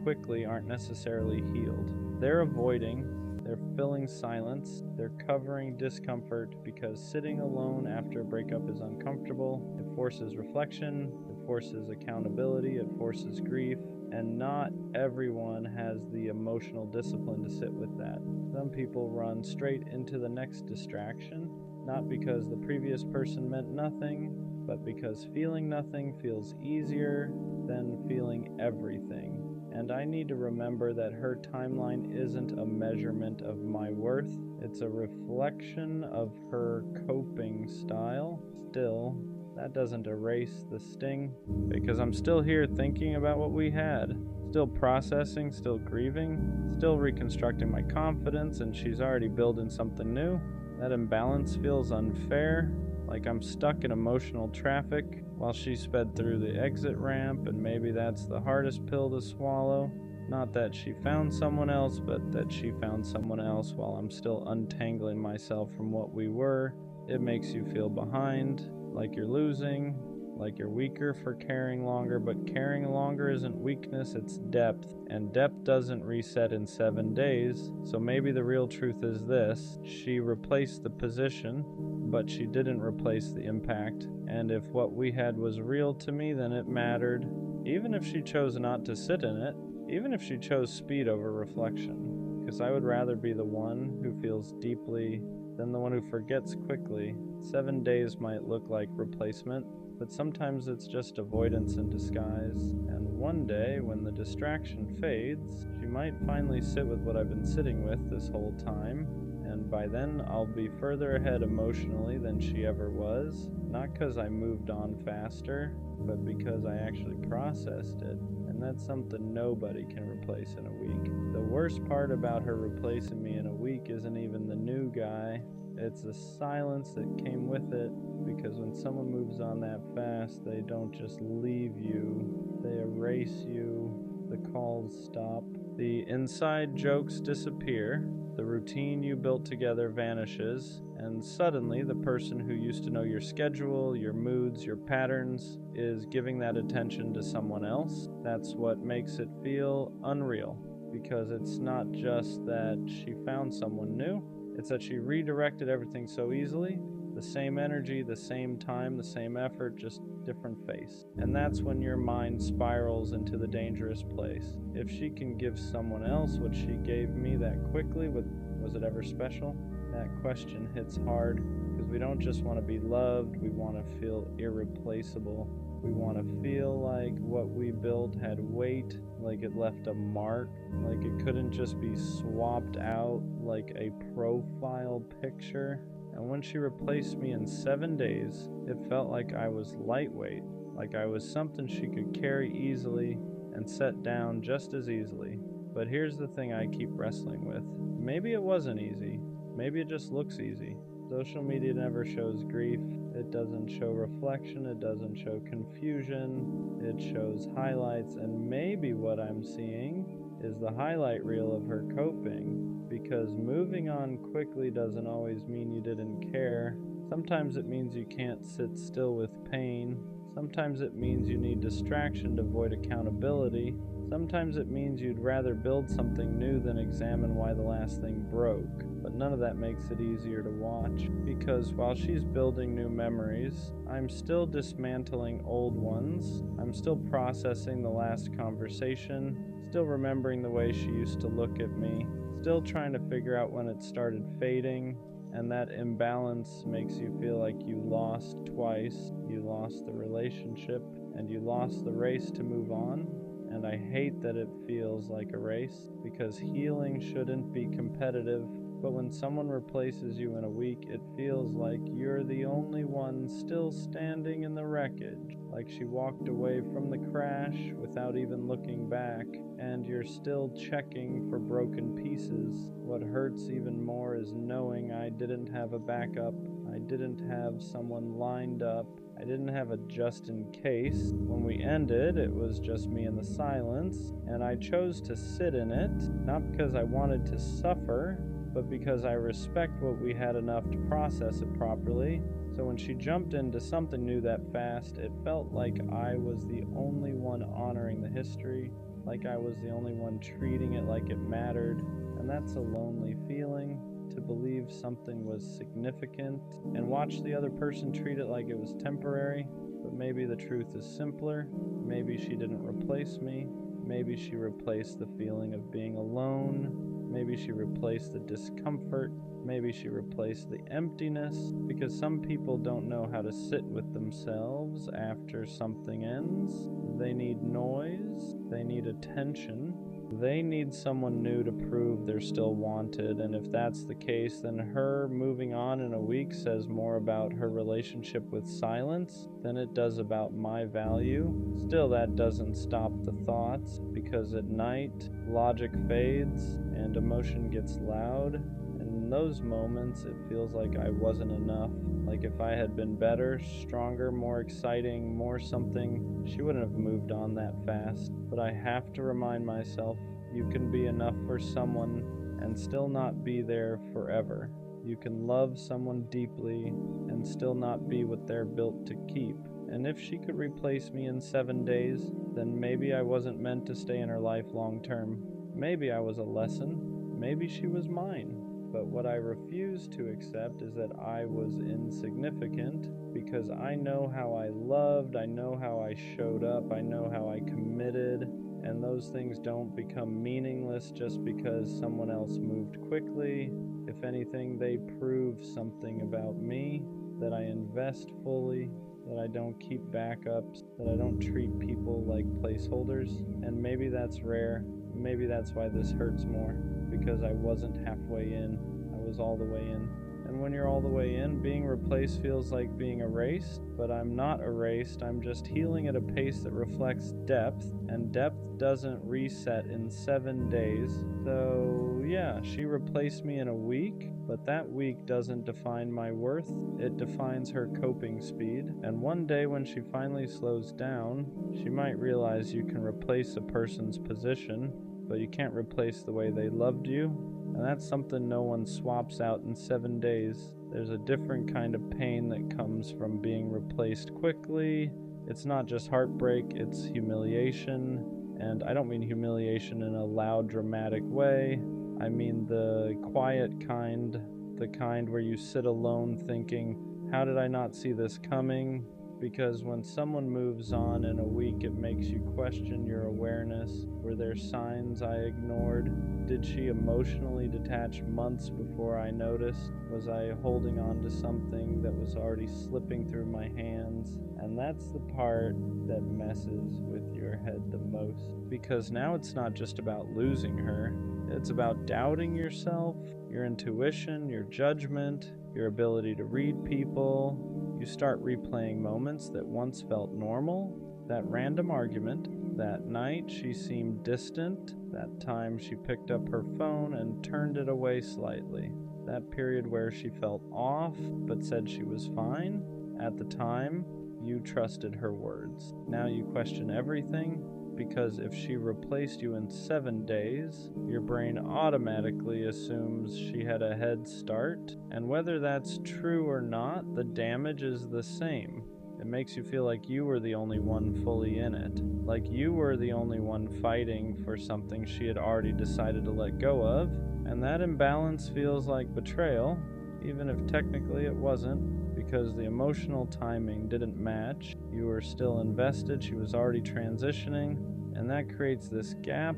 quickly aren't necessarily healed. They're avoiding, they're filling silence, they're covering discomfort, because sitting alone after a breakup is uncomfortable. It forces reflection, it forces accountability, it forces grief, and not everyone has the emotional discipline to sit with that. Some people run straight into the next distraction, not because the previous person meant nothing, but because feeling nothing feels easier than feeling everything. And I need to remember that her timeline isn't a measurement of my worth. It's a reflection of her coping style. Still, that doesn't erase the sting, because I'm still here thinking about what we had. Still processing, still grieving, still reconstructing my confidence, and she's already building something new. That imbalance feels unfair, like I'm stuck in emotional traffic while she sped through the exit ramp, and maybe that's the hardest pill to swallow. Not that she found someone else, but that she found someone else while I'm still untangling myself from what we were. It makes you feel behind, like you're losing, like you're weaker for caring longer, but caring longer isn't weakness, it's depth, and depth doesn't reset in 7 days. So maybe the real truth is this: she replaced the position, but she didn't replace the impact. And if what we had was real to me, then it mattered, even if she chose not to sit in it, even if she chose speed over reflection, because I would rather be the one who feels deeply than the one who forgets quickly. 7 days might look like replacement, but sometimes it's just avoidance in disguise. And one day, when the distraction fades, she might finally sit with what I've been sitting with this whole time, and by then I'll be further ahead emotionally than she ever was, not because I moved on faster, but because I actually processed it. And that's something nobody can replace in a week. The worst part about her replacing me in a week isn't even the new guy, it's the silence that came with it. Because when someone moves on that fast, they don't just leave you, they erase you. The calls stop, the inside jokes disappear, the routine you built together vanishes, and suddenly the person who used to know your schedule, your moods, your patterns is giving that attention to someone else. That's what makes it feel unreal. because it's not just that she found someone new, it's that she redirected everything so easily. The same energy, the same time, the same effort, just different face. And that's when your mind spirals into the dangerous place. If she can give someone else what she gave me that quickly, was it ever special? That question hits hard because we don't just want to be loved, we want to feel irreplaceable. We want to feel like what we built had weight, like it left a mark, like it couldn't just be swapped out like a profile picture. And when she replaced me in 7 days, it felt like I was lightweight, like I was something she could carry easily and set down just as easily. But here's the thing I keep wrestling with. Maybe it wasn't easy. Maybe it just looks easy. Social media never shows grief. It doesn't show reflection. It doesn't show confusion. It shows highlights. And maybe what I'm seeing is the highlight reel of her coping. Because moving on quickly doesn't always mean you didn't care. Sometimes it means you can't sit still with pain. Sometimes it means you need distraction to avoid accountability. Sometimes it means you'd rather build something new than examine why the last thing broke. But none of that makes it easier to watch, because while she's building new memories, I'm still dismantling old ones. I'm still processing the last conversation, still remembering the way she used to look at me, still trying to figure out when it started fading. And that imbalance makes you feel like you lost twice. You lost the relationship and you lost the race to move on. And I hate that it feels like a race, because healing shouldn't be competitive. But when someone replaces you in a week, it feels like you're the only one still standing in the wreckage, like she walked away from the crash without even looking back, and you're still checking for broken pieces. What hurts even more is knowing I didn't have a backup. I didn't have someone lined up. I didn't have a just in case. When we ended, it was just me in the silence, and I chose to sit in it, not because I wanted to suffer, but because I respect what we had enough to process it properly. So when she jumped into something new that fast, it felt like I was the only one honoring the history, like I was the only one treating it like it mattered, and that's a lonely feeling. To believe something was significant and watch the other person treat it like it was temporary. But maybe the truth is simpler. Maybe she didn't replace me. Maybe she replaced the feeling of being alone. Maybe she replaced the discomfort. Maybe she replaced the emptiness, because some people don't know how to sit with themselves after something ends. They need noise. They need attention. They need someone new to prove they're still wanted, and if that's the case, then her moving on in a week says more about her relationship with silence than it does about my value. Still, that doesn't stop the thoughts, because at night, logic fades and emotion gets loud, and in those moments, it feels like I wasn't enough. Like if I had been better, stronger, more exciting, more something, she wouldn't have moved on that fast. But I have to remind myself, you can be enough for someone and still not be there forever. You can love someone deeply and still not be what they're built to keep. And if she could replace me in 7 days, then maybe I wasn't meant to stay in her life long term. Maybe I was a lesson. Maybe she was mine. But what I refuse to accept is that I was insignificant, because I know how I loved, I know how I showed up, I know how I committed, and those things don't become meaningless just because someone else moved quickly. If anything, they prove something about me, that I invest fully, that I don't keep backups, that I don't treat people like placeholders. And maybe that's rare. Maybe that's why this hurts more, because I wasn't halfway in. I was all the way in. And when you're all the way in, being replaced feels like being erased, but I'm not erased. I'm just healing at a pace that reflects depth, and depth doesn't reset in 7 days. So yeah, she replaced me in a week, but that week doesn't define my worth. It defines her coping speed. And one day when she finally slows down, she might realize you can replace a person's position, but you can't replace the way they loved you. And that's something no one swaps out in 7 days. There's a different kind of pain that comes from being replaced quickly. It's not just heartbreak, it's humiliation. And I don't mean humiliation in a loud, dramatic way. I mean the quiet kind, the kind where you sit alone thinking, how did I not see this coming? Because when someone moves on in a week, it makes you question your awareness. Were there signs I ignored? Did she emotionally detach months before I noticed? Was I holding on to something that was already slipping through my hands? And that's the part that messes with your head the most. Because now it's not just about losing her, it's about doubting yourself, your intuition, your judgment, your ability to read people. You start replaying moments that once felt normal. That random argument, that night she seemed distant, that time she picked up her phone and turned it away slightly, that period where she felt off but said she was fine. At the time, you trusted her words. Now you question everything, because if she replaced you in 7 days, your brain automatically assumes she had a head start, and whether that's true or not, the damage is the same. It makes you feel like you were the only one fully in it, like you were the only one fighting for something she had already decided to let go of, and that imbalance feels like betrayal, even if technically it wasn't, because the emotional timing didn't match. You were still invested, she was already transitioning, and that creates this gap,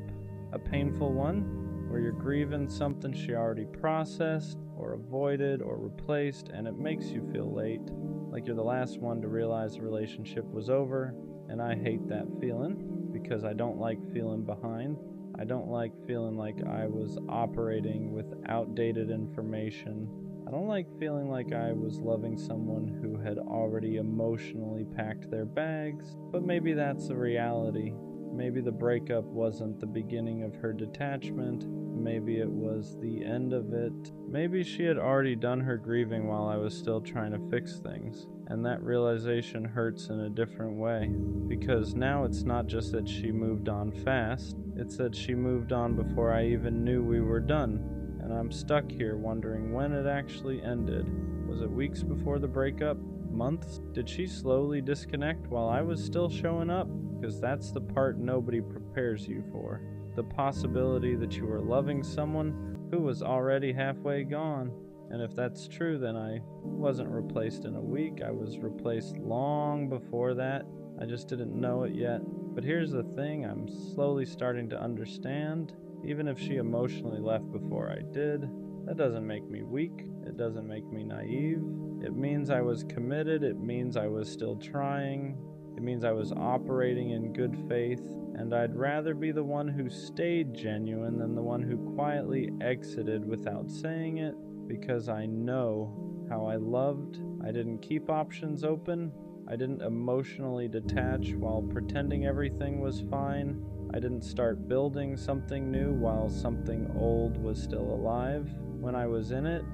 a painful one, where you're grieving something she already processed, or avoided, or replaced, and it makes you feel late, like you're the last one to realize the relationship was over, and I hate that feeling, because I don't like feeling behind. I don't like feeling like I was operating with outdated information. I don't like feeling like I was loving someone who had already emotionally packed their bags, but maybe that's the reality. Maybe the breakup wasn't the beginning of her detachment. Maybe it was the end of it. Maybe she had already done her grieving while I was still trying to fix things. And that realization hurts in a different way. Because now it's not just that she moved on fast, it's that she moved on before I even knew we were done. And I'm stuck here wondering when it actually ended. Was it weeks before the breakup? Months? Did she slowly disconnect while I was still showing up? Because that's the part nobody prepares you for. The possibility that you were loving someone who was already halfway gone. And if that's true, then I wasn't replaced in a week. I was replaced long before that. I just didn't know it yet. But here's the thing, I'm slowly starting to understand. Even if she emotionally left before I did, that doesn't make me weak. It doesn't make me naive. It means I was committed. It means I was still trying. It means I was operating in good faith. And I'd rather be the one who stayed genuine than the one who quietly exited without saying it, because I know how I loved. I didn't keep options open. I didn't emotionally detach while pretending everything was fine. I didn't start building something new while something old was still alive. When I was in it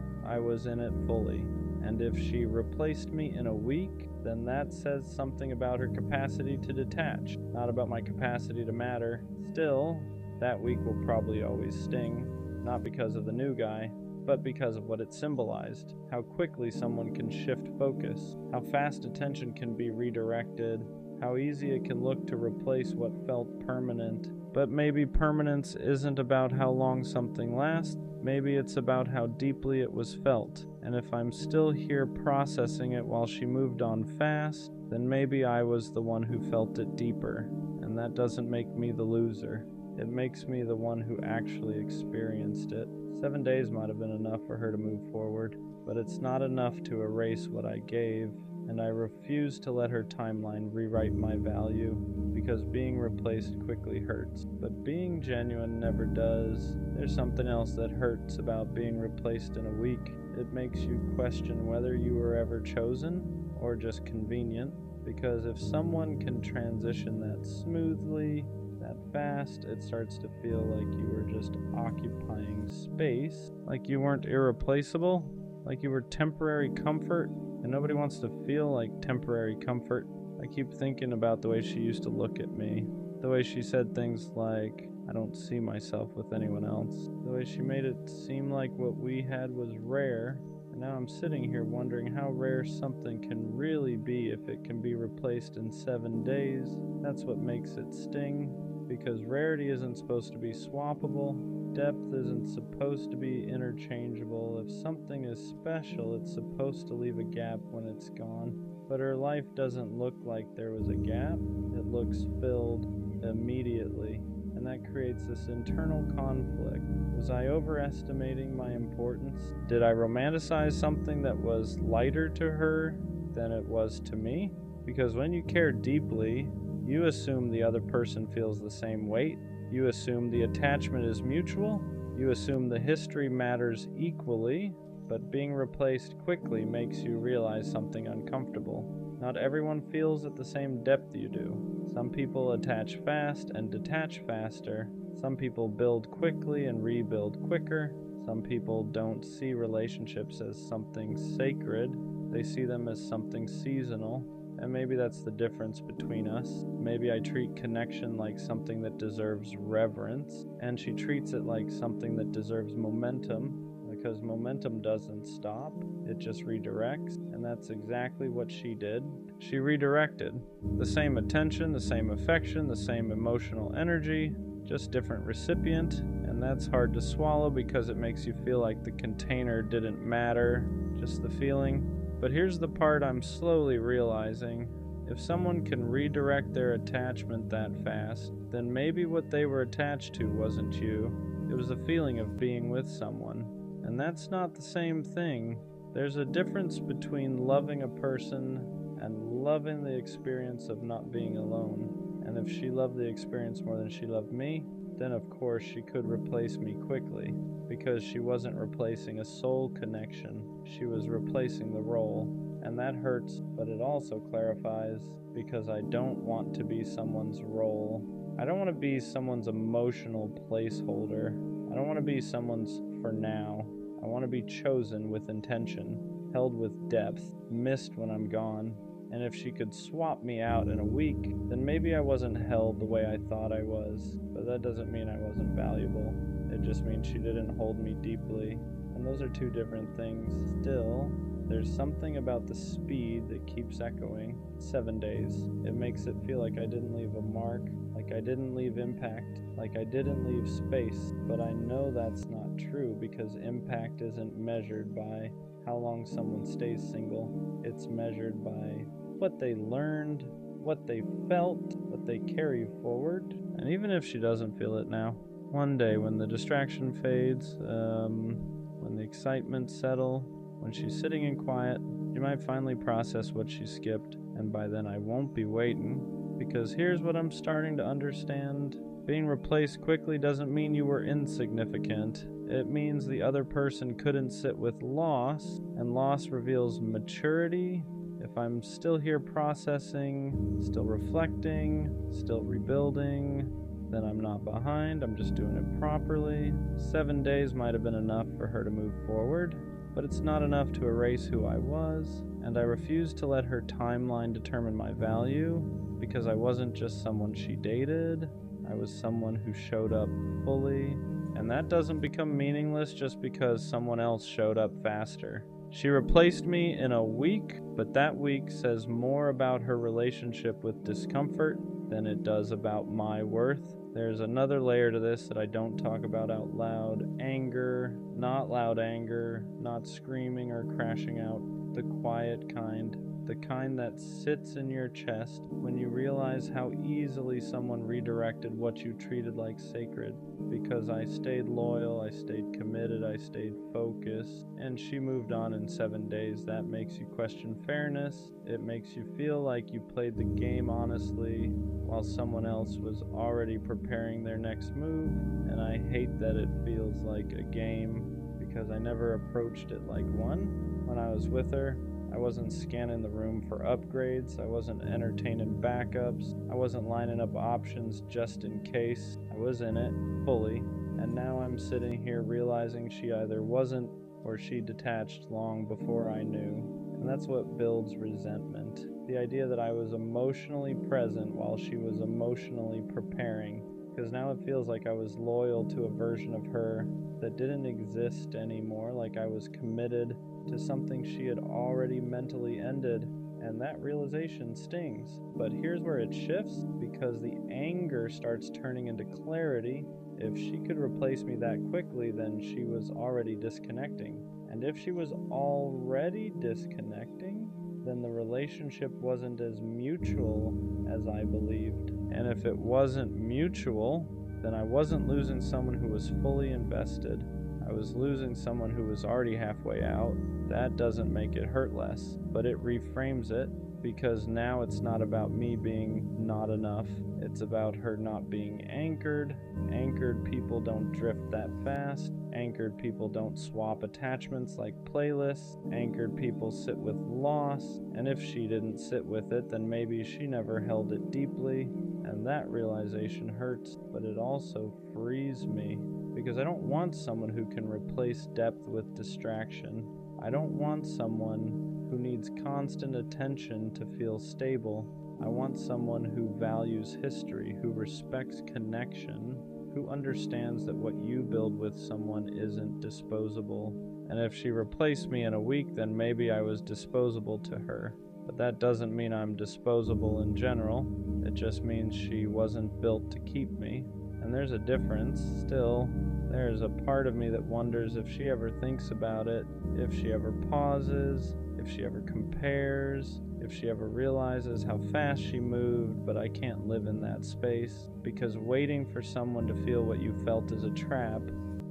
fully. And if she replaced me in a week, then that says something about her capacity to detach, not about my capacity to matter. Still, that week will probably always sting, not because of the new guy, but because of what it symbolized. How quickly someone can shift focus, how fast attention can be redirected, how easy it can look to replace what felt permanent. But maybe permanence isn't about how long something lasts, maybe it's about how deeply it was felt. And if I'm still here processing it while she moved on fast, then maybe I was the one who felt it deeper. And that doesn't make me the loser. It makes me the one who actually experienced it. 7 days might have been enough for her to move forward, but it's not enough to erase what I gave. And I refuse to let her timeline rewrite my value, because being replaced quickly hurts, but being genuine never does. There's something else that hurts about being replaced in a week. It makes you question whether you were ever chosen or just convenient, because if someone can transition that smoothly, that fast, it starts to feel like you were just occupying space, like you weren't irreplaceable, like you were temporary comfort. And nobody wants to feel like temporary comfort. I keep thinking about the way she used to look at me. The way she said things like, I don't see myself with anyone else. The way she made it seem like what we had was rare. And now I'm sitting here wondering how rare something can really be if it can be replaced in 7 days. That's what makes it sting. because rarity isn't supposed to be swappable, depth isn't supposed to be interchangeable. If something is special, it's supposed to leave a gap when it's gone. But her life doesn't look like there was a gap, it looks filled immediately. And that creates this internal conflict. Was I overestimating my importance? Did I romanticize something that was lighter to her than it was to me? Because when you care deeply, you assume the other person feels the same weight. You assume the attachment is mutual. You assume the history matters equally, but being replaced quickly makes you realize something uncomfortable. Not everyone feels at the same depth you do. Some people attach fast and detach faster. Some people build quickly and rebuild quicker. Some people don't see relationships as something sacred. They see them as something seasonal. And maybe that's the difference between us. Maybe I treat connection like something that deserves reverence, and she treats it like something that deserves momentum, because momentum doesn't stop, it just redirects, and that's exactly what she did. She redirected. The same attention, the same affection, the same emotional energy, just different recipient, and that's hard to swallow because it makes you feel like the container didn't matter, just the feeling. But here's the part I'm slowly realizing. If someone can redirect their attachment that fast, then maybe what they were attached to wasn't you. It was the feeling of being with someone. And that's not the same thing. There's a difference between loving a person and loving the experience of not being alone. And if she loved the experience more than she loved me, then of course she could replace me quickly, because she wasn't replacing a soul connection, she was replacing the role. And that hurts, but it also clarifies, because I don't want to be someone's role. I don't want to be someone's emotional placeholder. I don't want to be someone's for now. I want to be chosen with intention, held with depth, missed when I'm gone. And if she could swap me out in a week, then maybe I wasn't held the way I thought I was. But that doesn't mean I wasn't valuable. It just means she didn't hold me deeply. And those are two different things. Still, there's something about the speed that keeps echoing. 7 days. It makes it feel like I didn't leave a mark, like I didn't leave impact, like I didn't leave space. But I know that's not true, because impact isn't measured by how long someone stays single. It's measured by what they learned, what they felt, what they carry forward. And even if she doesn't feel it now, one day when the distraction fades, when the excitement settles, when she's sitting in quiet, you might finally process what she skipped, and by then I won't be waiting. Because here's what I'm starting to understand. Being replaced quickly doesn't mean you were insignificant. It means the other person couldn't sit with loss, and loss reveals maturity. If I'm still here processing, still reflecting, still rebuilding, then I'm not behind, I'm just doing it properly. 7 days might have been enough for her to move forward, but it's not enough to erase who I was, and I refuse to let her timeline determine my value, because I wasn't just someone she dated, I was someone who showed up fully, and that doesn't become meaningless just because someone else showed up faster. She replaced me in a week, but that week says more about her relationship with discomfort than it does about my worth. There's another layer to this that I don't talk about out loud. Anger, not loud anger, not screaming or crashing out. The quiet kind. The kind that sits in your chest when you realize how easily someone redirected what you treated like sacred. Because I stayed loyal, I stayed committed, I stayed focused, and she moved on in 7 days. That makes you question fairness. It makes you feel like you played the game honestly while someone else was already preparing their next move. And I hate that it feels like a game, because I never approached it like one. When I was with her, I wasn't scanning the room for upgrades, I wasn't entertaining backups, I wasn't lining up options just in case. I was in it, fully, and now I'm sitting here realizing she either wasn't or she detached long before I knew. And that's what builds resentment. The idea that I was emotionally present while she was emotionally preparing. Because now it feels like I was loyal to a version of her that didn't exist anymore, like I was committed to something she had already mentally ended. And that realization stings. But here's where it shifts, because the anger starts turning into clarity. If she could replace me that quickly, then she was already disconnecting. And if she was already disconnecting, then the relationship wasn't as mutual as I believed. And if it wasn't mutual, then I wasn't losing someone who was fully invested. I was losing someone who was already halfway out. That doesn't make it hurt less, but it reframes it, because now it's not about me being not enough. It's about her not being anchored. Anchored people don't drift that fast. Anchored people don't swap attachments like playlists. Anchored people sit with loss, and if she didn't sit with it, then maybe she never held it deeply. And that realization hurts, but it also frees me, because I don't want someone who can replace depth with distraction. I don't want someone who needs constant attention to feel stable. I want someone who values history, who respects connection, who understands that what you build with someone isn't disposable. And if she replaced me in a week, then maybe I was disposable to her. But that doesn't mean I'm disposable in general. It just means she wasn't built to keep me. And there's a difference. Still, there's a part of me that wonders if she ever thinks about it, if she ever pauses, if she ever compares, if she ever realizes how fast she moved. But I can't live in that space, because waiting for someone to feel what you felt is a trap,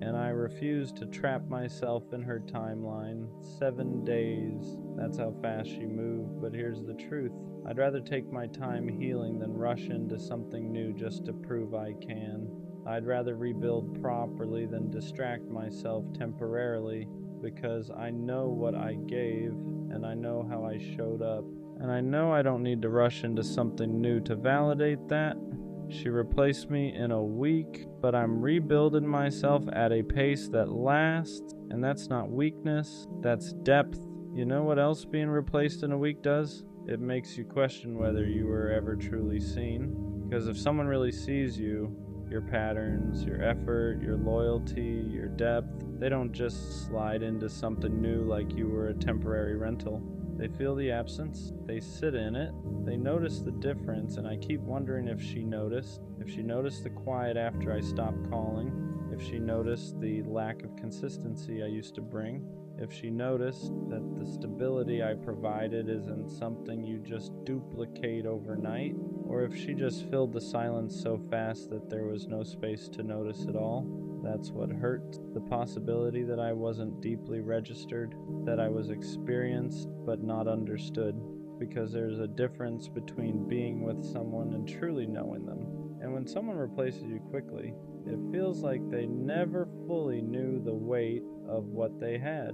and I refuse to trap myself in her timeline. 7 days, that's how fast she moved. But here's the truth. I'd rather take my time healing than rush into something new just to prove I can. I'd rather rebuild properly than distract myself temporarily, because I know what I gave, and I know how I showed up. And I know I don't need to rush into something new to validate that. She replaced me in a week, but I'm rebuilding myself at a pace that lasts, and that's not weakness, that's depth. You know what else being replaced in a week does? It makes you question whether you were ever truly seen. Because if someone really sees you, your patterns, your effort, your loyalty, your depth, they don't just slide into something new like you were a temporary rental. They feel the absence, they sit in it, they notice the difference, and I keep wondering if she noticed the quiet after I stopped calling, if she noticed the lack of consistency I used to bring, if she noticed that the stability I provided isn't something you just duplicate overnight, or if she just filled the silence so fast that there was no space to notice it all. That's what hurt, the possibility that I wasn't deeply registered, that I was experienced but not understood, because there's a difference between being with someone and truly knowing them. And when someone replaces you quickly, it feels like they never fully knew the weight of what they had.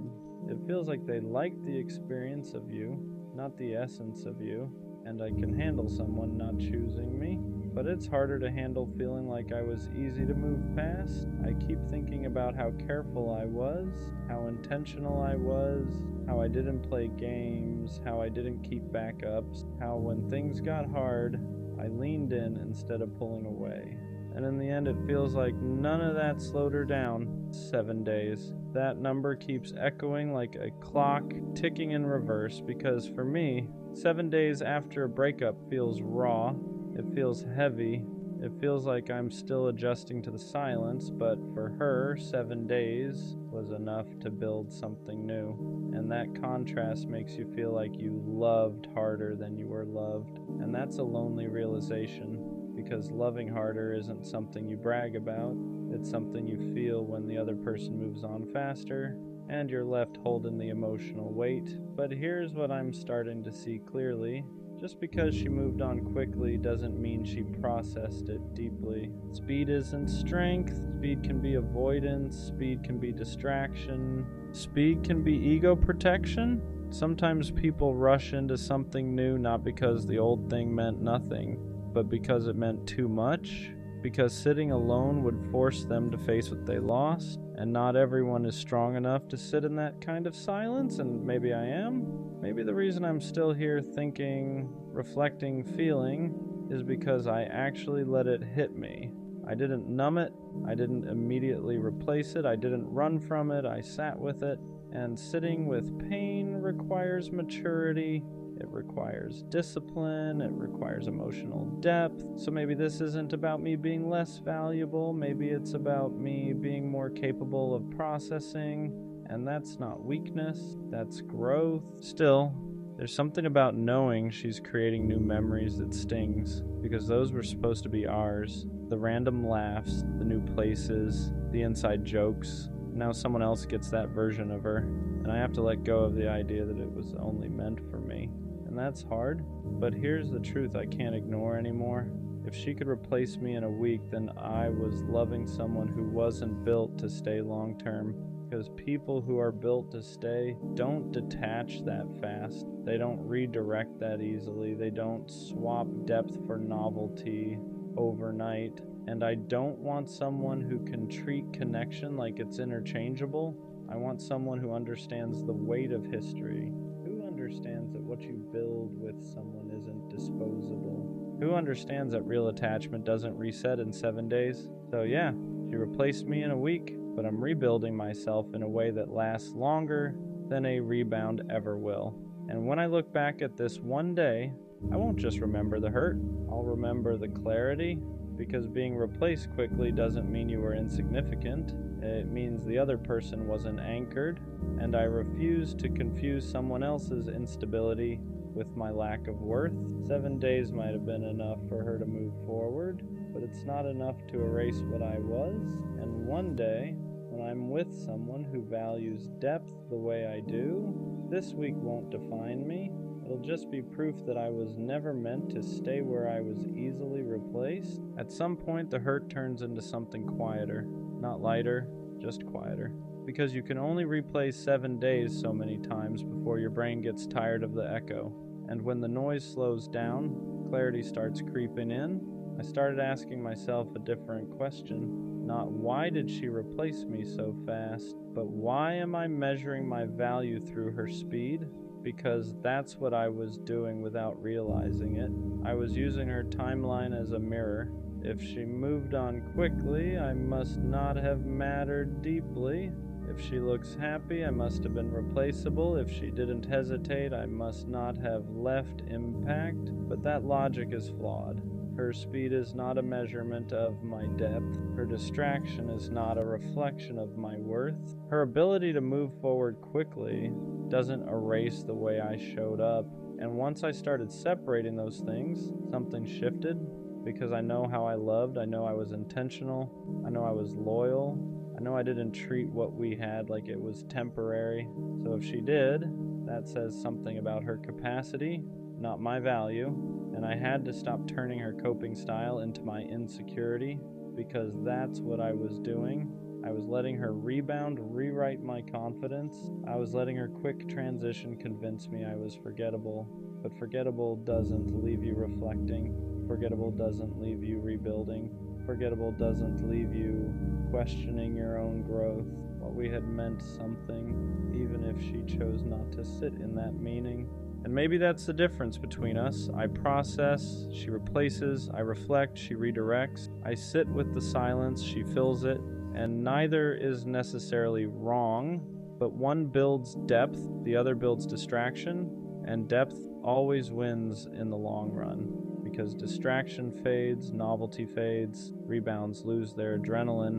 It feels like they liked the experience of you, not the essence of you. And I can handle someone not choosing me, but it's harder to handle feeling like I was easy to move past. I keep thinking about how careful I was, how intentional I was, how I didn't play games, how I didn't keep backups, how when things got hard, I leaned in instead of pulling away. And in the end, it feels like none of that slowed her down. 7 days. That number keeps echoing like a clock ticking in reverse, because for me, 7 days after a breakup feels raw, it feels heavy, it feels like I'm still adjusting to the silence, but for her, 7 days was enough to build something new. And that contrast makes you feel like you loved harder than you were loved. And that's a lonely realization, because loving harder isn't something you brag about, it's something you feel when the other person moves on faster, and you're left holding the emotional weight. But here's what I'm starting to see clearly. Just because she moved on quickly doesn't mean she processed it deeply. Speed isn't strength. Speed can be avoidance. Speed can be distraction. Speed can be ego protection. Sometimes people rush into something new not because the old thing meant nothing, but because it meant too much. Because sitting alone would force them to face what they lost, and not everyone is strong enough to sit in that kind of silence, and maybe I am. Maybe the reason I'm still here thinking, reflecting, feeling, is because I actually let it hit me. I didn't numb it, I didn't immediately replace it, I didn't run from it, I sat with it. And sitting with pain requires maturity. It requires discipline, it requires emotional depth. So maybe this isn't about me being less valuable, maybe it's about me being more capable of processing. And that's not weakness, that's growth. Still, there's something about knowing she's creating new memories that stings, because those were supposed to be ours. The random laughs, the new places, the inside jokes. Now someone else gets that version of her, and I have to let go of the idea that it was only meant for me. And that's hard, but here's the truth I can't ignore anymore. If she could replace me in a week, then I was loving someone who wasn't built to stay long term. Because people who are built to stay don't detach that fast. They don't redirect that easily. They don't swap depth for novelty overnight. And I don't want someone who can treat connection like it's interchangeable. I want someone who understands the weight of history. Who understands that what you build with someone isn't disposable? Who understands that real attachment doesn't reset in 7 days? So yeah, she replaced me in a week, but I'm rebuilding myself in a way that lasts longer than a rebound ever will. And when I look back at this one day, I won't just remember the hurt, I'll remember the clarity, because being replaced quickly doesn't mean you were insignificant. It means the other person wasn't anchored, and I refuse to confuse someone else's instability with my lack of worth. 7 days might have been enough for her to move forward, but it's not enough to erase what I was. And one day, when I'm with someone who values depth the way I do, this week won't define me. It'll just be proof that I was never meant to stay where I was easily replaced. At some point, the hurt turns into something quieter. Not lighter, just quieter. Because you can only replay 7 days so many times before your brain gets tired of the echo. And when the noise slows down, clarity starts creeping in. I started asking myself a different question. Not why did she replace me so fast, but why am I measuring my value through her speed? Because that's what I was doing without realizing it. I was using her timeline as a mirror. If she moved on quickly, I must not have mattered deeply. If she looks happy, I must have been replaceable. If she didn't hesitate, I must not have left impact. But that logic is flawed. Her speed is not a measurement of my depth. Her distraction is not a reflection of my worth. Her ability to move forward quickly doesn't erase the way I showed up. And once I started separating those things, something shifted. Because I know how I loved, I know I was intentional, I know I was loyal, I know I didn't treat what we had like it was temporary. So if she did, that says something about her capacity, not my value. And I had to stop turning her coping style into my insecurity, because that's what I was doing. I was letting her rebound rewrite my confidence. I was letting her quick transition convince me I was forgettable. But forgettable doesn't leave you reflecting. Forgettable doesn't leave you rebuilding. Forgettable doesn't leave you questioning your own growth. What we had meant something, even if she chose not to sit in that meaning. And maybe that's the difference between us. I process, she replaces. I reflect, she redirects. I sit with the silence, she fills it. And neither is necessarily wrong, but one builds depth, the other builds distraction, and depth always wins in the long run. Because distraction fades, novelty fades, rebounds lose their adrenaline,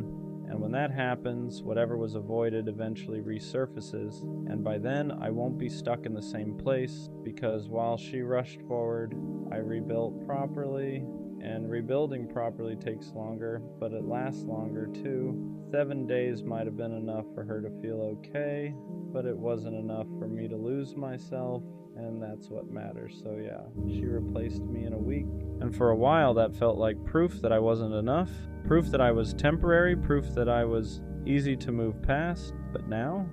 and when that happens, whatever was avoided eventually resurfaces, and by then I won't be stuck in the same place, because while she rushed forward, I rebuilt properly, and rebuilding properly takes longer, but it lasts longer too. 7 days might have been enough for her to feel okay, but it wasn't enough for me to lose myself, and that's what matters. So yeah, she replaced me in a week, and for a while that felt like proof that I wasn't enough, proof that I was temporary, proof that I was easy to move past. But now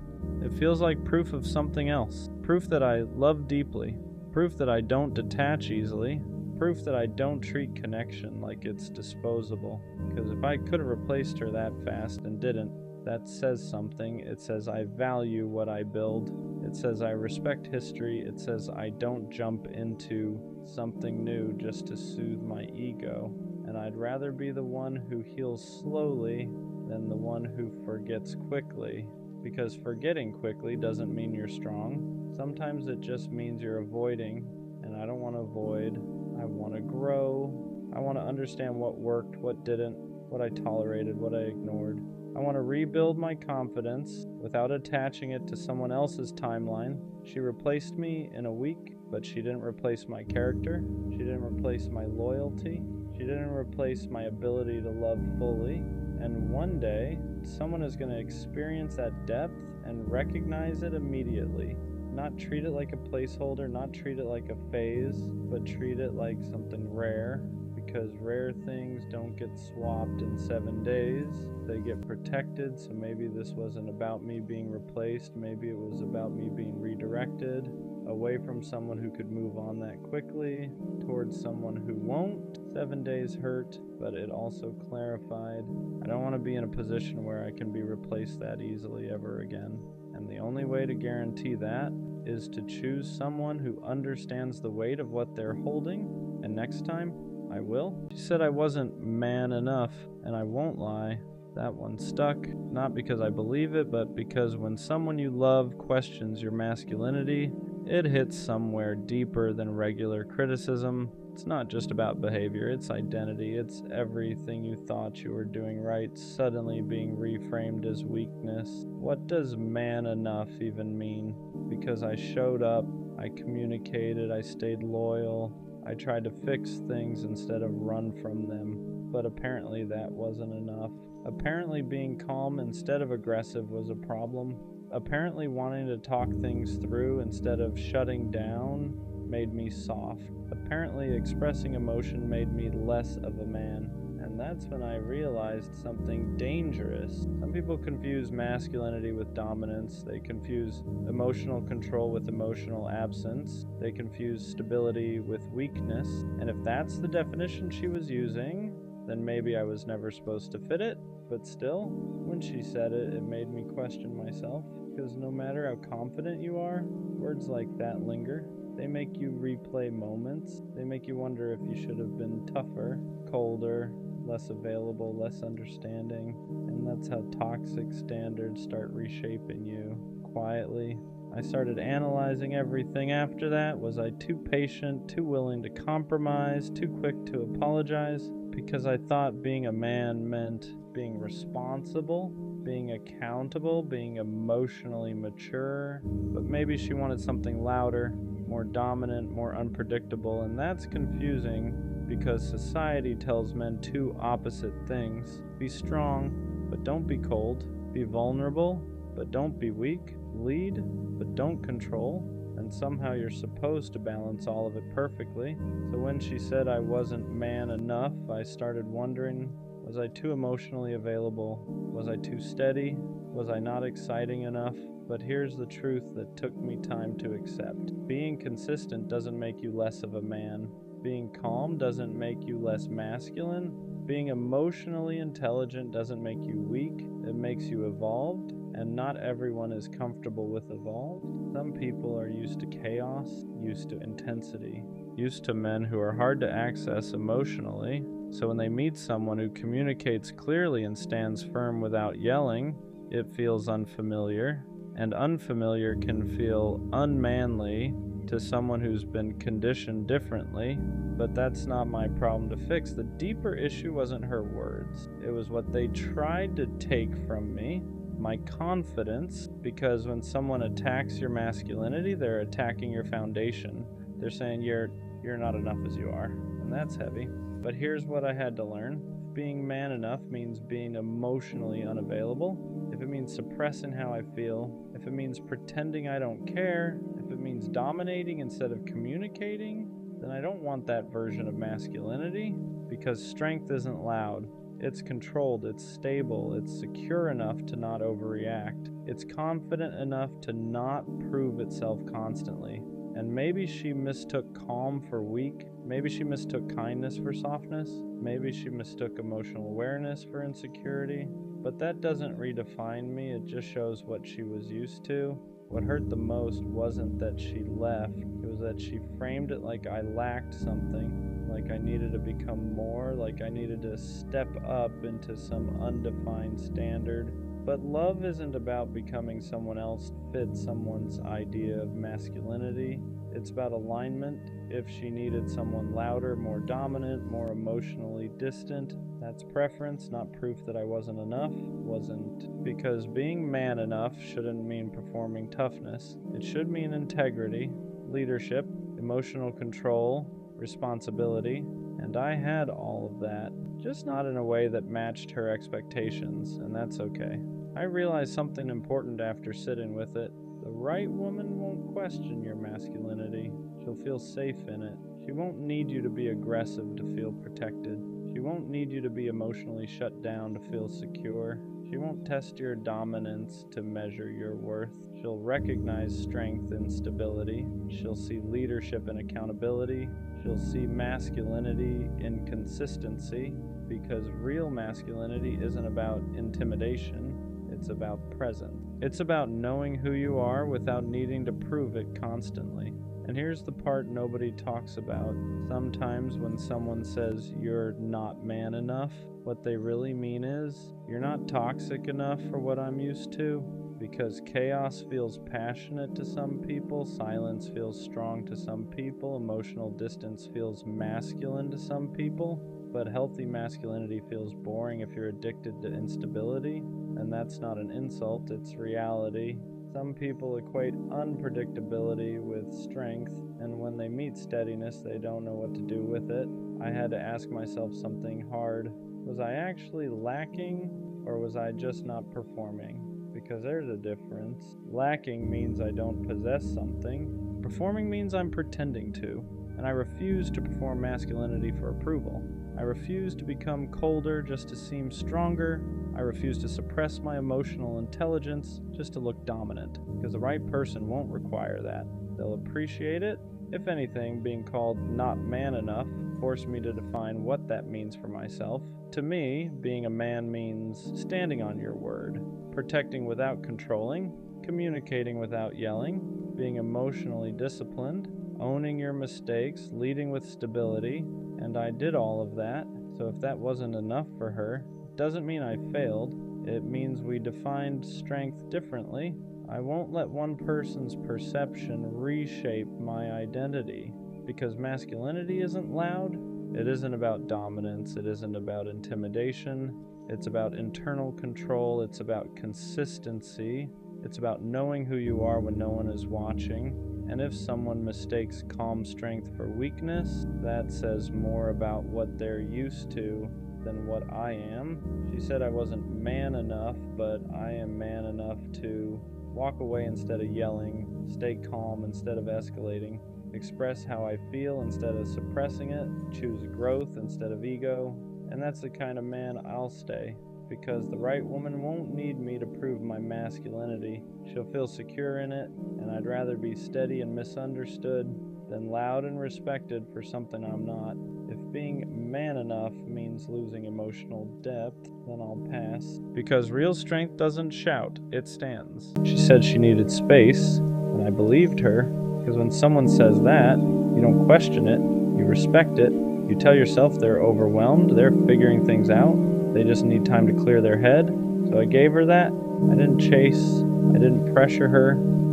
it feels like proof of something else, proof that I love deeply, proof that I don't detach easily, proof that I don't treat connection like it's disposable. Because if I could have replaced her that fast and didn't, that says something. It says I value what I build. It says I respect history. It says I don't jump into something new just to soothe my ego. And I'd rather be the one who heals slowly than the one who forgets quickly. because forgetting quickly doesn't mean you're strong. Sometimes it just means you're avoiding, and I don't want to avoid. I want to grow. I want to understand what worked, what didn't, what I tolerated, what I ignored. I want to rebuild my confidence without attaching it to someone else's timeline. She replaced me in a week, but she didn't replace my character. She didn't replace my loyalty. She didn't replace my ability to love fully. And one day, someone is going to experience that depth and recognize it immediately. Not treat it like a placeholder, not treat it like a phase, but treat it like something rare. Because rare things don't get swapped in 7 days. They get protected, so maybe this wasn't about me being replaced. Maybe it was about me being redirected away from someone who could move on that quickly towards someone who won't. 7 days hurt, but it also clarified. I don't want to be in a position where I can be replaced that easily ever again. And the only way to guarantee that is to choose someone who understands the weight of what they're holding, and next time, I will. She said I wasn't man enough, and I won't lie. That one stuck, not because I believe it, but because when someone you love questions your masculinity, it hits somewhere deeper than regular criticism. It's not just about behavior, it's identity. It's everything you thought you were doing right suddenly being reframed as weakness. What does man enough even mean? Because I showed up, I communicated, I stayed loyal, I tried to fix things instead of run from them, but apparently that wasn't enough. Apparently being calm instead of aggressive was a problem. Apparently wanting to talk things through instead of shutting down made me soft. Apparently expressing emotion made me less of a man. And that's when I realized something dangerous. Some people confuse masculinity with dominance. They confuse emotional control with emotional absence. They confuse stability with weakness. And if that's the definition she was using, then maybe I was never supposed to fit it. But still, when she said it, it made me question myself. Because no matter how confident you are, words like that linger. They make you replay moments. They make you wonder if you should have been tougher, colder, less available, less understanding. And that's how toxic standards start reshaping you quietly. I started analyzing everything after that. Was I too patient, too willing to compromise, too quick to apologize? Because I thought being a man meant being responsible, being accountable, being emotionally mature. But maybe she wanted something louder, more dominant, more unpredictable, and that's confusing because society tells men two opposite things. Be strong, but don't be cold. Be vulnerable, but don't be weak. Lead, but don't control. And somehow you're supposed to balance all of it perfectly. So when she said I wasn't man enough, I started wondering, was I too emotionally available? Was I too steady? Was I not exciting enough? But here's the truth that took me time to accept. Being consistent doesn't make you less of a man. Being calm doesn't make you less masculine. Being emotionally intelligent doesn't make you weak. It makes you evolved, and not everyone is comfortable with evolved. Some people are used to chaos, used to intensity, used to men who are hard to access emotionally. So when they meet someone who communicates clearly and stands firm without yelling, it feels unfamiliar. And unfamiliar can feel unmanly to someone who's been conditioned differently, but that's not my problem to fix. The deeper issue wasn't her words. It was what they tried to take from me, my confidence, because when someone attacks your masculinity, they're attacking your foundation. They're saying you're not enough as you are, and that's heavy. But here's what I had to learn. Being man enough means being emotionally unavailable. If it means suppressing how I feel, if it means pretending I don't care, if it means dominating instead of communicating, then I don't want that version of masculinity, because strength isn't loud. It's controlled, it's stable, it's secure enough to not overreact. It's confident enough to not prove itself constantly. And maybe she mistook calm for weak. Maybe she mistook kindness for softness. Maybe she mistook emotional awareness for insecurity. But that doesn't redefine me, it just shows what she was used to. What hurt the most wasn't that she left, it was that she framed it like I lacked something, like I needed to become more, like I needed to step up into some undefined standard. But love isn't about becoming someone else to fit someone's idea of masculinity. It's about alignment. If she needed someone louder, more dominant, more emotionally distant, that's preference, not proof that I wasn't enough. Wasn't. Because being man enough shouldn't mean performing toughness. It should mean integrity, leadership, emotional control, responsibility. And I had all of that, just not in a way that matched her expectations, and that's okay. I realized something important after sitting with it. The right woman won't question your masculinity. She'll feel safe in it. She won't need you to be aggressive to feel protected. She won't need you to be emotionally shut down to feel secure. She won't test your dominance to measure your worth. She'll recognize strength and stability. She'll see leadership and accountability. She'll see masculinity in consistency, because real masculinity isn't about intimidation. It's about presence. It's about knowing who you are without needing to prove it constantly. And here's the part nobody talks about. Sometimes when someone says you're not man enough, what they really mean is you're not toxic enough for what I'm used to. Because chaos feels passionate to some people, silence feels strong to some people, emotional distance feels masculine to some people, but healthy masculinity feels boring if you're addicted to instability, and that's not an insult, it's reality. Some people equate unpredictability with strength, and when they meet steadiness, they don't know what to do with it. I had to ask myself something hard. Was I actually lacking, or was I just not performing? Because there's a difference. Lacking means I don't possess something. Performing means I'm pretending to, and I refuse to perform masculinity for approval. I refuse to become colder just to seem stronger. I refuse to suppress my emotional intelligence just to look dominant, because the right person won't require that. They'll appreciate it. If anything, being called not man enough forced me to define what that means for myself. To me, being a man means standing on your word, protecting without controlling, communicating without yelling, being emotionally disciplined, owning your mistakes, leading with stability, and I did all of that. So if that wasn't enough for her, it doesn't mean I failed. It means we defined strength differently. I won't let one person's perception reshape my identity, because masculinity isn't loud. It isn't about dominance. It isn't about intimidation. It's about internal control. It's about consistency. It's about knowing who you are when no one is watching. And if someone mistakes calm strength for weakness, that says more about what they're used to than what I am. She said I wasn't man enough, but I am man enough to walk away instead of yelling, stay calm instead of escalating, express how I feel instead of suppressing it, choose growth instead of ego, and that's the kind of man I'll stay, because the right woman won't need me to prove my masculinity. She'll feel secure in it, and I'd rather be steady and misunderstood than loud and respected for something I'm not. If being man enough means losing emotional depth, then I'll pass. Because real strength doesn't shout, it stands. She said she needed space, and I believed her, because when someone says that, you don't question it, you respect it, you tell yourself they're overwhelmed, they're figuring things out, they just need time to clear their head. So I gave her that. I didn't chase, I didn't pressure her,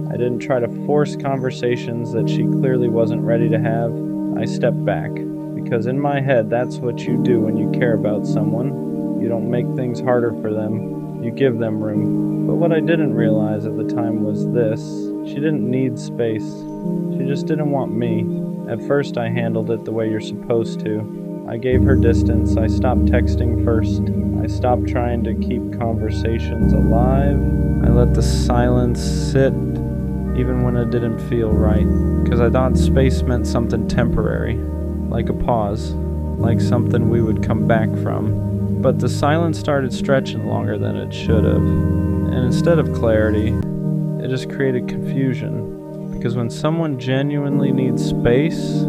I didn't try to force conversations that she clearly wasn't ready to have. I stepped back, because in my head, that's what you do when you care about someone. You don't make things harder for them, you give them room. But what I didn't realize at the time was this: she didn't need space, she just didn't want me. At first I handled it the way you're supposed to. I gave her distance, I stopped texting first, I stopped trying to keep conversations alive, I let the silence sit even when it didn't feel right, because I thought space meant something temporary, like a pause, like something we would come back from. But the silence started stretching longer than it should have, and instead of clarity, it just created confusion, because when someone genuinely needs space,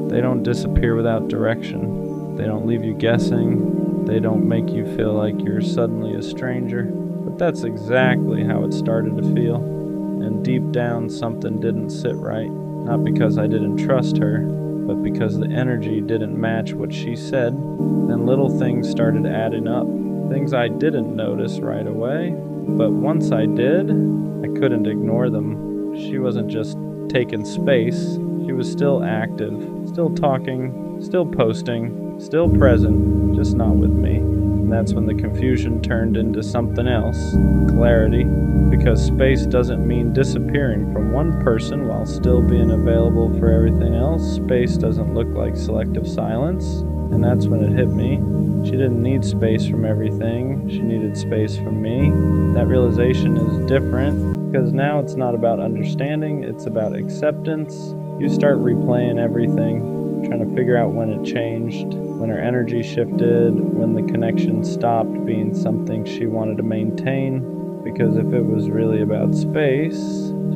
they don't disappear without direction. They don't leave you guessing. They don't make you feel like you're suddenly a stranger. But that's exactly how it started to feel. And deep down, something didn't sit right. Not because I didn't trust her, but because the energy didn't match what she said. Then little things started adding up. things I didn't notice right away, but once I did, I couldn't ignore them. She wasn't just taking space, she was still active, still talking, still posting, still present, just not with me. And that's when the confusion turned into something else, clarity, because space doesn't mean disappearing from one person while still being available for everything else. Space doesn't look like selective silence, and that's when it hit me. She didn't need space from everything, she needed space from me. That realization is different, because now it's not about understanding, it's about acceptance. You start replaying everything, trying to figure out when it changed, when her energy shifted, when the connection stopped being something she wanted to maintain. Because if it was really about space,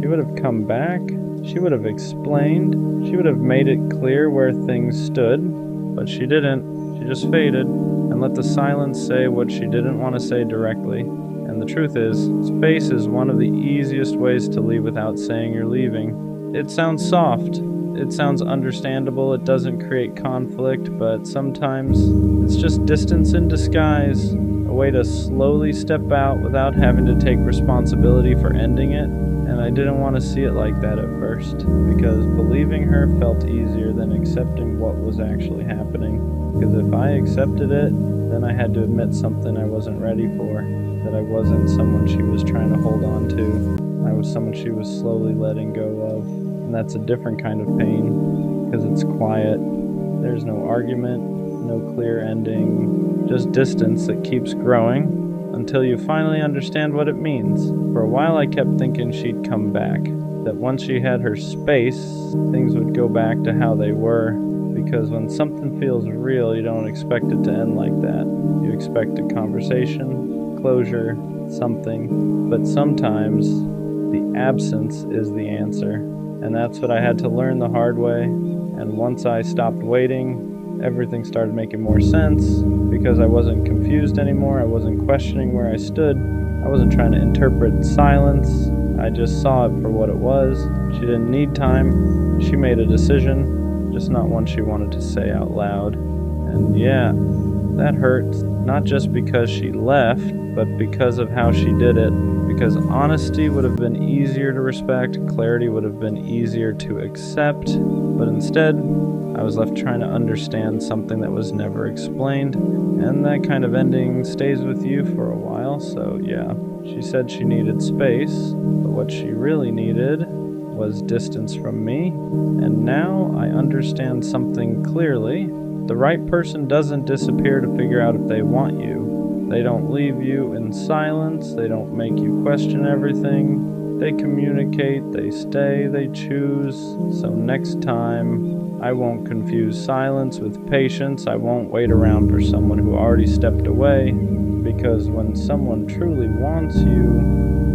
she would have come back, she would have explained, she would have made it clear where things stood, but she didn't. She just faded and let the silence say what she didn't want to say directly. And the truth is, space is one of the easiest ways to leave without saying you're leaving. It sounds soft, it sounds understandable, it doesn't create conflict, but sometimes it's just distance in disguise, a way to slowly step out without having to take responsibility for ending it. And I didn't want to see it like that at first, because believing her felt easier than accepting what was actually happening. Because if I accepted it, then I had to admit something I wasn't ready for, that I wasn't someone she was trying to hold on to. I was someone she was slowly letting go of. And that's a different kind of pain, because it's quiet. There's no argument, no clear ending, just distance that keeps growing until you finally understand what it means. For a while I kept thinking she'd come back, that once she had her space, things would go back to how they were, because when something feels real, you don't expect it to end like that. You expect a conversation, closure, something, but sometimes the absence is the answer. And that's what I had to learn the hard way. And once I stopped waiting, everything started making more sense, because I wasn't confused anymore, I wasn't questioning where I stood, I wasn't trying to interpret silence, I just saw it for what it was. She didn't need time, she made a decision, just not one she wanted to say out loud. And yeah, that hurt, not just because she left, but because of how she did it. Because honesty would have been easier to respect, clarity would have been easier to accept, but instead, I was left trying to understand something that was never explained, and that kind of ending stays with you for a while, so yeah. She said she needed space, but what she really needed was distance from me, and now I understand something clearly. The right person doesn't disappear to figure out if they want you. They don't leave you in silence, they don't make you question everything. They communicate, they stay, they choose. So next time, I won't confuse silence with patience. I won't wait around for someone who already stepped away. Because when someone truly wants you,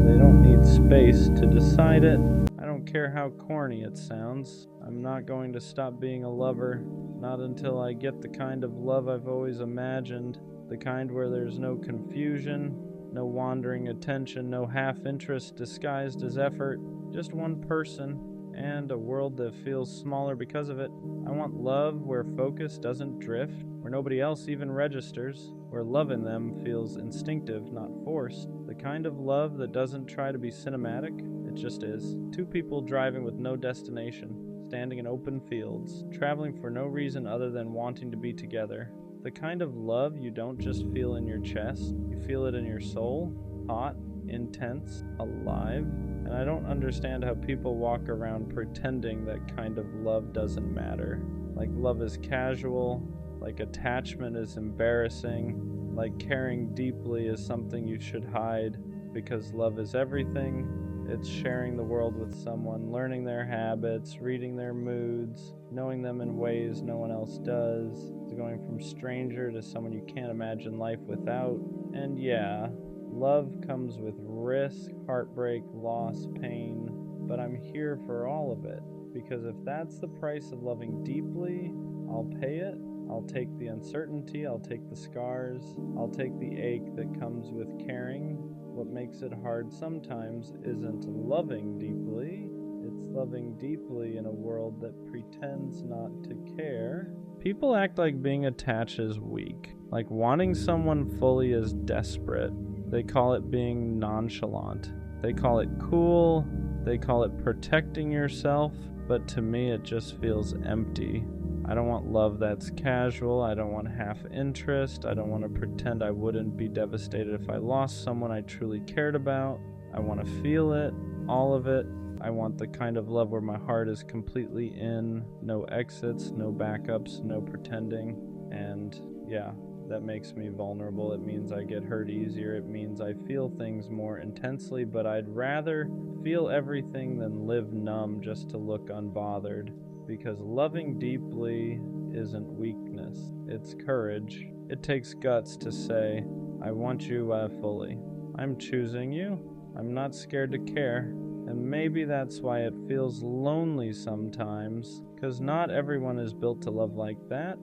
they don't need space to decide it. I don't care how corny it sounds. I'm not going to stop being a lover, not until I get the kind of love I've always imagined. The kind where there's no confusion, no wandering attention, no half-interest disguised as effort, just one person, and a world that feels smaller because of it. I want love where focus doesn't drift, where nobody else even registers, where loving them feels instinctive, not forced. The kind of love that doesn't try to be cinematic, it just is. Two people driving with no destination, standing in open fields, traveling for no reason other than wanting to be together. The kind of love you don't just feel in your chest, you feel it in your soul, hot, intense, alive. And I don't understand how people walk around pretending that kind of love doesn't matter. Like love is casual, like attachment is embarrassing, like caring deeply is something you should hide, because love is everything. It's sharing the world with someone, learning their habits, reading their moods, knowing them in ways no one else does. It's going from stranger to someone you can't imagine life without. And yeah, love comes with risk, heartbreak, loss, pain, but I'm here for all of it. Because if that's the price of loving deeply, I'll pay it. I'll take the uncertainty, I'll take the scars, I'll take the ache that comes with caring. What makes it hard sometimes isn't loving deeply, it's loving deeply in a world that pretends not to care. People act like being attached is weak, like wanting someone fully is desperate. They call it being nonchalant. They call it cool. They call it protecting yourself. But to me, it just feels empty. I don't want love that's casual. I don't want half interest. I don't want to pretend I wouldn't be devastated if I lost someone I truly cared about. I want to feel it, all of it. I want the kind of love where my heart is completely in, no exits, no backups, no pretending. And yeah, that makes me vulnerable. It means I get hurt easier. It means I feel things more intensely, but I'd rather feel everything than live numb just to look unbothered. Because loving deeply isn't weakness, it's courage. It takes guts to say, I want you fully. I'm choosing you. I'm not scared to care. And maybe that's why it feels lonely sometimes, because not everyone is built to love like that.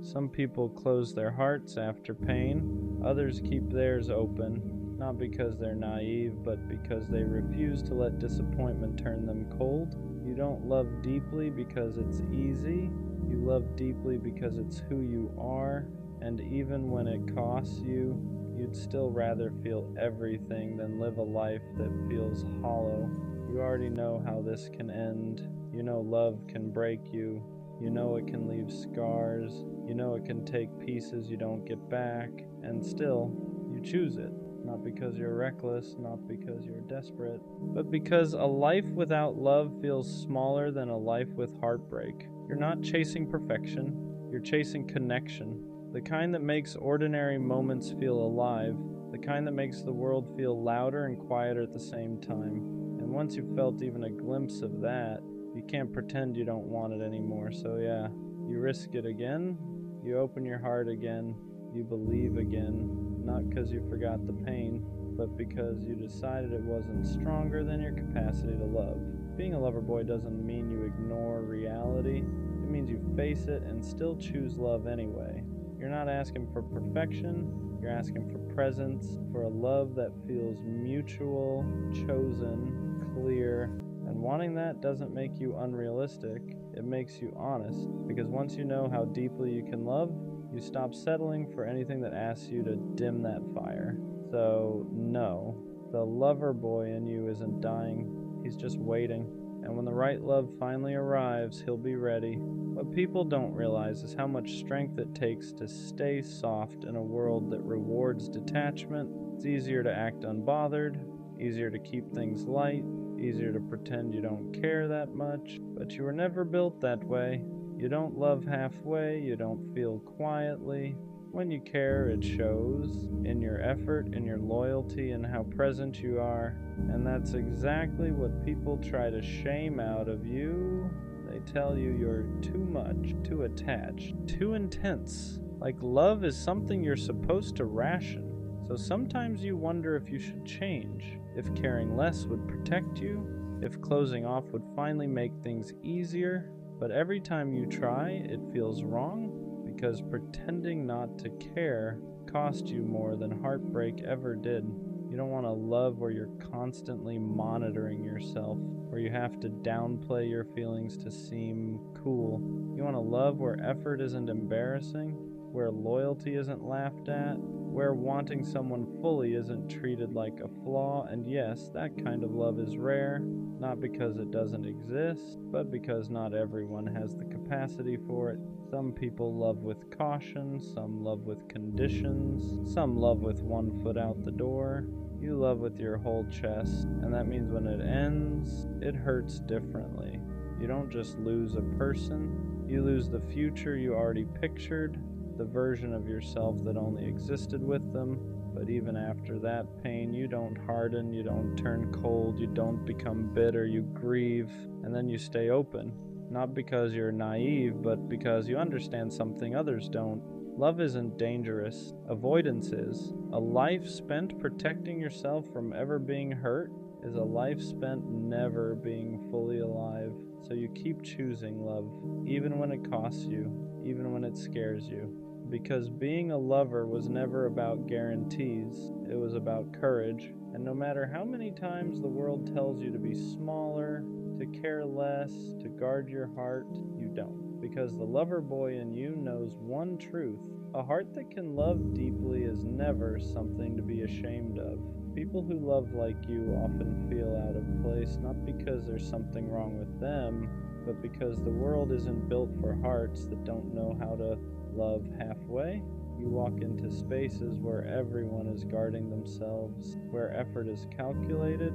Some people close their hearts after pain. Others keep theirs open, not because they're naive, but because they refuse to let disappointment turn them cold. You don't love deeply because it's easy. You love deeply because it's who you are. And even when it costs you, you'd still rather feel everything than live a life that feels hollow. You already know how this can end. You know love can break you. You know it can leave scars. You know it can take pieces you don't get back. And still, you choose it. Not because you're reckless, not because you're desperate, but because a life without love feels smaller than a life with heartbreak. You're not chasing perfection. You're chasing connection. The kind that makes ordinary moments feel alive. The kind that makes the world feel louder and quieter at the same time. And once you've felt even a glimpse of that, you can't pretend you don't want it anymore. So yeah, you risk it again, you open your heart again, you believe again, not because you forgot the pain, but because you decided it wasn't stronger than your capacity to love. Being a lover boy doesn't mean you ignore reality. It means you face it and still choose love anyway. You're not asking for perfection, you're asking for presence, for a love that feels mutual, chosen, clear. And wanting that doesn't make you unrealistic, it makes you honest. Because once you know how deeply you can love, you stop settling for anything that asks you to dim that fire. So, no, the lover boy in you isn't dying, he's just waiting. And when the right love finally arrives, he'll be ready. What people don't realize is how much strength it takes to stay soft in a world that rewards detachment. It's easier to act unbothered, easier to keep things light, easier to pretend you don't care that much, but you were never built that way. You don't love halfway, you don't feel quietly. When you care, it shows in your effort, in your loyalty, and how present you are. And that's exactly what people try to shame out of you. They tell you you're too much, too attached, too intense. Like love is something you're supposed to ration. So sometimes you wonder if you should change, if caring less would protect you, if closing off would finally make things easier. But every time you try, it feels wrong, because pretending not to care cost you more than heartbreak ever did. You don't want a love where you're constantly monitoring yourself, where you have to downplay your feelings to seem cool. You want a love where effort isn't embarrassing, where loyalty isn't laughed at, where wanting someone fully isn't treated like a flaw. And yes, that kind of love is rare, not because it doesn't exist, but because not everyone has the capacity for it. Some people love with caution, some love with conditions, some love with one foot out the door. You love with your whole chest, and that means when it ends, it hurts differently. You don't just lose a person, you lose the future you already pictured, the version of yourself that only existed with them. But even after that pain, you don't harden, you don't turn cold, you don't become bitter, you grieve, and then you stay open. Not because you're naive, but because you understand something others don't. Love isn't dangerous. Avoidance is. A life spent protecting yourself from ever being hurt is a life spent never being fully alive. So you keep choosing love, even when it costs you, even when it scares you. Because being a lover was never about guarantees, it was about courage. And no matter how many times the world tells you to be smaller, to care less, to guard your heart, you don't. because the lover boy in you knows one truth. A heart that can love deeply is never something to be ashamed of. People who love like you often feel out of place, not because there's something wrong with them, but because the world isn't built for hearts that don't know how to love halfway. You walk into spaces where everyone is guarding themselves, where effort is calculated,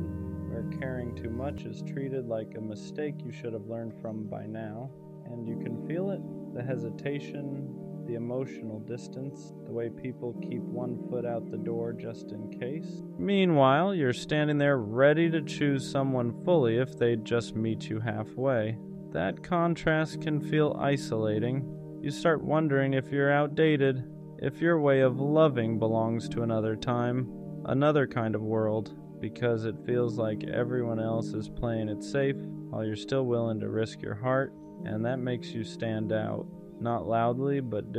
where caring too much is treated like a mistake you should have learned from by now. And you can feel it, the hesitation, the emotional distance, the way people keep one foot out the door just in case. Meanwhile, you're standing there ready to choose someone fully if they'd just meet you halfway. That contrast can feel isolating. You start wondering if you're outdated, if your way of loving belongs to another time, another kind of world, because it feels like everyone else is playing it safe while you're still willing to risk your heart, and that makes you stand out. Not loudly, but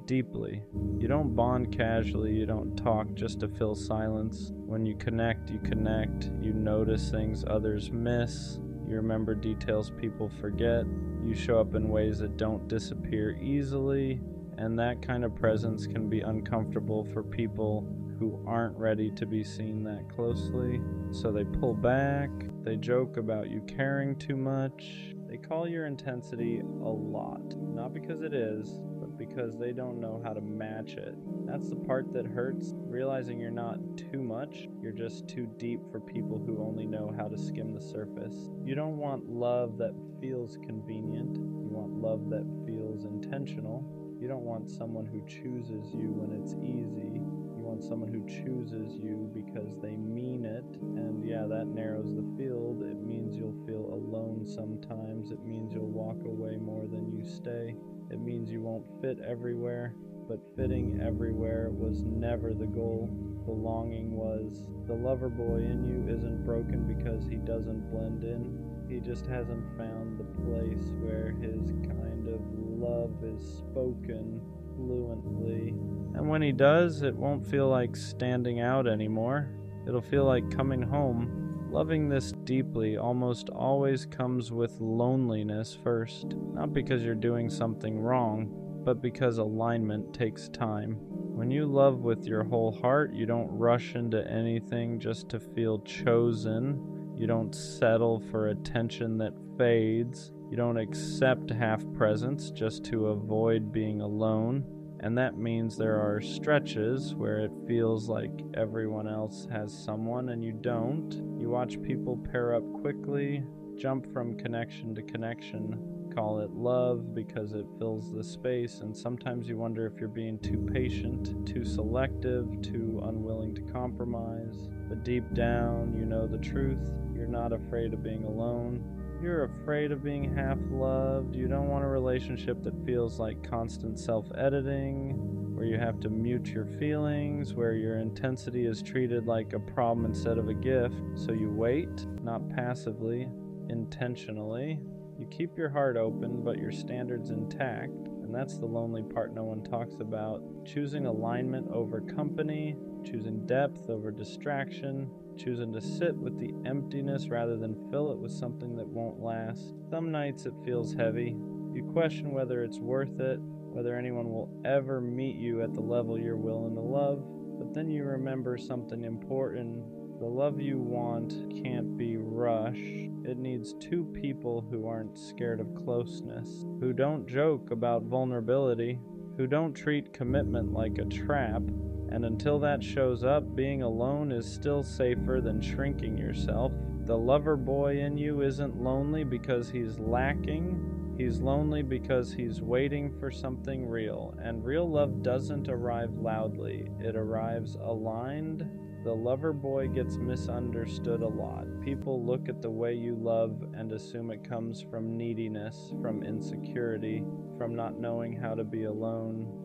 deeply. You don't bond casually, you don't talk just to fill silence. When you connect, you notice things others miss, you remember details people forget, you show up in ways that don't disappear easily, and that kind of presence can be uncomfortable for people who aren't ready to be seen that closely. So they pull back, they joke about you caring too much, they call your intensity a lot. Not because it is, but because they don't know how to match it. That's the part that hurts, realizing you're not too much, you're just too deep for people who only know how to skim the surface. You don't want love that feels convenient, you want love that feels intentional. You don't want someone who chooses you when it's easy. You want someone who chooses you because they mean it. And yeah, that narrows the field. It means you'll feel alone sometimes. It means you'll walk away more than you stay. It means you won't fit everywhere. But fitting everywhere was never the goal. The longing was. The lover boy in you isn't broken because he doesn't blend in. He just hasn't found the place where his kind of love is spoken fluently. And when he does, it won't feel like standing out anymore. It'll feel like coming home. Loving this deeply almost always comes with loneliness first. Not because you're doing something wrong, but because alignment takes time. When you love with your whole heart, you don't rush into anything just to feel chosen. You don't settle for attention that fades. You don't accept half presence just to avoid being alone. And that means there are stretches where it feels like everyone else has someone and you don't. You watch people pair up quickly, jump from connection to connection, call it love because it fills the space, and sometimes you wonder if you're being too patient, too selective, too unwilling to compromise. But deep down, you know the truth. You're not afraid of being alone. You're afraid of being half-loved. You don't want a relationship that feels like constant self-editing, where you have to mute your feelings, where your intensity is treated like a problem instead of a gift. So you wait, not passively, intentionally. You keep your heart open, but your standards intact. And that's the lonely part no one talks about. Choosing alignment over company, choosing depth over distraction, choosing to sit with the emptiness rather than fill it with something that won't last. Some nights it feels heavy. You question whether it's worth it, whether anyone will ever meet you at the level you're willing to love. But then you remember something important. The love you want can't be rushed. It needs two people who aren't scared of closeness, who don't joke about vulnerability, who don't treat commitment like a trap. And until that shows up, being alone is still safer than shrinking yourself. The lover boy in you isn't lonely because he's lacking. He's lonely because he's waiting for something real. And real love doesn't arrive loudly. It arrives aligned. The lover boy gets misunderstood a lot. People look at the way you love and assume it comes from neediness, from insecurity, from not knowing how to be alone.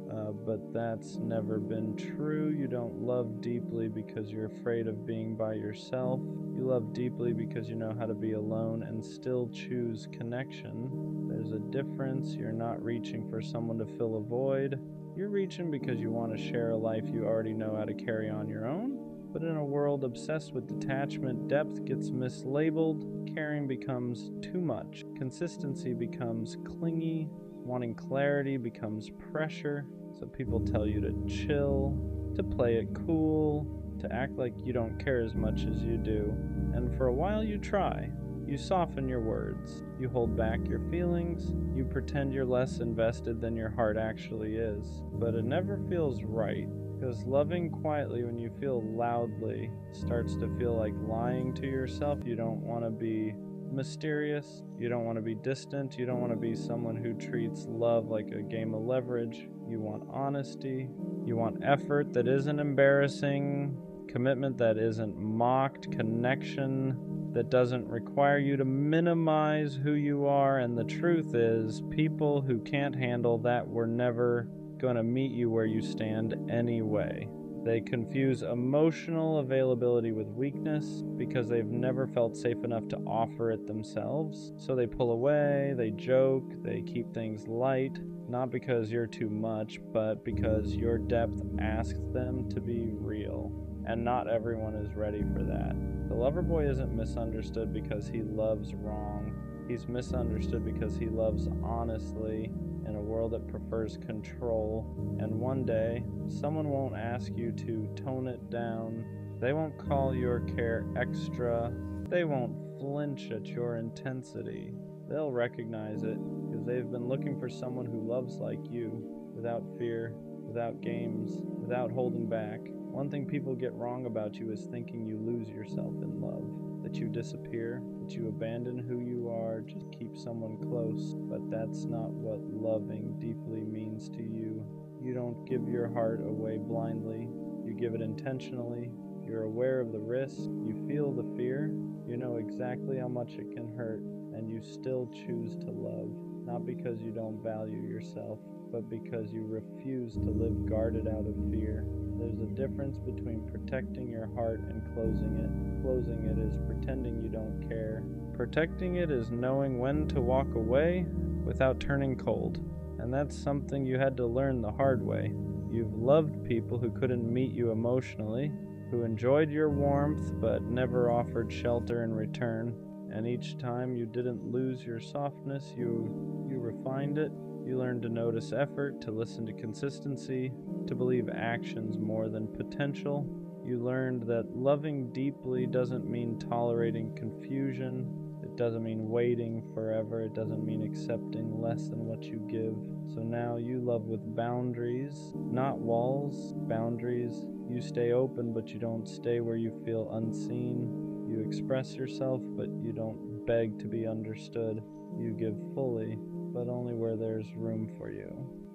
But that's never been true. You don't love deeply because you're afraid of being by yourself. You love deeply because you know how to be alone and still choose connection. There's a difference. You're not reaching for someone to fill a void. You're reaching because you want to share a life you already know how to carry on your own. But in a world obsessed with detachment, depth gets mislabeled, caring becomes too much, consistency becomes clingy, wanting clarity becomes pressure, so people tell you to chill, to play it cool, to act like you don't care as much as you do. And for a while you try. You soften your words. You hold back your feelings. You pretend you're less invested than your heart actually is. But it never feels right, because loving quietly when you feel loudly starts to feel like lying to yourself. You don't want to be mysterious. You don't want to be distant. You don't want to be someone who treats love like a game of leverage. You want honesty. You want effort that isn't embarrassing, commitment that isn't mocked, connection that doesn't require you to minimize who you are. And the truth is, people who can't handle that were never going to meet you where you stand anyway. They confuse emotional availability with weakness because they've never felt safe enough to offer it themselves. So they pull away, they joke, they keep things light, not because you're too much, but because your depth asks them to be real. And not everyone is ready for that. The lover boy isn't misunderstood because he loves wrong. He's misunderstood because he loves honestly in a world that prefers control. And one day, someone won't ask you to tone it down. They won't call your care extra. They won't flinch at your intensity. They'll recognize it because they've been looking for someone who loves like you, without fear, without games, without holding back. One thing people get wrong about you is thinking you lose yourself in love, that you disappear, that you abandon who you are, just keep someone close. But that's not what loving deeply means to you. You don't give your heart away blindly. You give it intentionally. You're aware of the risk. You feel the fear. You know exactly how much it can hurt, and you still choose to love, not because you don't value yourself, but because you refuse to live guarded out of fear. There's a difference between protecting your heart and closing it. Closing it is pretending you don't care. Protecting it is knowing when to walk away without turning cold. And that's something you had to learn the hard way. You've loved people who couldn't meet you emotionally, who enjoyed your warmth but never offered shelter in return. And each time you didn't lose your softness, you refined it. You learned to notice effort, to listen to consistency, to believe actions more than potential. You learned that loving deeply doesn't mean tolerating confusion. It doesn't mean waiting forever. It doesn't mean accepting less than what you give. So now you love with boundaries, not walls, boundaries. You stay open, but you don't stay where you feel unseen. You express yourself, but you don't beg to be understood. You give fully, but only where there's room for you.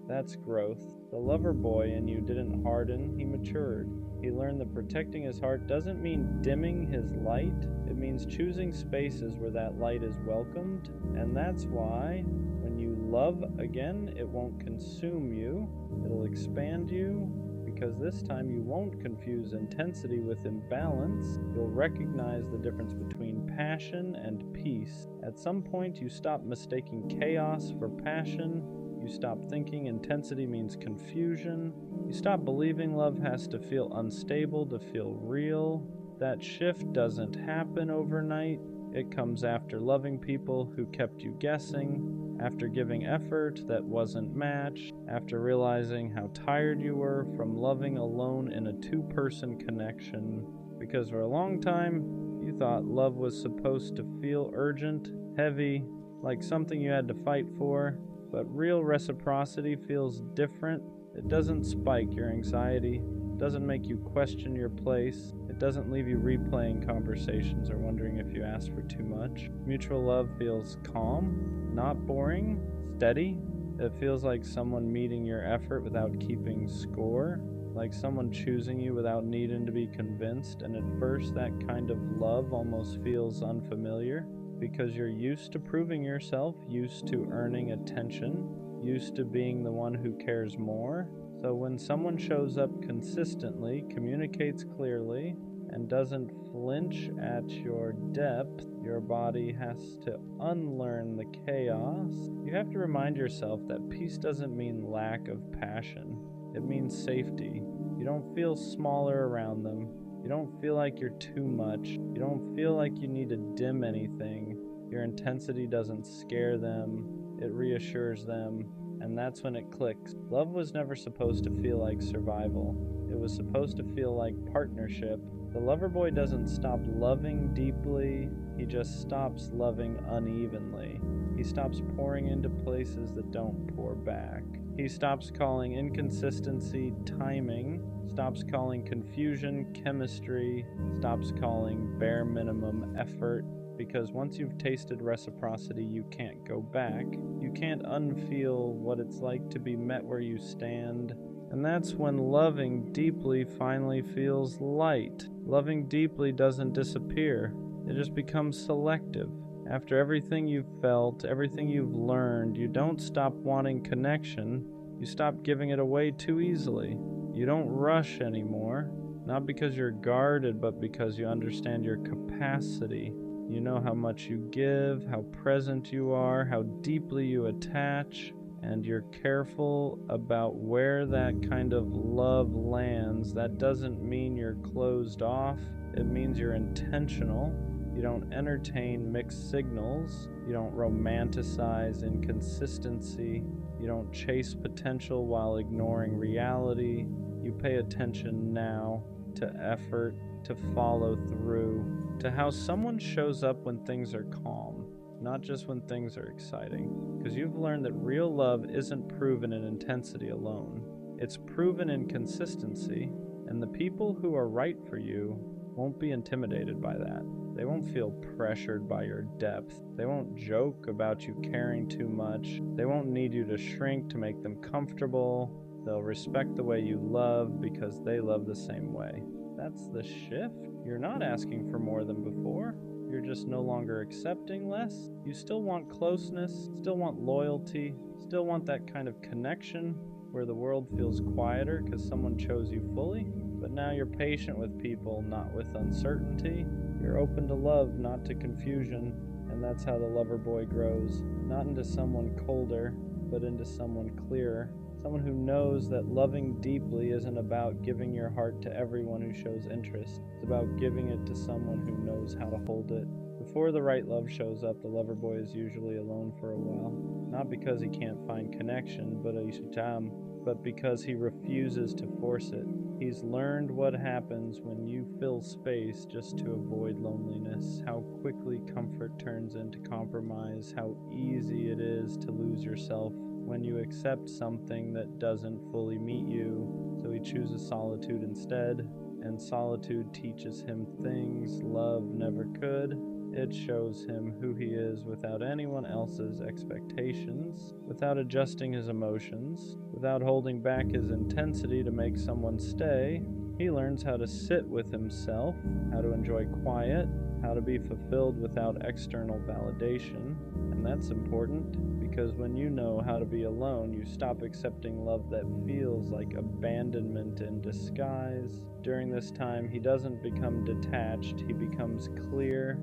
That's growth. The lover boy in you didn't harden, he matured. He learned that protecting his heart doesn't mean dimming his light. It means choosing spaces where that light is welcomed. And that's why when you love again, it won't consume you. It'll expand you, because this time you won't confuse intensity with imbalance. You'll recognize the difference between passion and peace. At some point, you stop mistaking chaos for passion. You stop thinking intensity means confusion. You stop believing love has to feel unstable to feel real. That shift doesn't happen overnight. It comes after loving people who kept you guessing, after giving effort that wasn't matched, after realizing how tired you were from loving alone in a two-person connection. Because for a long time, you thought love was supposed to feel urgent, heavy, like something you had to fight for. But real reciprocity feels different. It doesn't spike your anxiety. It doesn't make you question your place. It doesn't leave you replaying conversations or wondering if you asked for too much. Mutual love feels calm, not boring, steady. It feels like someone meeting your effort without keeping score, like someone choosing you without needing to be convinced. And at first, that kind of love almost feels unfamiliar, because you're used to proving yourself, used to earning attention, used to being the one who cares more. So when someone shows up consistently, communicates clearly, and doesn't flinch at your depth, your body has to unlearn the chaos. You have to remind yourself that peace doesn't mean lack of passion. It means safety. You don't feel smaller around them. You don't feel like you're too much. You don't feel like you need to dim anything. Your intensity doesn't scare them. It reassures them. And that's when it clicks. Love was never supposed to feel like survival. It was supposed to feel like partnership. The lover boy doesn't stop loving deeply. He just stops loving unevenly. He stops pouring into places that don't pour back. He stops calling inconsistency timing, stops calling confusion chemistry, stops calling bare minimum effort, because once you've tasted reciprocity, you can't go back. You can't unfeel what it's like to be met where you stand. And that's when loving deeply finally feels light. Loving deeply doesn't disappear. It just becomes selective. After everything you've felt, everything you've learned, you don't stop wanting connection. You stop giving it away too easily. You don't rush anymore. Not because you're guarded, but because you understand your capacity. You know how much you give, how present you are, how deeply you attach, and you're careful about where that kind of love lands. That doesn't mean you're closed off. It means you're intentional. You don't entertain mixed signals. You don't romanticize inconsistency. You don't chase potential while ignoring reality. You pay attention now to effort, to follow through, to how someone shows up when things are calm, not just when things are exciting. Because you've learned that real love isn't proven in intensity alone. It's proven in consistency, and the people who are right for you won't be intimidated by that. They won't feel pressured by your depth. They won't joke about you caring too much. They won't need you to shrink to make them comfortable. They'll respect the way you love because they love the same way. That's the shift. You're not asking for more than before. You're just no longer accepting less. You still want closeness, still want loyalty, still want that kind of connection where the world feels quieter because someone chose you fully. But now you're patient with people, not with uncertainty. You're open to love, not to confusion. And that's how the lover boy grows. Not into someone colder, but into someone clearer. Someone who knows that loving deeply isn't about giving your heart to everyone who shows interest. It's about giving it to someone who knows how to hold it. Before the right love shows up, the lover boy is usually alone for a while. Not because he can't find connection, but because he refuses to force it. He's learned what happens when you fill space just to avoid loneliness, how quickly comfort turns into compromise, how easy it is to lose yourself when you accept something that doesn't fully meet you. So he chooses solitude instead, and solitude teaches him things love never could. It shows him who he is without anyone else's expectations, without adjusting his emotions, without holding back his intensity to make someone stay. He learns how to sit with himself, how to enjoy quiet, how to be fulfilled without external validation. And that's important, because when you know how to be alone, you stop accepting love that feels like abandonment in disguise. During this time, he doesn't become detached, he becomes clear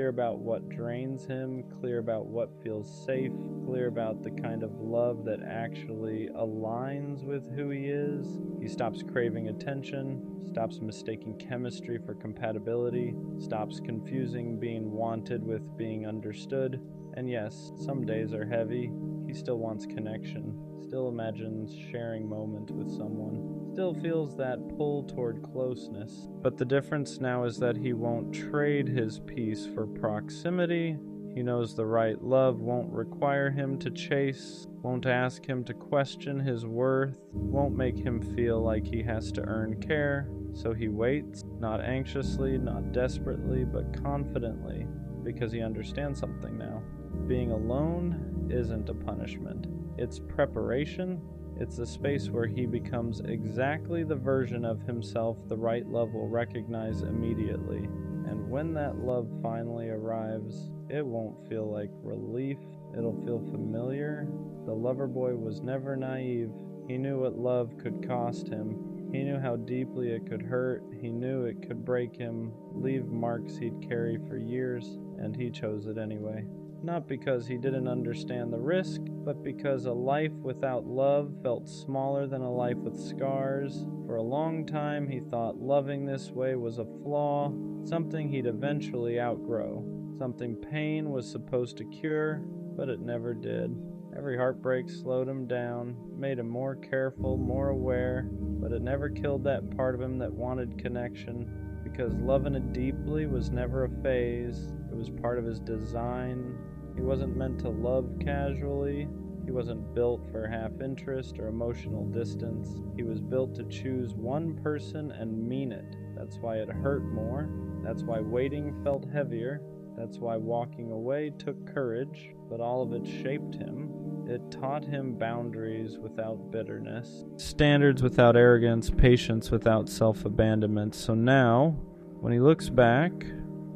about what drains him, clear about what feels safe, clear about the kind of love that actually aligns with who he is. He stops craving attention, stops mistaking chemistry for compatibility, stops confusing being wanted with being understood. And yes, some days are heavy. He still wants connection, still imagines sharing moments with someone, still feels that pull toward closeness. But the difference now is that he won't trade his peace for proximity. He knows the right love won't require him to chase, won't ask him to question his worth, won't make him feel like he has to earn care. So he waits, not anxiously, not desperately, but confidently, because he understands something now. Being alone isn't a punishment. It's preparation. It's a space where he becomes exactly the version of himself the right love will recognize immediately. And when that love finally arrives, it won't feel like relief. It'll feel familiar. The lover boy was never naive. He knew what love could cost him. He knew how deeply it could hurt. He knew it could break him, leave marks he'd carry for years, and he chose it anyway. not because he didn't understand the risk, but because a life without love felt smaller than a life with scars. For a long time, he thought loving this way was a flaw, something he'd eventually outgrow, something pain was supposed to cure, but it never did. Every heartbreak slowed him down, made him more careful, more aware, but it never killed that part of him that wanted connection, because loving it deeply was never a phase. It was part of his design. He wasn't meant to love casually. He wasn't built for half interest or emotional distance. He was built to choose one person and mean it. That's why it hurt more. That's why waiting felt heavier. That's why walking away took courage, but all of it shaped him. It taught him boundaries without bitterness, standards without arrogance, patience without self-abandonment. So now, when he looks back,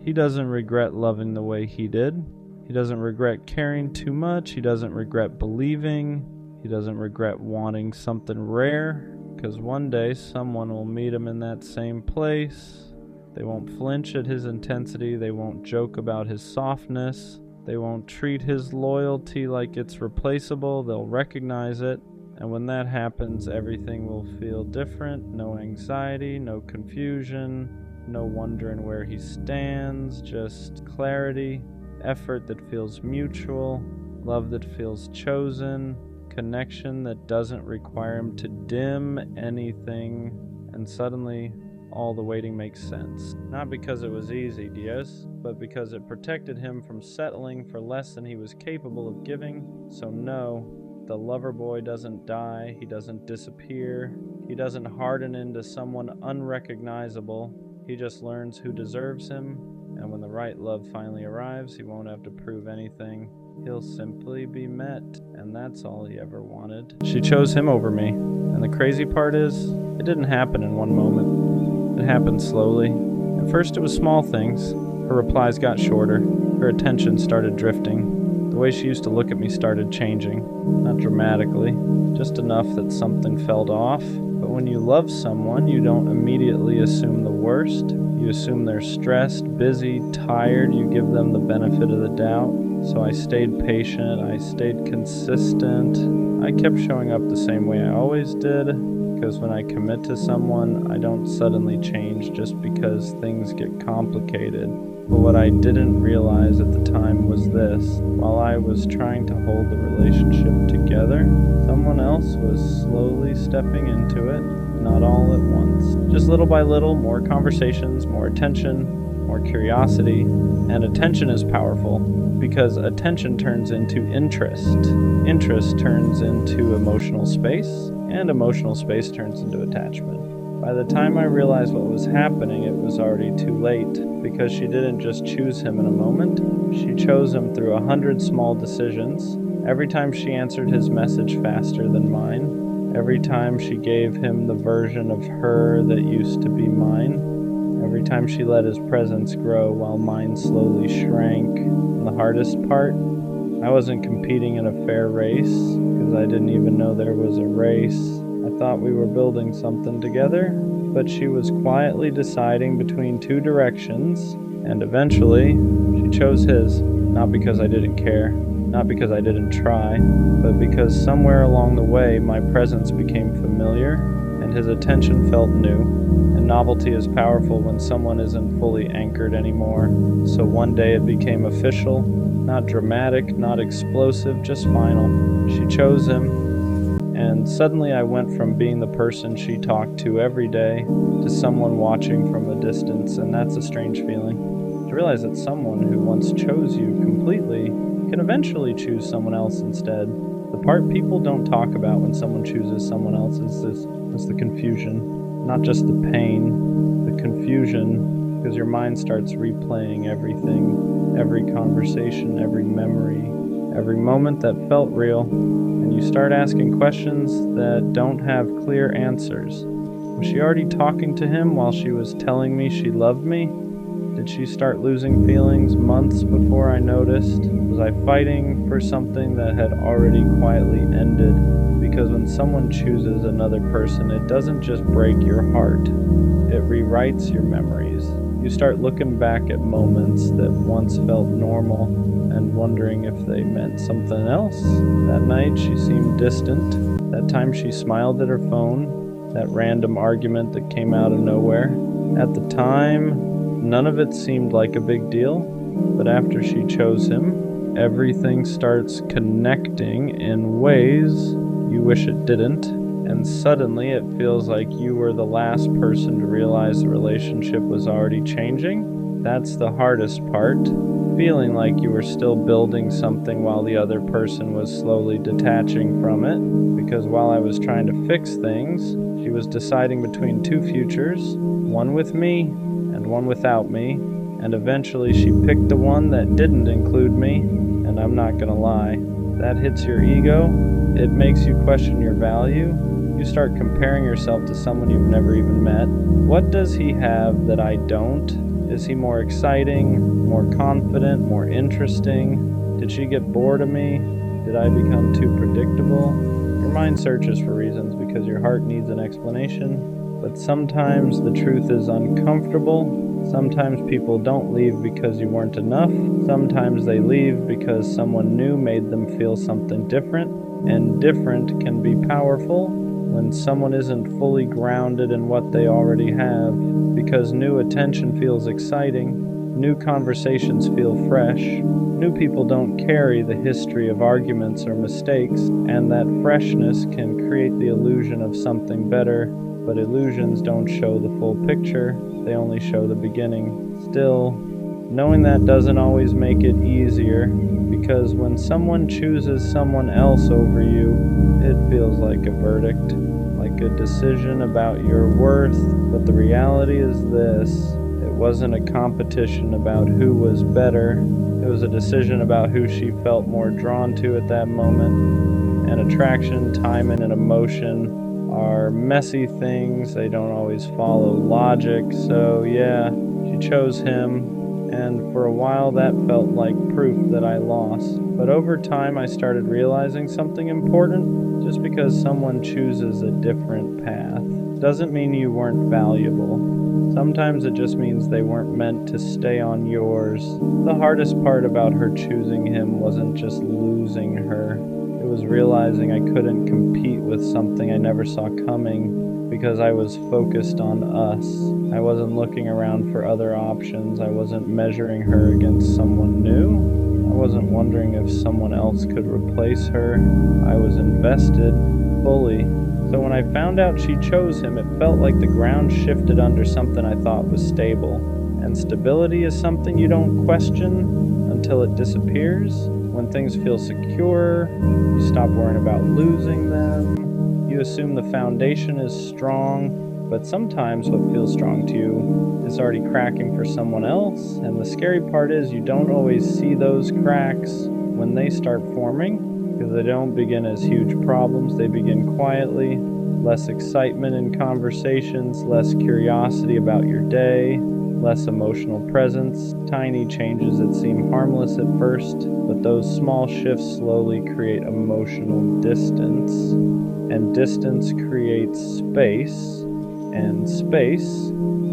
he doesn't regret loving the way he did. He doesn't regret caring too much. He doesn't regret believing. He doesn't regret wanting something rare, because one day someone will meet him in that same place. They won't flinch at his intensity. They won't joke about his softness. They won't treat his loyalty like it's replaceable. They'll recognize it. And when that happens, everything will feel different. No anxiety, no confusion, no wondering where he stands, just clarity, effort that feels mutual, love that feels chosen, connection that doesn't require him to dim anything. And suddenly, all the waiting makes sense. Not because it was easy, Diaz, but because it protected him from settling for less than he was capable of giving. So no, the lover boy doesn't die, he doesn't disappear, he doesn't harden into someone unrecognizable. He just learns who deserves him, and when the right love finally arrives, he won't have to prove anything. He'll simply be met, and that's all he ever wanted. She chose him over me, and the crazy part is, it didn't happen in one moment. It happened slowly. At first it was small things. Her replies got shorter. Her attention started drifting. The way she used to look at me started changing. Not dramatically, just enough that something felt off. But when you love someone, you don't immediately assume the worst. You assume they're stressed, busy, tired. You give them the benefit of the doubt. So I stayed patient. I stayed consistent. I kept showing up the same way I always did. Because when I commit to someone, I don't suddenly change just because things get complicated. But what I didn't realize at the time was this. While I was trying to hold the relationship together, someone else was slowly stepping into it, not all at once. Just little by little, more conversations, more attention, more curiosity. And attention is powerful, because attention turns into interest. Interest turns into emotional space, and emotional space turns into attachment. By the time I realized what was happening, it was already too late, because she didn't just choose him in a moment. She chose him through 100 small decisions. Every time she answered his message faster than mine. Every time she gave him the version of her that used to be mine. Every time she let his presence grow while mine slowly shrank. And the hardest part, I wasn't competing in a fair race, because I didn't even know there was a race. I thought we were building something together, but she was quietly deciding between two directions, and eventually, she chose his, not because I didn't care, not because I didn't try, but because somewhere along the way my presence became familiar, and his attention felt new, and novelty is powerful when someone isn't fully anchored anymore. So one day it became official, not dramatic, not explosive, just final. She chose him. And suddenly I went from being the person she talked to every day to someone watching from a distance, and that's a strange feeling. To realize that someone who once chose you completely can eventually choose someone else instead. The part people don't talk about when someone chooses someone else is the confusion, not just the pain, the confusion, because your mind starts replaying everything, every conversation, every memory, every moment that felt real. And you start asking questions that don't have clear answers. Was she already talking to him while she was telling me she loved me? Did she start losing feelings months before I noticed? Was I fighting for something that had already quietly ended? Because when someone chooses another person, it doesn't just break your heart. It rewrites your memories. You start looking back at moments that once felt normal, and wondering if they meant something else. That night she seemed distant. That time she smiled at her phone. That random argument that came out of nowhere. At the time, none of it seemed like a big deal, but after she chose him, everything starts connecting in ways you wish it didn't, and suddenly it feels like you were the last person to realize the relationship was already changing. That's the hardest part, feeling like you were still building something while the other person was slowly detaching from it, because while I was trying to fix things, she was deciding between two futures, one with me and one without me, and eventually she picked the one that didn't include me, and I'm not gonna lie, that hits your ego. It makes you question your value. You start comparing yourself to someone you've never even met. What does he have that I don't? Is he more exciting, more confident, more interesting? Did she get bored of me? Did I become too predictable? Your mind searches for reasons because your heart needs an explanation. But sometimes the truth is uncomfortable. Sometimes people don't leave because you weren't enough. Sometimes they leave because someone new made them feel something different. And different can be powerful when someone isn't fully grounded in what they already have, because new attention feels exciting, new conversations feel fresh, new people don't carry the history of arguments or mistakes, and that freshness can create the illusion of something better, but illusions don't show the full picture, they only show the beginning. Still, knowing that doesn't always make it easier, because when someone chooses someone else over you, it feels like a verdict, like a decision about your worth. But the reality is this: it wasn't a competition about who was better, it was a decision about who she felt more drawn to at that moment. And attraction, timing, and emotion are messy things, they don't always follow logic. So yeah, she chose him. And for a while that felt like proof that I lost. But over time I started realizing something important. Just because someone chooses a different path doesn't mean you weren't valuable. Sometimes it just means they weren't meant to stay on yours. The hardest part about her choosing him wasn't just losing her. It was realizing I couldn't compete with something I never saw coming. Because I was focused on us. I wasn't looking around for other options. I wasn't measuring her against someone new. I wasn't wondering if someone else could replace her. I was invested fully. So when I found out she chose him, it felt like the ground shifted under something I thought was stable. And stability is something you don't question until it disappears. When things feel secure, you stop worrying about losing them. You assume the foundation is strong, but sometimes what feels strong to you is already cracking for someone else, and the scary part is you don't always see those cracks when they start forming, because they don't begin as huge problems, they begin quietly. Less excitement in conversations, less curiosity about your day, less emotional presence, tiny changes that seem harmless at first, but those small shifts slowly create emotional distance. And distance creates space, and space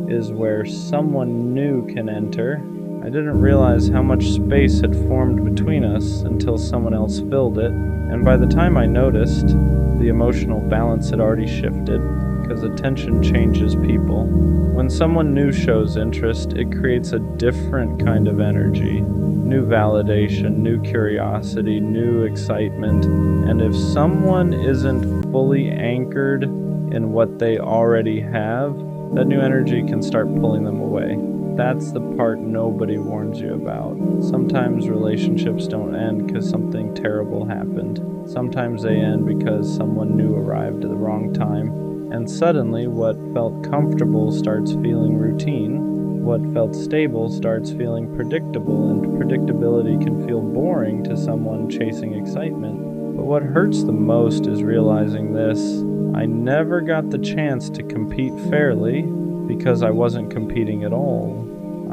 is where someone new can enter. I didn't realize how much space had formed between us until someone else filled it, and by the time I noticed, the emotional balance had already shifted, because attention changes people. When someone new shows interest, it creates a different kind of energy. New validation, new curiosity, new excitement. And if someone isn't fully anchored in what they already have, that new energy can start pulling them away. That's the part nobody warns you about. Sometimes relationships don't end because something terrible happened. Sometimes they end because someone new arrived at the wrong time. And suddenly, what felt comfortable starts feeling routine. What felt stable starts feeling predictable, and predictability can feel boring to someone chasing excitement. But what hurts the most is realizing this: I never got the chance to compete fairly because I wasn't competing at all.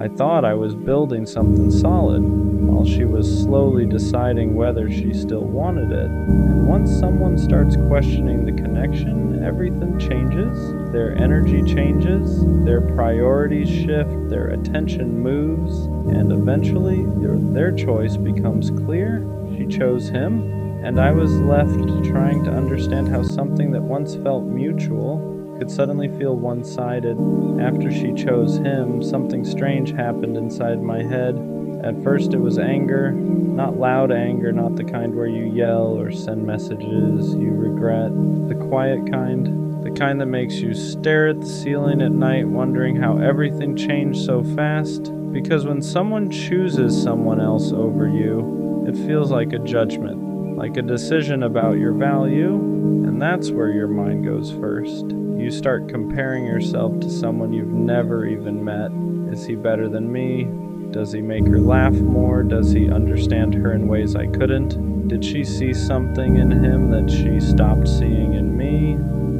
I thought I was building something solid, while she was slowly deciding whether she still wanted it. And once someone starts questioning the connection, everything changes. Their energy changes, their priorities shift, their attention moves, and eventually their choice becomes clear. She chose him, and I was left trying to understand how something that once felt mutual could suddenly feel one-sided. After she chose him, something strange happened inside my head. At first it was anger, not loud anger, not the kind where you yell or send messages you regret. The quiet kind, the kind that makes you stare at the ceiling at night wondering how everything changed so fast. Because when someone chooses someone else over you, it feels like a judgment, like a decision about your value, and that's where your mind goes first. You start comparing yourself to someone you've never even met. Is he better than me? Does he make her laugh more? Does he understand her in ways I couldn't? Did she see something in him that she stopped seeing in me?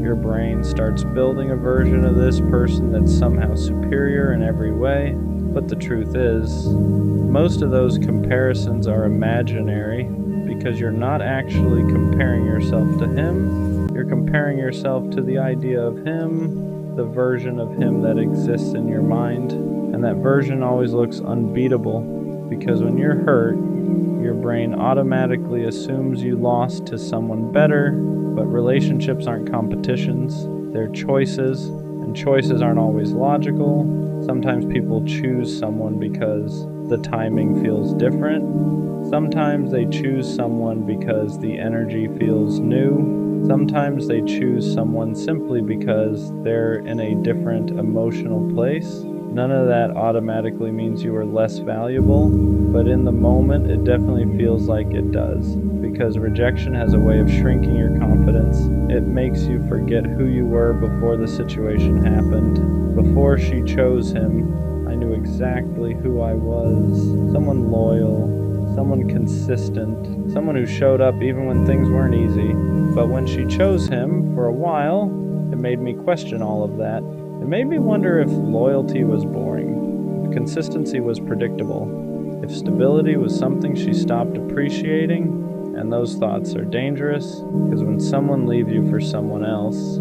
Your brain starts building a version of this person that's somehow superior in every way. But the truth is, most of those comparisons are imaginary because you're not actually comparing yourself to him. You're comparing yourself to the idea of him, the version of him that exists in your mind. And that version always looks unbeatable because when you're hurt, your brain automatically assumes you lost to someone better. But relationships aren't competitions, they're choices, and choices aren't always logical. Sometimes people choose someone because the timing feels different. Sometimes they choose someone because the energy feels new. Sometimes they choose someone simply because they're in a different emotional place. None of that automatically means you are less valuable, but in the moment it definitely feels like it does, because rejection has a way of shrinking your confidence. It makes you forget who you were before the situation happened. Before she chose him, I knew exactly who I was. Someone loyal, someone consistent, someone who showed up even when things weren't easy. But when she chose him, for a while, it made me question all of that. It made me wonder if loyalty was boring, if consistency was predictable, if stability was something she stopped appreciating. And those thoughts are dangerous, because when someone leaves you for someone else,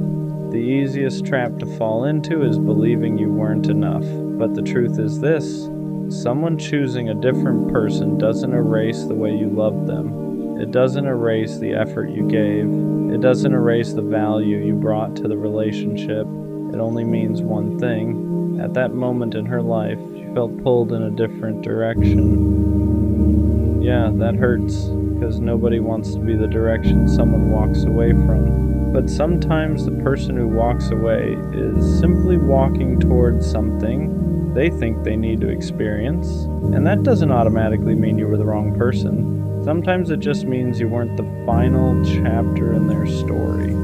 the easiest trap to fall into is believing you weren't enough. But the truth is this: someone choosing a different person doesn't erase the way you loved them. It doesn't erase the effort you gave. It doesn't erase the value you brought to the relationship. It only means one thing. At that moment in her life, she felt pulled in a different direction. Yeah, that hurts, because nobody wants to be the direction someone walks away from. But sometimes the person who walks away is simply walking towards something they think they need to experience, and that doesn't automatically mean you were the wrong person. Sometimes it just means you weren't the final chapter in their story.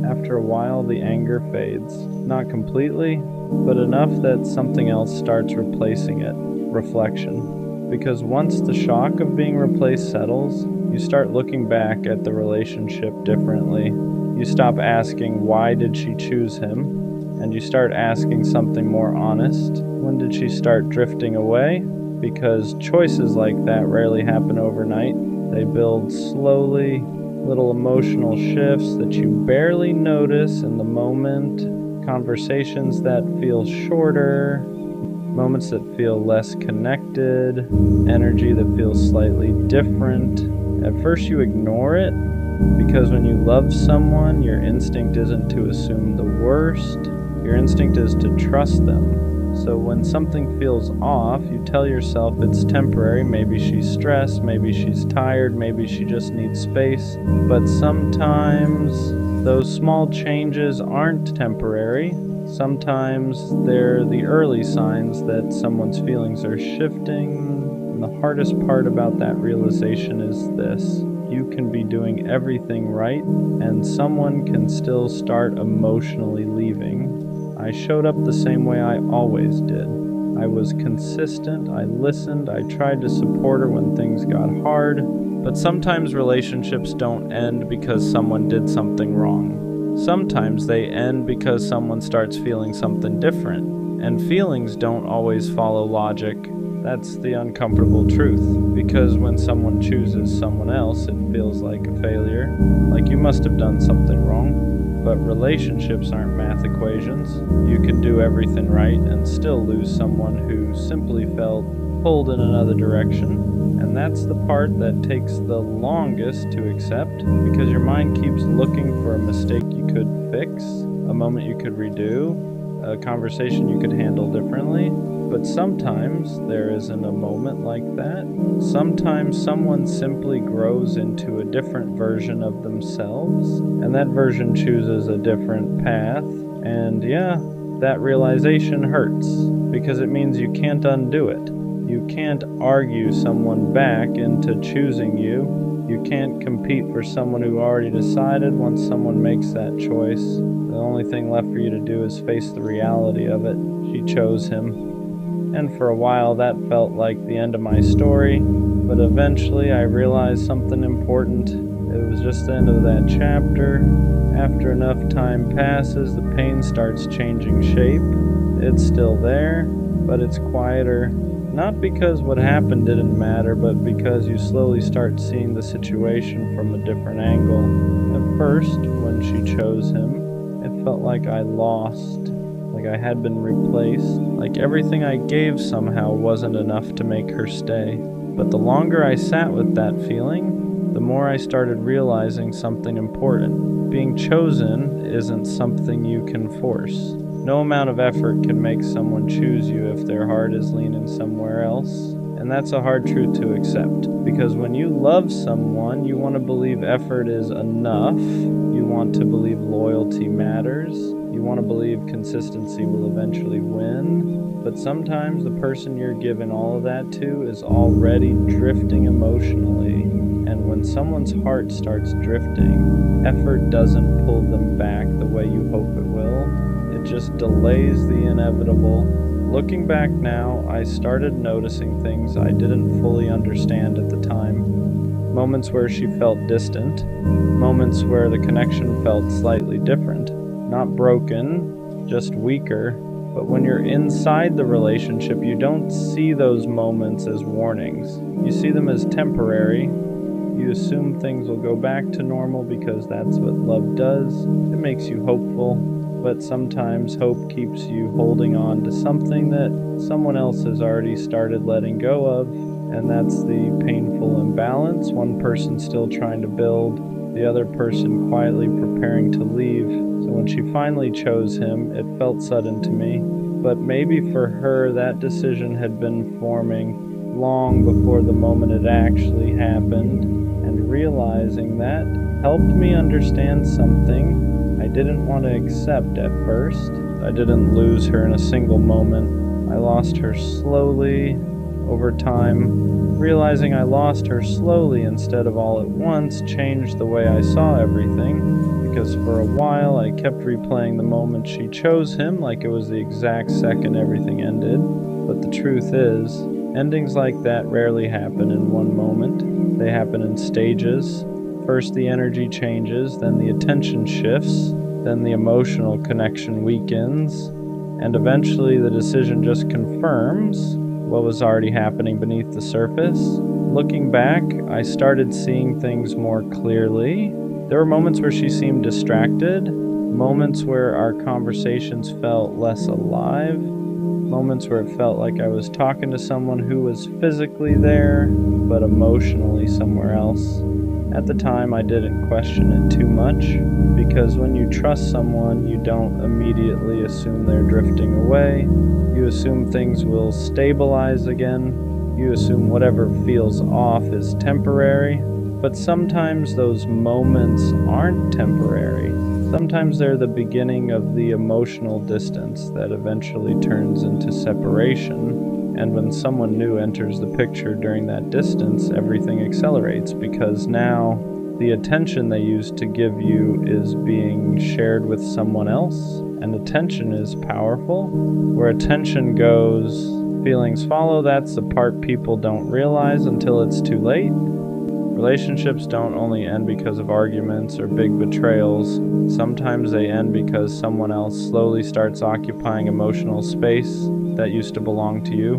After a while, the anger fades. Not completely, but enough that something else starts replacing it. Reflection. Because once the shock of being replaced settles, you start looking back at the relationship differently. You stop asking, why did she choose him? And you start asking something more honest. When did she start drifting away? Because choices like that rarely happen overnight. They build slowly, little emotional shifts that you barely notice in the moment, conversations that feel shorter, moments that feel less connected, energy that feels slightly different. At first you ignore it, because when you love someone, your instinct isn't to assume the worst, your instinct is to trust them. So when something feels off, you tell yourself it's temporary. Maybe she's stressed, maybe she's tired, maybe she just needs space. But sometimes those small changes aren't temporary. Sometimes they're the early signs that someone's feelings are shifting. And the hardest part about that realization is this: you can be doing everything right, and someone can still start emotionally leaving. I showed up the same way I always did. I was consistent, I listened, I tried to support her when things got hard. But sometimes relationships don't end because someone did something wrong. Sometimes they end because someone starts feeling something different. And feelings don't always follow logic. That's the uncomfortable truth, because when someone chooses someone else, it feels like a failure, like you must have done something wrong. But relationships aren't math equations. You can do everything right and still lose someone who simply felt pulled in another direction. And that's the part that takes the longest to accept, because your mind keeps looking for a mistake you could fix, a moment you could redo, a conversation you could handle differently. But sometimes there isn't a moment like that. Sometimes someone simply grows into a different version of themselves, and that version chooses a different path. And yeah, that realization hurts, because it means you can't undo it. You can't argue someone back into choosing you. You can't compete for someone who already decided once someone makes that choice. The only thing left for you to do is face the reality of it. She chose him. And for a while that felt like the end of my story, but eventually I realized something important. It was just the end of that chapter. After enough time passes, the pain starts changing shape. It's still there, but it's quieter. Not because what happened didn't matter, but because you slowly start seeing the situation from a different angle. At first, when she chose him, it felt like I lost. Like I had been replaced, like everything I gave somehow wasn't enough to make her stay. But the longer I sat with that feeling, the more I started realizing something important. Being chosen isn't something you can force. No amount of effort can make someone choose you if their heart is leaning somewhere else. And that's a hard truth to accept, because when you love someone, you want to believe effort is enough. You want to believe loyalty matters. You want to believe consistency will eventually win. But sometimes the person you're giving all of that to is already drifting emotionally. And when someone's heart starts drifting, effort doesn't pull them back the way you hope it will. It just delays the inevitable. Looking back now, I started noticing things I didn't fully understand at the time. Moments where she felt distant. Moments where the connection felt slightly different. Not broken, just weaker. But when you're inside the relationship, you don't see those moments as warnings. You see them as temporary. You assume things will go back to normal because that's what love does. It makes you hopeful, but sometimes hope keeps you holding on to something that someone else has already started letting go of, and that's the painful imbalance. One person still trying to build, the other person quietly preparing to leave. So when she finally chose him, it felt sudden to me, but maybe for her that decision had been forming long before the moment it actually happened, and realizing that helped me understand something I didn't want to accept at first. I didn't lose her in a single moment. I lost her slowly over time. Realizing I lost her slowly instead of all at once changed the way I saw everything, because for a while I kept replaying the moment she chose him like it was the exact second everything ended. But the truth is, endings like that rarely happen in one moment. They happen in stages. First the energy changes, then the attention shifts, then the emotional connection weakens, and eventually the decision just confirms what was already happening beneath the surface. Looking back, I started seeing things more clearly. There were moments where she seemed distracted, moments where our conversations felt less alive, moments where it felt like I was talking to someone who was physically there, but emotionally somewhere else. At the time, I didn't question it too much, because when you trust someone, you don't immediately assume they're drifting away. You assume things will stabilize again. You assume whatever feels off is temporary. But sometimes those moments aren't temporary. Sometimes they're the beginning of the emotional distance that eventually turns into separation. And when someone new enters the picture during that distance, everything accelerates, because now the attention they used to give you is being shared with someone else. And attention is powerful. Where attention goes, feelings follow. That's the part people don't realize until it's too late. Relationships don't only end because of arguments or big betrayals. Sometimes they end because someone else slowly starts occupying emotional space that used to belong to you.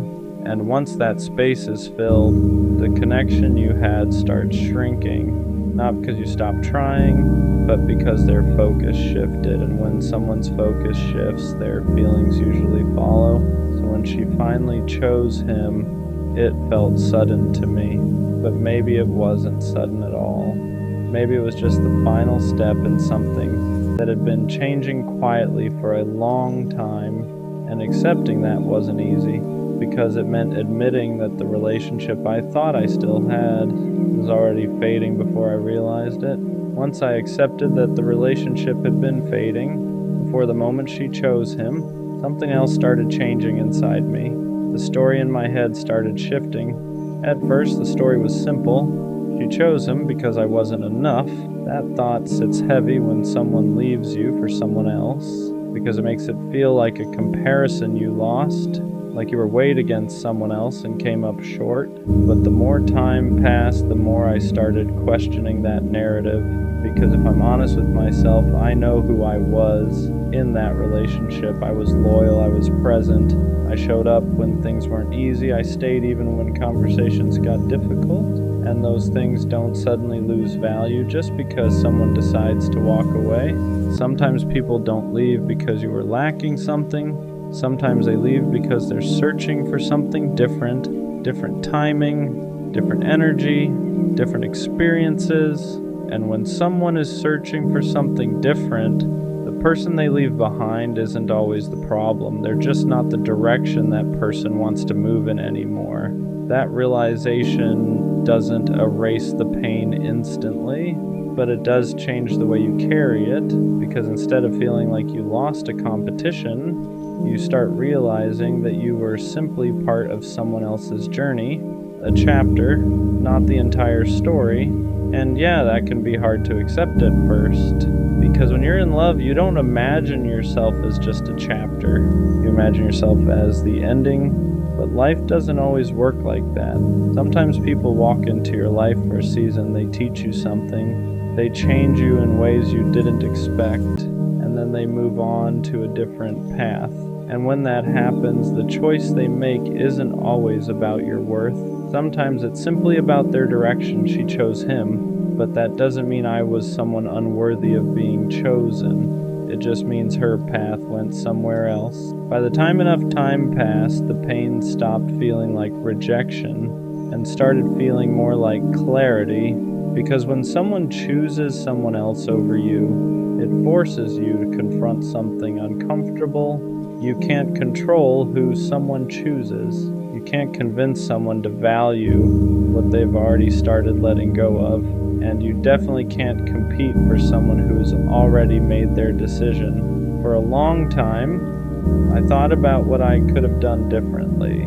And once that space is filled, the connection you had starts shrinking. Not because you stopped trying, but because their focus shifted. And when someone's focus shifts, their feelings usually follow. So when she finally chose him, it felt sudden to me. But maybe it wasn't sudden at all. Maybe it was just the final step in something that had been changing quietly for a long time, and accepting that wasn't easy, because it meant admitting that the relationship I thought I still had was already fading before I realized it. Once I accepted that the relationship had been fading, before the moment she chose him, something else started changing inside me. The story in my head started shifting. At first, the story was simple. She chose him because I wasn't enough. That thought sits heavy when someone leaves you for someone else, because it makes it feel like a comparison you lost, like you were weighed against someone else and came up short. But the more time passed, the more I started questioning that narrative, because if I'm honest with myself, I know who I was in that relationship. I was loyal, I was present, I showed up when things weren't easy, I stayed even when conversations got difficult, and those things don't suddenly lose value just because someone decides to walk away. Sometimes people don't leave because you were lacking something. Sometimes they leave because they're searching for something different, different timing, different energy, different experiences. And when someone is searching for something different, the person they leave behind isn't always the problem. They're just not the direction that person wants to move in anymore. That realization doesn't erase the pain instantly, but it does change the way you carry it, because instead of feeling like you lost a competition, you start realizing that you were simply part of someone else's journey, a chapter, not the entire story. And yeah, that can be hard to accept at first, because when you're in love, you don't imagine yourself as just a chapter. You imagine yourself as the ending, but life doesn't always work like that. Sometimes people walk into your life for a season, they teach you something, they change you in ways you didn't expect, and then they move on to a different path. And when that happens, the choice they make isn't always about your worth. Sometimes it's simply about their direction. She chose him, but that doesn't mean I was someone unworthy of being chosen. It just means her path went somewhere else. By the time enough time passed, the pain stopped feeling like rejection and started feeling more like clarity, because when someone chooses someone else over you, it forces you to confront something uncomfortable. You can't control who someone chooses. You can't convince someone to value what they've already started letting go of, and you definitely can't compete for someone who's already made their decision. For a long time, I thought about what I could have done differently.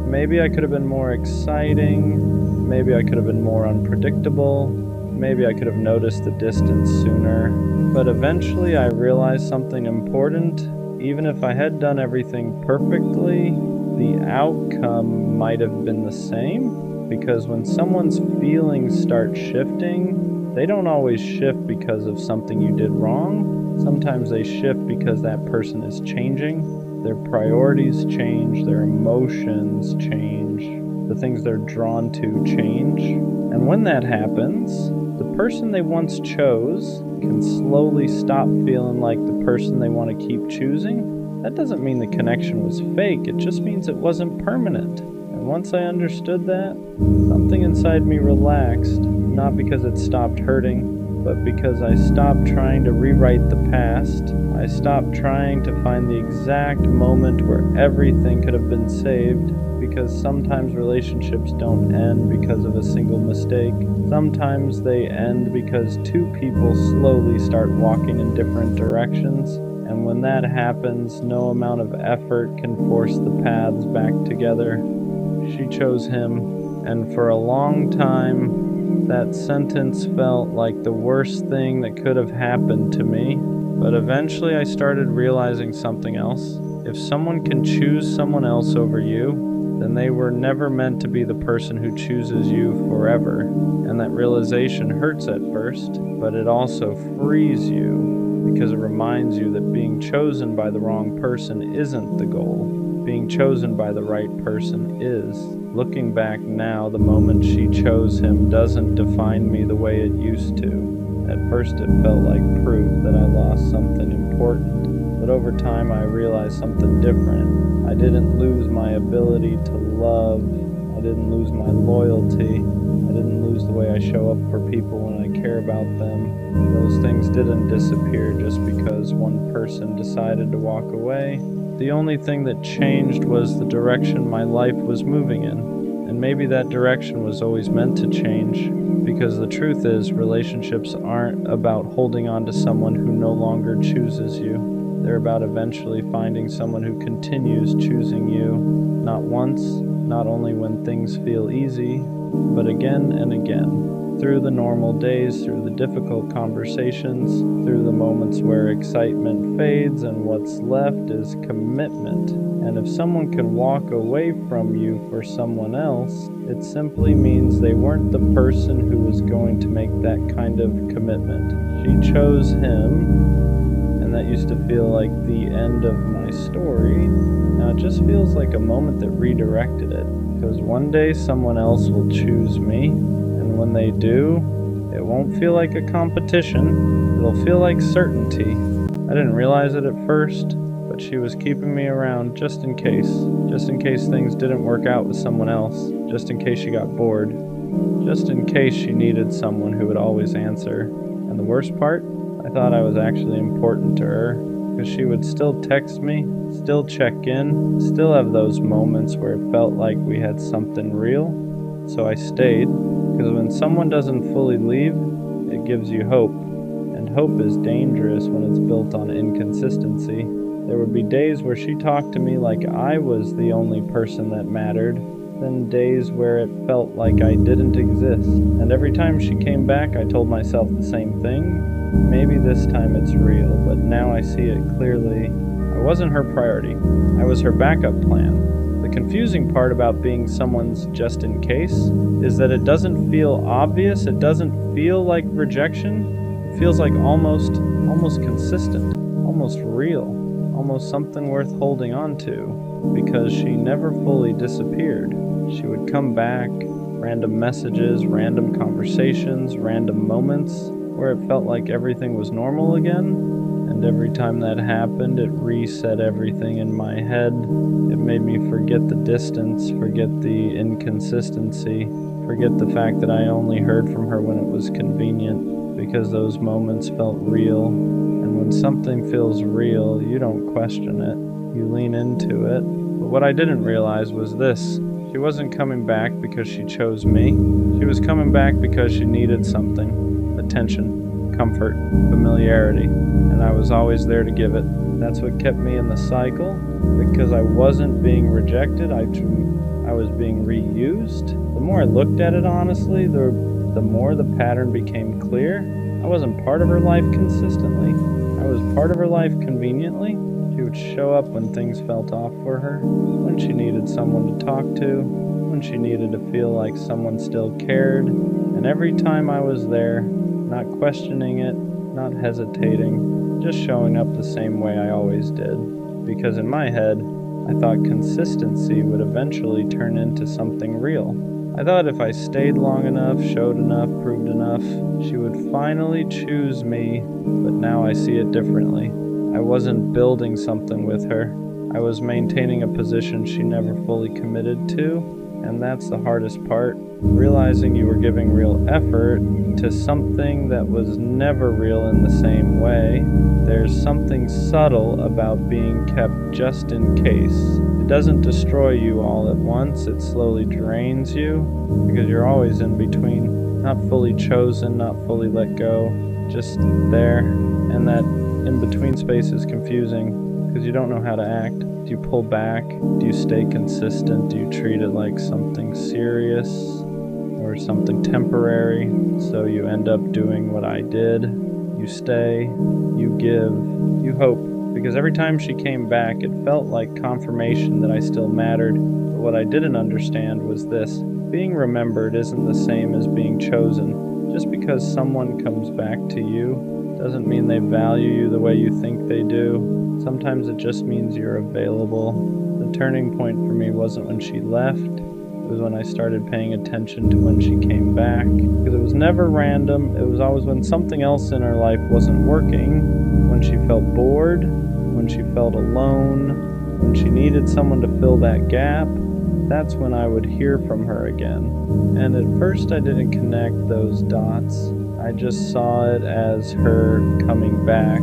Maybe I could have been more exciting, maybe I could have been more unpredictable, maybe I could have noticed the distance sooner, but eventually I realized something important. Even if I had done everything perfectly, the outcome might have been the same, because when someone's feelings start shifting, they don't always shift because of something you did wrong. Sometimes they shift because that person is changing, their priorities change, their emotions change, the things they're drawn to change. And when that happens, the person they once chose can slowly stop feeling like the person they want to keep choosing. That doesn't mean the connection was fake, it just means it wasn't permanent. And once I understood that, something inside me relaxed, not because it stopped hurting, but because I stopped trying to rewrite the past. I stopped trying to find the exact moment where everything could have been saved, because sometimes relationships don't end because of a single mistake. Sometimes they end because two people slowly start walking in different directions, and when that happens, no amount of effort can force the paths back together. She chose him, and for a long time, that sentence felt like the worst thing that could have happened to me. But eventually I started realizing something else. If someone can choose someone else over you, then they were never meant to be the person who chooses you forever. And that realization hurts at first, but it also frees you because it reminds you that being chosen by the wrong person isn't the goal. Being chosen by the right person is. Looking back now, the moment she chose him doesn't define me the way it used to. At first it felt like proof that I lost something important, but over time I realized something different. I didn't lose my ability to love. I didn't lose my loyalty. I didn't lose the way I show up for people when I care about them. Those things didn't disappear just because one person decided to walk away. The only thing that changed was the direction my life was moving in. And maybe that direction was always meant to change, because the truth is, relationships aren't about holding on to someone who no longer chooses you. They're about eventually finding someone who continues choosing you, not once, not only when things feel easy, but again and again. Through the normal days, through the difficult conversations, through the moments where excitement fades and what's left is commitment. And if someone can walk away from you for someone else, it simply means they weren't the person who was going to make that kind of commitment. She chose him, and that used to feel like the end of my story. Now it just feels like a moment that redirected it, because one day someone else will choose me, and when they do, it won't feel like a competition, it'll feel like certainty. I didn't realize it at first, but she was keeping me around just in case things didn't work out with someone else, just in case she got bored, just in case she needed someone who would always answer. And the worst part, I thought I was actually important to her, because she would still text me, still check in, still have those moments where it felt like we had something real. So I stayed, because when someone doesn't fully leave, it gives you hope. And hope is dangerous when it's built on inconsistency. There would be days where she talked to me like I was the only person that mattered, then days where it felt like I didn't exist. And every time she came back, I told myself the same thing. Maybe this time it's real, but now I see it clearly. I wasn't her priority. I was her backup plan. The confusing part about being someone's just in case is that it doesn't feel obvious. It doesn't feel like rejection. It feels like almost consistent, almost real, almost something worth holding on to, because she never fully disappeared. She would come back, random messages, random conversations, random moments where it felt like everything was normal again. And every time that happened, it reset everything in my head. It made me forget the distance, forget the inconsistency, forget the fact that I only heard from her when it was convenient, because those moments felt real. And when something feels real, you don't question it, you lean into it. But what I didn't realize was this: she wasn't coming back because she chose me. She was coming back because she needed something: attention, comfort, familiarity. And I was always there to give it. That's what kept me in the cycle, because I wasn't being rejected, I was being reused. The more I looked at it honestly, the more the pattern became clear. I wasn't part of her life consistently. I was part of her life conveniently. She would show up when things felt off for her, when she needed someone to talk to, when she needed to feel like someone still cared. And every time I was there, not questioning it, not hesitating, just showing up the same way I always did. Because in my head, I thought consistency would eventually turn into something real. I thought if I stayed long enough, showed enough, proved enough, she would finally choose me, but now I see it differently. I wasn't building something with her. I was maintaining a position she never fully committed to, and that's the hardest part. Realizing you were giving real effort to something that was never real in the same way. There's something subtle about being kept just in case. It doesn't destroy you all at once, it slowly drains you, because you're always in between, not fully chosen, not fully let go, just there. And that in-between space is confusing, because you don't know how to act. Do you pull back? Do you stay consistent? Do you treat it like something serious or something temporary? So you end up doing what I did. You stay, you give, you hope. Because every time she came back, it felt like confirmation that I still mattered. But what I didn't understand was this: being remembered isn't the same as being chosen. Just because someone comes back to you doesn't mean they value you the way you think they do. Sometimes it just means you're available. The turning point for me wasn't when she left. It was when I started paying attention to when she came back. Because it was never random. It was always when something else in her life wasn't working, when she felt bored, when she felt alone, when she needed someone to fill that gap. That's when I would hear from her again. And at first I didn't connect those dots. I just saw it as her coming back.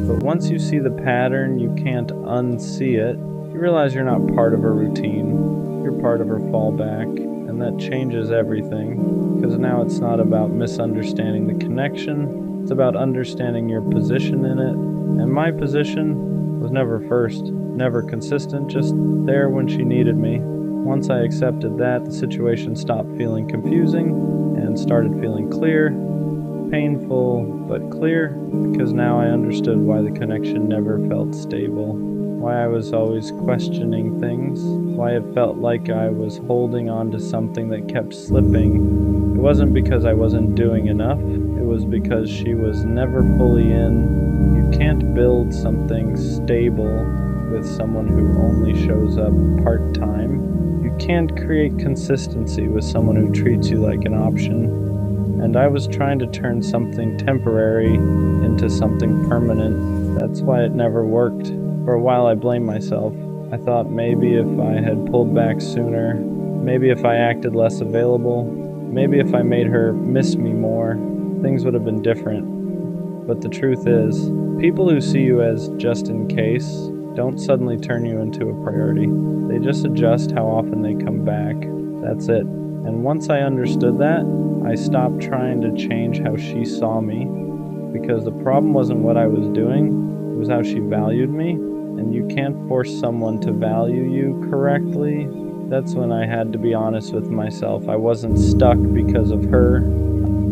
But once you see the pattern, you can't unsee it. You realize you're not part of her routine. You're part of her fallback. And that changes everything. Because now it's not about misunderstanding the connection. It's about understanding your position in it. And my position was never first, never consistent, just there when she needed me. Once I accepted that, the situation stopped feeling confusing and started feeling clear. Painful, but clear, because now I understood why the connection never felt stable. Why I was always questioning things. Why it felt like I was holding on to something that kept slipping. It wasn't because I wasn't doing enough. It was because she was never fully in. You can't build something stable with someone who only shows up part-time. You can't create consistency with someone who treats you like an option. And I was trying to turn something temporary into something permanent. That's why it never worked. For a while I blamed myself. I thought maybe if I had pulled back sooner, maybe if I acted less available, maybe if I made her miss me more, things would have been different. But the truth is, people who see you as just in case don't suddenly turn you into a priority. They just adjust how often they come back. That's it. And once I understood that, I stopped trying to change how she saw me. Because the problem wasn't what I was doing, it was how she valued me. And you can't force someone to value you correctly. That's when I had to be honest with myself. I wasn't stuck because of her.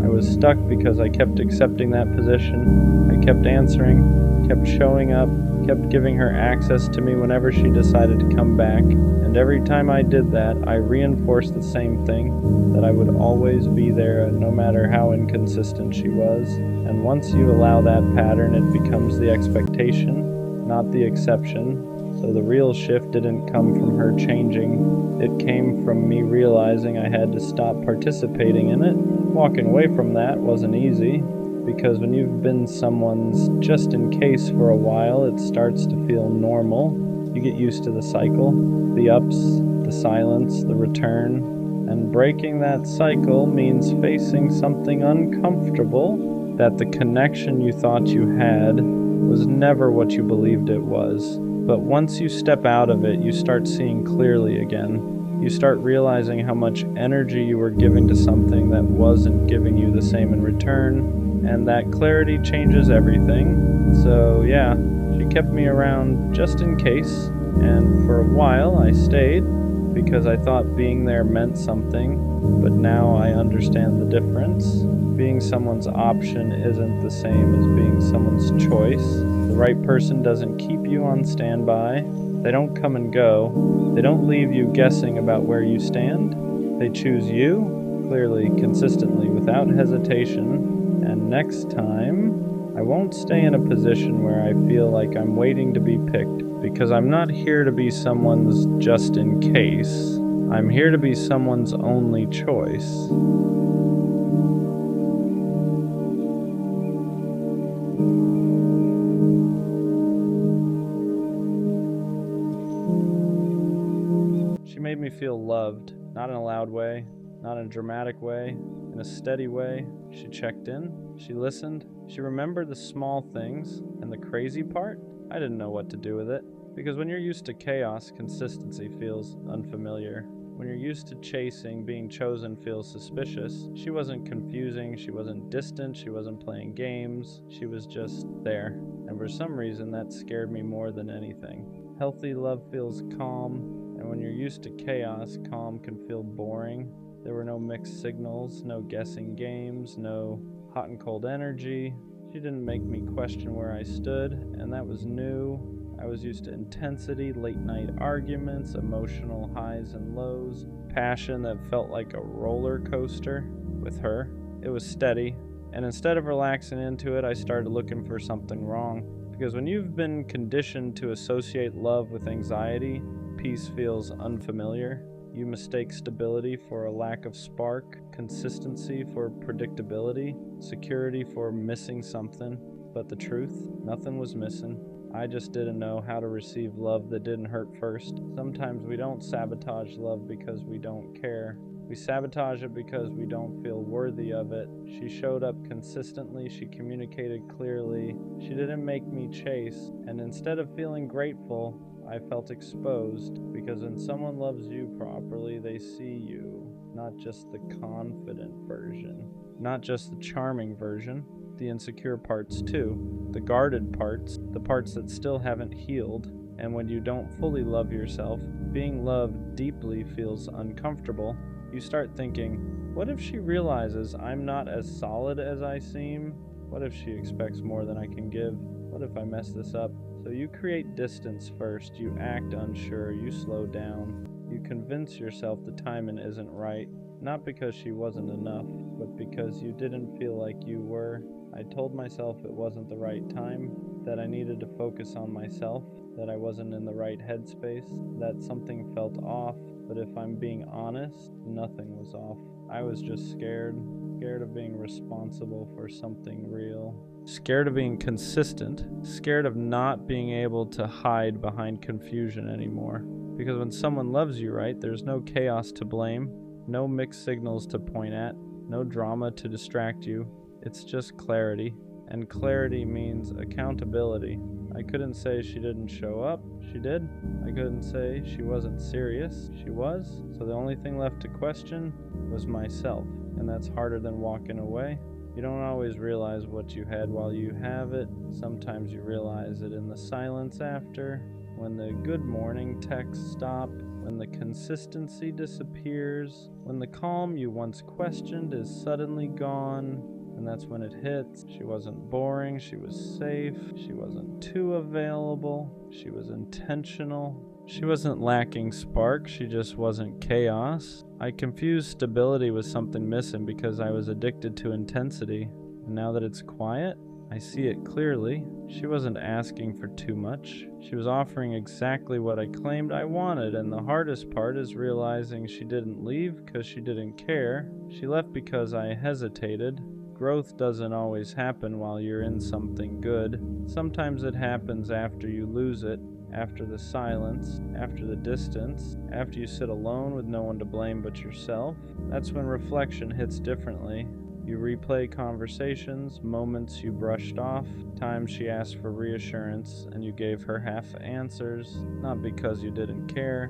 I was stuck because I kept accepting that position. I kept answering, kept showing up, kept giving her access to me whenever she decided to come back. And every time I did that, I reinforced the same thing, that I would always be there no matter how inconsistent she was. And once you allow that pattern, it becomes the expectation, not the exception. So the real shift didn't come from her changing. It came from me realizing I had to stop participating in it. Walking away from that wasn't easy, because when you've been someone's just in case for a while, it starts to feel normal. You get used to the cycle, the ups, the silence, the return. And breaking that cycle means facing something uncomfortable, that the connection you thought you had was never what you believed it was. But once you step out of it, you start seeing clearly again. You start realizing how much energy you were giving to something that wasn't giving you the same in return, and that clarity changes everything. So yeah, she kept me around just in case, and for a while I stayed because I thought being there meant something, but now I understand the difference. Being someone's option isn't the same as being someone's choice. The right person doesn't keep you on standby. They don't come and go. They don't leave you guessing about where you stand. They choose you, clearly, consistently, without hesitation. And next time, I won't stay in a position where I feel like I'm waiting to be picked, because I'm not here to be someone's just in case. I'm here to be someone's only choice. She made me feel loved, not in a loud way, not in a dramatic way, in a steady way. She checked in, she listened, she remembered the small things, and the crazy part? I didn't know what to do with it. Because when you're used to chaos, consistency feels unfamiliar. When you're used to chasing, being chosen feels suspicious. She wasn't confusing, she wasn't distant, she wasn't playing games, she was just there. And for some reason, that scared me more than anything. Healthy love feels calm, and when you're used to chaos, calm can feel boring. There were no mixed signals, no guessing games, no hot and cold energy. She didn't make me question where I stood, and that was new. I was used to intensity, late night arguments, emotional highs and lows, passion that felt like a roller coaster. With her, it was steady, and instead of relaxing into it, I started looking for something wrong. Because when you've been conditioned to associate love with anxiety, peace feels unfamiliar. You mistake stability for a lack of spark, consistency for predictability, security for missing something. But the truth, nothing was missing. I just didn't know how to receive love that didn't hurt first. Sometimes we don't sabotage love because we don't care. We sabotage it because we don't feel worthy of it. She showed up consistently, she communicated clearly, she didn't make me chase, and instead of feeling grateful, I felt exposed, because when someone loves you properly, they see you, not just the confident version, not just the charming version, the insecure parts too, the guarded parts, the parts that still haven't healed. And when you don't fully love yourself, being loved deeply feels uncomfortable. You start thinking, what if she realizes I'm not as solid as I seem? What if she expects more than I can give? What if I mess this up? So you create distance first, you act unsure, you slow down, you convince yourself the timing isn't right, not because she wasn't enough, but because you didn't feel like you were. I told myself it wasn't the right time, that I needed to focus on myself, that I wasn't in the right headspace, that something felt off. But if I'm being honest, nothing was off. I was just scared of being responsible for something real. Scared of being consistent, scared of not being able to hide behind confusion anymore. Because when someone loves you right, there's no chaos to blame, no mixed signals to point at, no drama to distract you. It's just clarity, and clarity means accountability. I couldn't say she didn't show up. She did. I couldn't say she wasn't serious. She was. So the only thing left to question was myself, and that's harder than walking away. You don't always realize what you had while you have it. Sometimes you realize it in the silence after, when the good morning texts stop, when the consistency disappears, when the calm you once questioned is suddenly gone. And that's when it hits. She wasn't boring, she was safe, she wasn't too available, she was intentional. She wasn't lacking spark, she just wasn't chaos. I confused stability with something missing because I was addicted to intensity. And now that it's quiet, I see it clearly. She wasn't asking for too much. She was offering exactly what I claimed I wanted, and the hardest part is realizing she didn't leave because she didn't care. She left because I hesitated. Growth doesn't always happen while you're in something good. Sometimes it happens after you lose it, after the silence, after the distance, after you sit alone with no one to blame but yourself. That's when reflection hits differently. You replay conversations, moments you brushed off, times she asked for reassurance and you gave her half answers, not because you didn't care,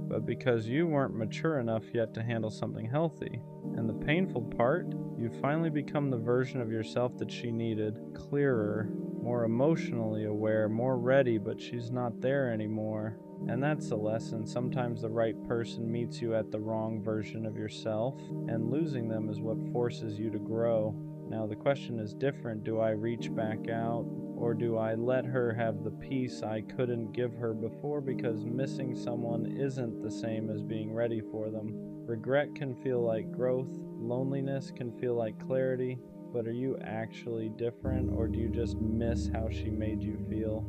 but because you weren't mature enough yet to handle something healthy. And the painful part, you finally become the version of yourself that she needed, clearer, more emotionally aware, more ready, but she's not there anymore. And that's the lesson. Sometimes the right person meets you at the wrong version of yourself, and losing them is what forces you to grow. Now the question is different. Do I reach back out, or do I let her have the peace I couldn't give her before because missing someone isn't the same as being ready for them? Regret can feel like growth, loneliness can feel like clarity, but are you actually different, or do you just miss how she made you feel?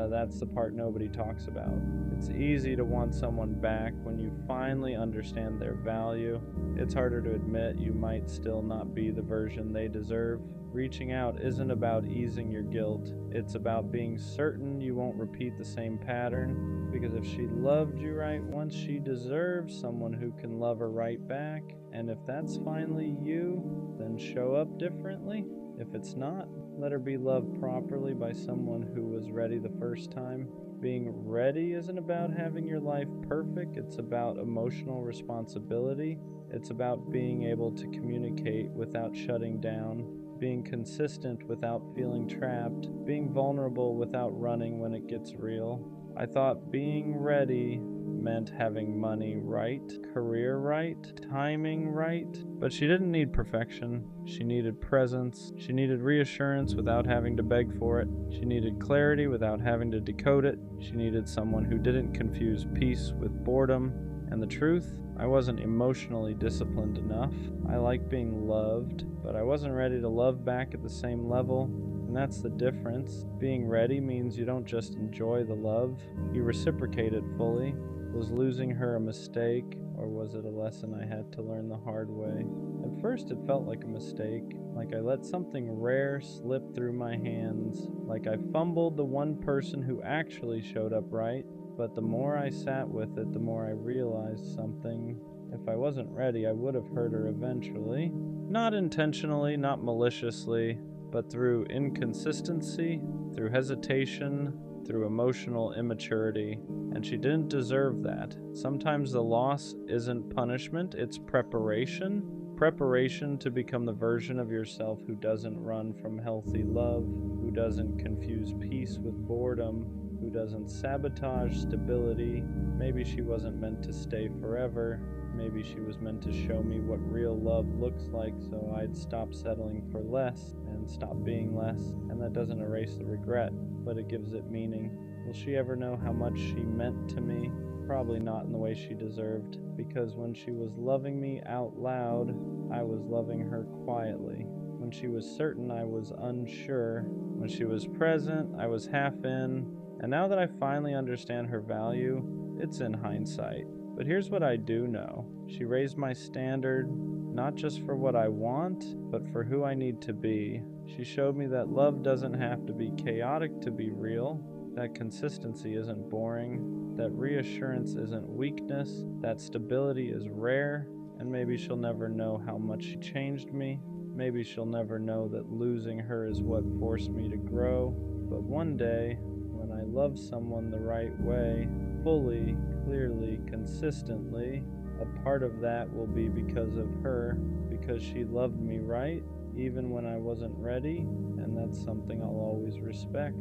That's the part nobody talks about. It's easy to want someone back when you finally understand their value. It's harder to admit you might still not be the version they deserve. Reaching out isn't about easing your guilt. It's about being certain you won't repeat the same pattern. Because if she loved you right once, she deserves someone who can love her right back. And if that's finally you, then show up differently. If it's not, let her be loved properly by someone who was ready the first time. Being ready isn't about having your life perfect. It's about emotional responsibility. It's about being able to communicate without shutting down, being consistent without feeling trapped, being vulnerable without running when it gets real. I thought being ready meant having money right, career right, timing right, but she didn't need perfection. She needed presence. She needed reassurance without having to beg for it. She needed clarity without having to decode it. She needed someone who didn't confuse peace with boredom. And the truth, I wasn't emotionally disciplined enough. I like being loved, but I wasn't ready to love back at the same level. And that's the difference. Being ready means you don't just enjoy the love, you reciprocate it fully. Was losing her a mistake, or was it a lesson I had to learn the hard way? At first it felt like a mistake, like I let something rare slip through my hands, like I fumbled the one person who actually showed up right. But the more I sat with it, the more I realized something. If I wasn't ready, I would have hurt her eventually. Not intentionally, not maliciously, but through inconsistency, through hesitation, through emotional immaturity. And she didn't deserve that. Sometimes the loss isn't punishment, it's preparation. Preparation to become the version of yourself who doesn't run from healthy love, who doesn't confuse peace with boredom, who doesn't sabotage stability. Maybe she wasn't meant to stay forever. Maybe she was meant to show me what real love looks like, so I'd stop settling for less and stop being less. And that doesn't erase the regret, but it gives it meaning. Will she ever know how much she meant to me? Probably not in the way she deserved, because when she was loving me out loud, I was loving her quietly. When she was certain, I was unsure. When she was present, I was half in. And now that I finally understand her value, it's in hindsight. But here's what I do know. She raised my standard, not just for what I want, but for who I need to be. She showed me that love doesn't have to be chaotic to be real, that consistency isn't boring, that reassurance isn't weakness, that stability is rare, and maybe she'll never know how much she changed me. Maybe she'll never know that losing her is what forced me to grow. But one day, when I love someone the right way, fully, clearly, consistently, a part of that will be because of her, because she loved me right, even when I wasn't ready, and that's something I'll always respect.